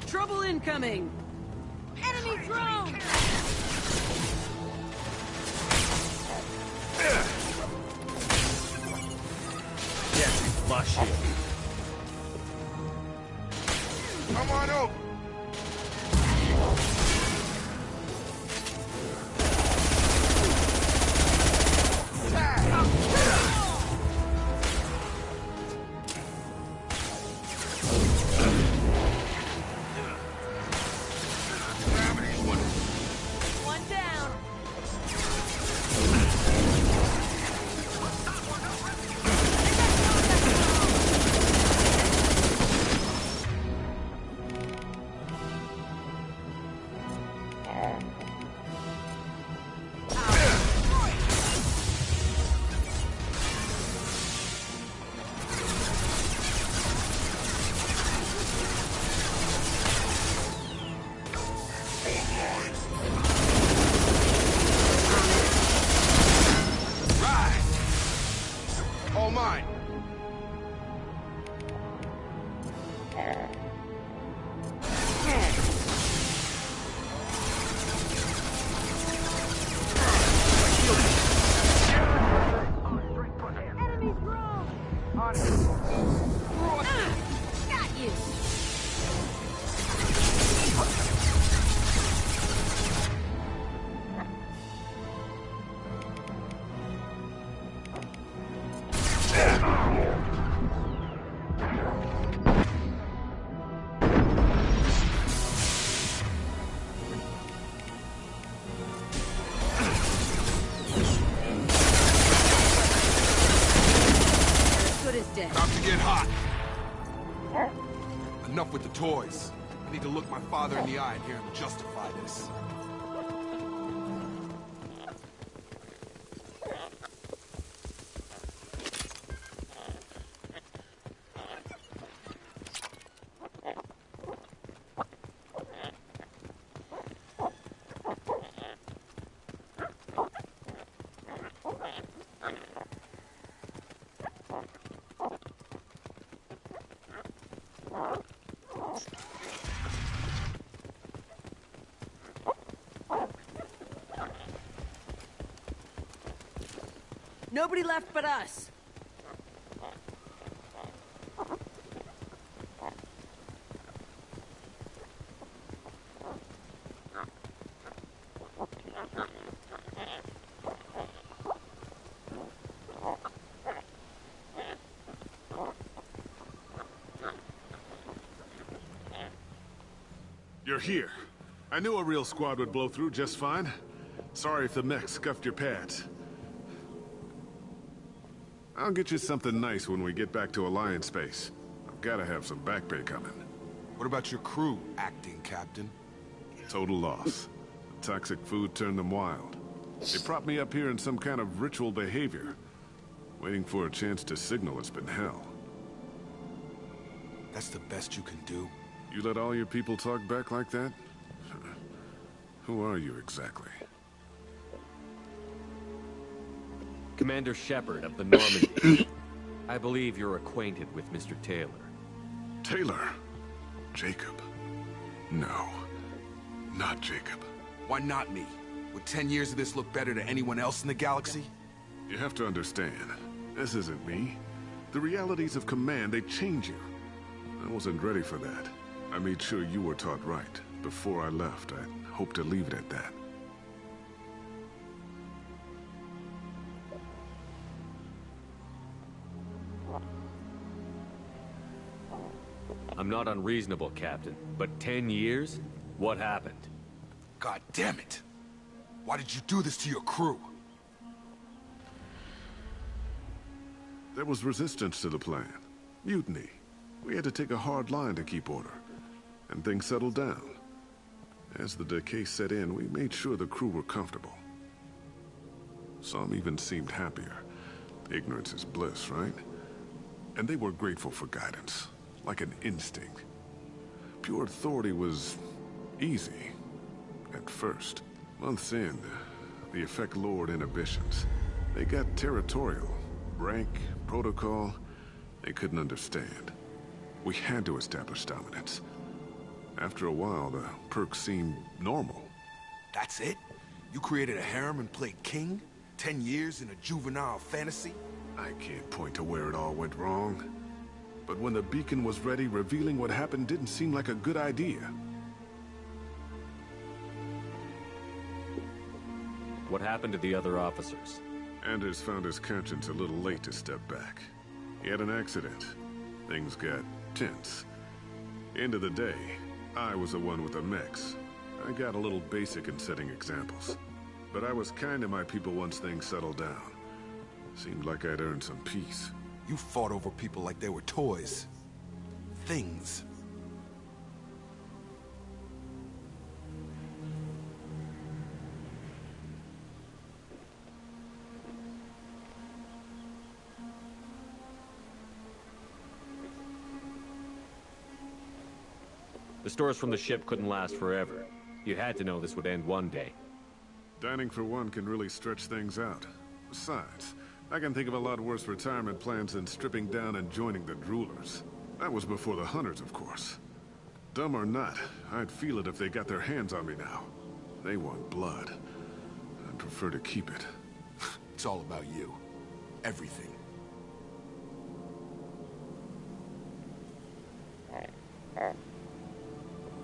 Trouble incoming! Enemy drone! Yes, my shield. Come on over. One down. All mine. Enemy drone! Got you! toys. I need to look my father in the eye and hear him justify this. Nobody left but us. You're here. I knew a real squad would blow through just fine. Sorry if the mech scuffed your pads. I'll get you something nice when we get back to Alliance space. I've gotta have some back pay coming. What about your crew, acting captain? Total loss. The toxic food turned them wild. They propped me up here in some kind of ritual behavior. Waiting for a chance to signal has been hell. That's the best you can do? You let all your people talk back like that? Who are you exactly? Commander Shepard of the Normandy. I believe you're acquainted with Mr. Taylor. Taylor? Jacob? No. Not Jacob. Why not me? Would 10 years of this look better to anyone else in the galaxy? You have to understand, this isn't me. The realities of command, they change you. I wasn't ready for that. I made sure you were taught right. Before I left, I hoped to leave it at that. I'm not unreasonable, Captain, but 10 years? What happened? God damn it! Why did you do this to your crew? There was resistance to the plan. Mutiny. We had to take a hard line to keep order. And things settled down. As the decay set in, we made sure the crew were comfortable. Some even seemed happier. Ignorance is bliss, right? And they were grateful for guidance. Like an instinct. Pure authority was easy. At first. Months in, the effect lowered inhibitions. They got territorial. Rank, protocol, they couldn't understand. We had to establish dominance. After a while, the perks seemed normal. That's it? You created a harem and played king? 10 years in a juvenile fantasy? I can't point to where it all went wrong. But when the beacon was ready, revealing what happened didn't seem like a good idea. What happened to the other officers? Anders found his conscience a little late to step back. He had an accident. Things got tense. End of the day, I was the one with the mechs. I got a little basic in setting examples. But I was kind to my people once things settled down. Seemed like I'd earned some peace. You fought over people like they were toys. Things. The stores from the ship couldn't last forever. You had to know this would end one day. Dining for one can really stretch things out. Besides, I can think of a lot worse retirement plans than stripping down and joining the Droolers. That was before the Hunters, of course. Dumb or not, I'd feel it if they got their hands on me now. They want blood. I'd prefer to keep it. It's all about you. Everything.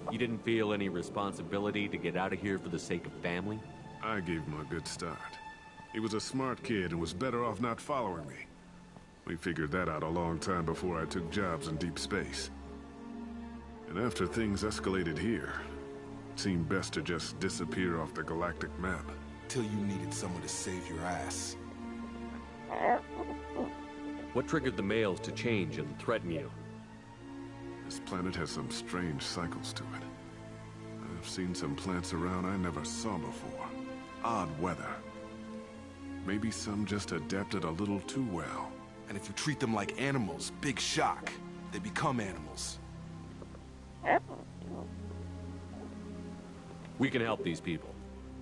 You didn't feel any responsibility to get out of here for the sake of family? I gave him a good start. He was a smart kid and was better off not following me. We figured that out a long time before I took jobs in deep space. And after things escalated here, it seemed best to just disappear off the galactic map. Till you needed someone to save your ass. What triggered the males to change and threaten you? This planet has some strange cycles to it. I've seen some plants around I never saw before. Odd weather. Maybe some just adapted a little too well. And if you treat them like animals, big shock. They become animals. We can help these people.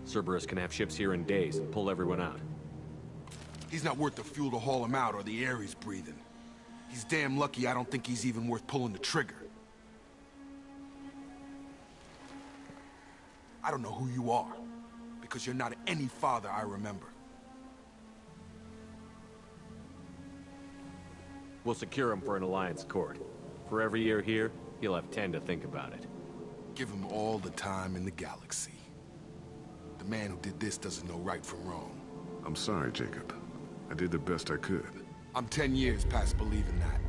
Cerberus can have ships here in days and pull everyone out. He's not worth the fuel to haul him out or the air he's breathing. He's damn lucky I don't think he's even worth pulling the trigger. I don't know who you are, because you're not any father I remember. We'll secure him for an Alliance court. For every year here, he'll have 10 to think about it. Give him all the time in the galaxy. The man who did this doesn't know right from wrong. I'm sorry, Jacob. I did the best I could. I'm 10 years past believing that.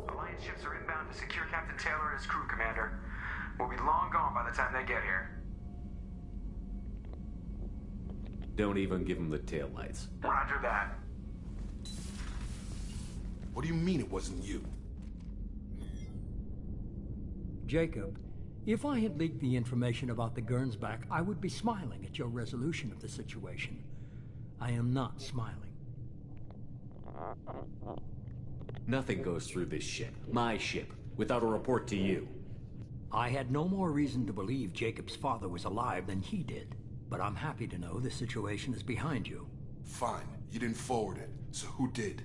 Alliance ships are inbound to secure Captain Taylor and his crew, Commander. We'll be long gone by the time they get here. Don't even give him the taillights. Roger that. What do you mean it wasn't you? Jacob, if I had leaked the information about the Gernsback, I would be smiling at your resolution of the situation. I am not smiling. Nothing goes through this ship, my ship, without a report to you. I had no more reason to believe Jacob's father was alive than he did, but I'm happy to know the situation is behind you. Fine, you didn't forward it, so who did?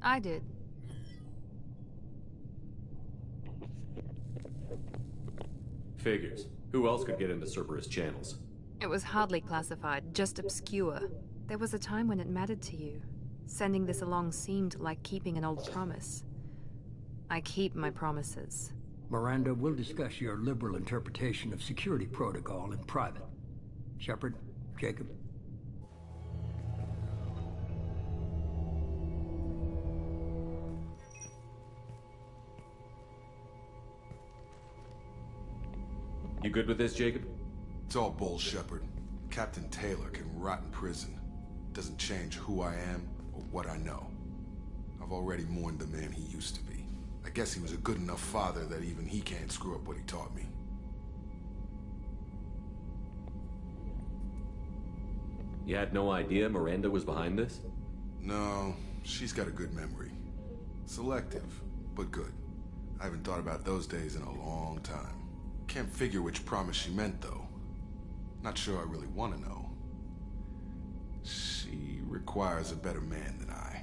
I did. Figures. Who else could get into Cerberus channels? It was hardly classified, just obscure. There was a time when it mattered to you. Sending this along seemed like keeping an old promise. I keep my promises. Miranda, we'll discuss your liberal interpretation of security protocol in private. Shepard, Jacob. You good with this, Jacob? It's all bull, Shepard. Captain Taylor can rot in prison. Doesn't change who I am or what I know. I've already mourned the man he used to be. I guess he was a good enough father that even he can't screw up what he taught me. You had no idea Miranda was behind this? No, she's got a good memory. Selective, but good. I haven't thought about those days in a long time. Can't figure which promise she meant, though. Not sure I really want to know. She requires a better man than I.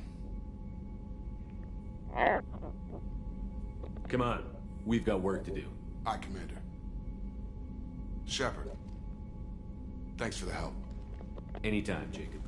Come on. We've got work to do. Aye, Commander. Shepard. Thanks for the help. Anytime, Jacob.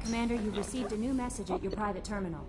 Commander, you've received a new message at your private terminal.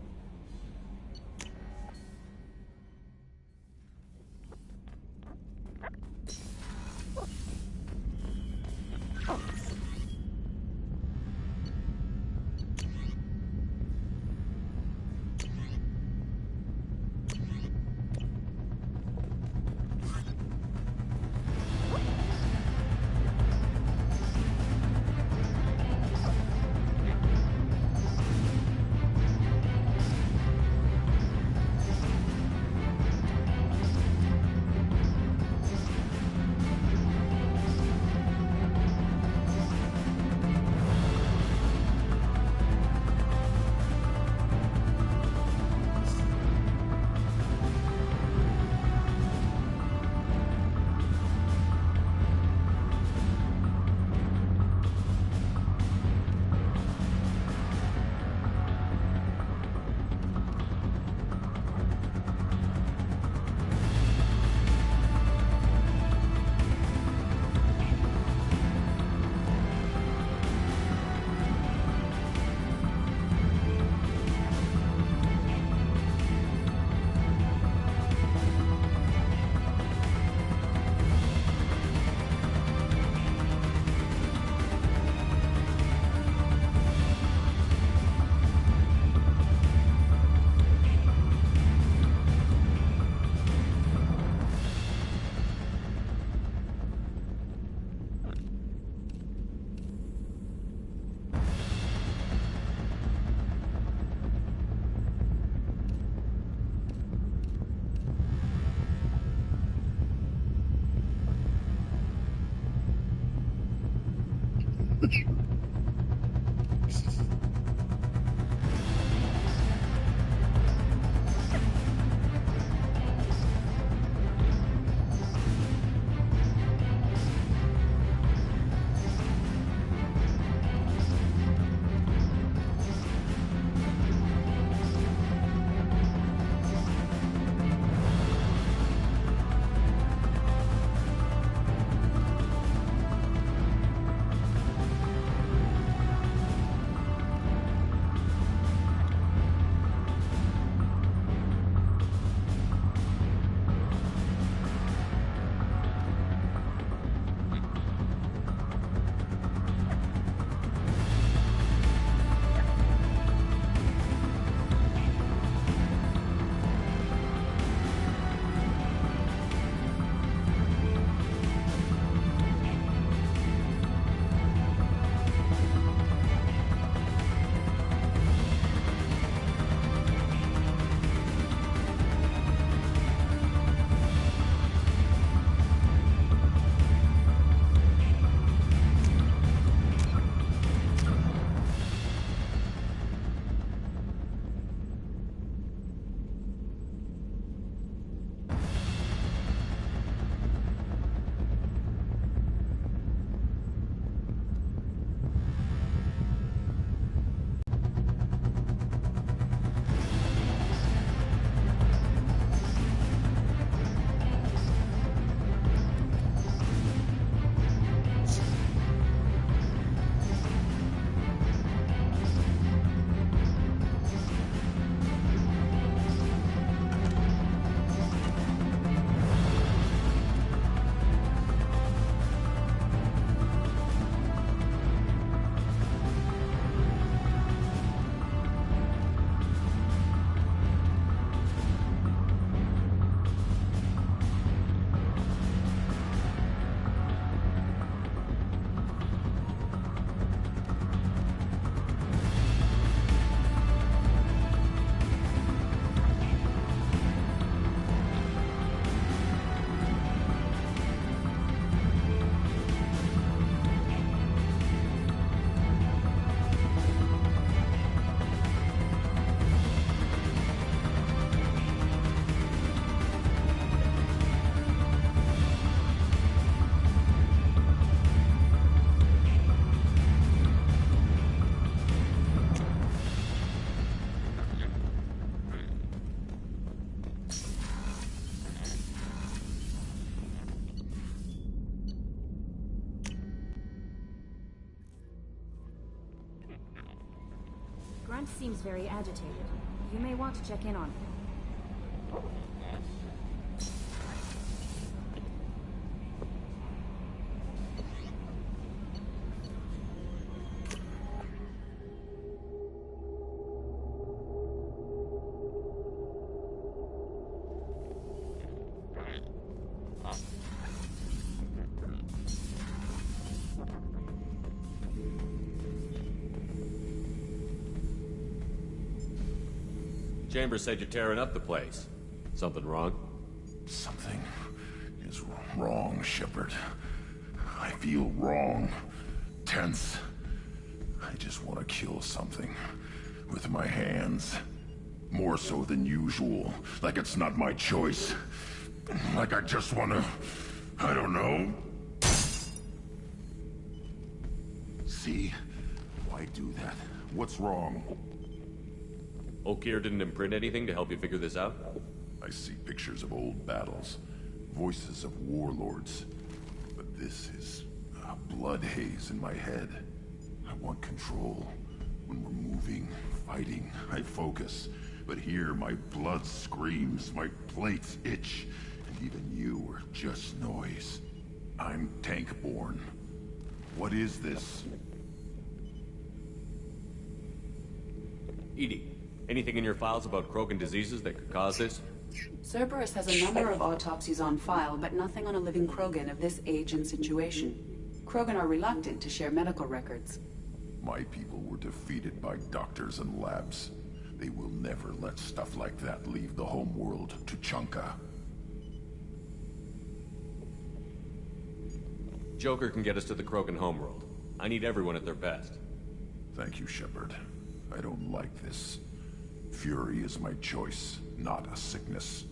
Grunt seems very agitated. You may want to check in on him. Chambers said you're tearing up the place. Something wrong? Something is wrong, Shepard. I feel wrong. Tense. I just want to kill something. With my hands. More so than usual. Like it's not my choice. Like I just want to... I don't know. See? Why do that? What's wrong? Okeer didn't imprint anything to help you figure this out? I see pictures of old battles, voices of warlords. But this is a blood haze in my head. I want control. When we're moving, fighting, I focus. But here, my blood screams, my plates itch, and even you are just noise. I'm tank-born. What is this? EDI, anything in your files about Krogan diseases that could cause this? Cerberus has a number of autopsies on file, but nothing on a living Krogan of this age and situation. Krogan are reluctant to share medical records. My people were defeated by doctors and labs. They will never let stuff like that leave the homeworld to Chunka. Joker can get us to the Krogan homeworld. I need everyone at their best. Thank you, Shepard. I don't like this. Fury is my choice, not a sickness.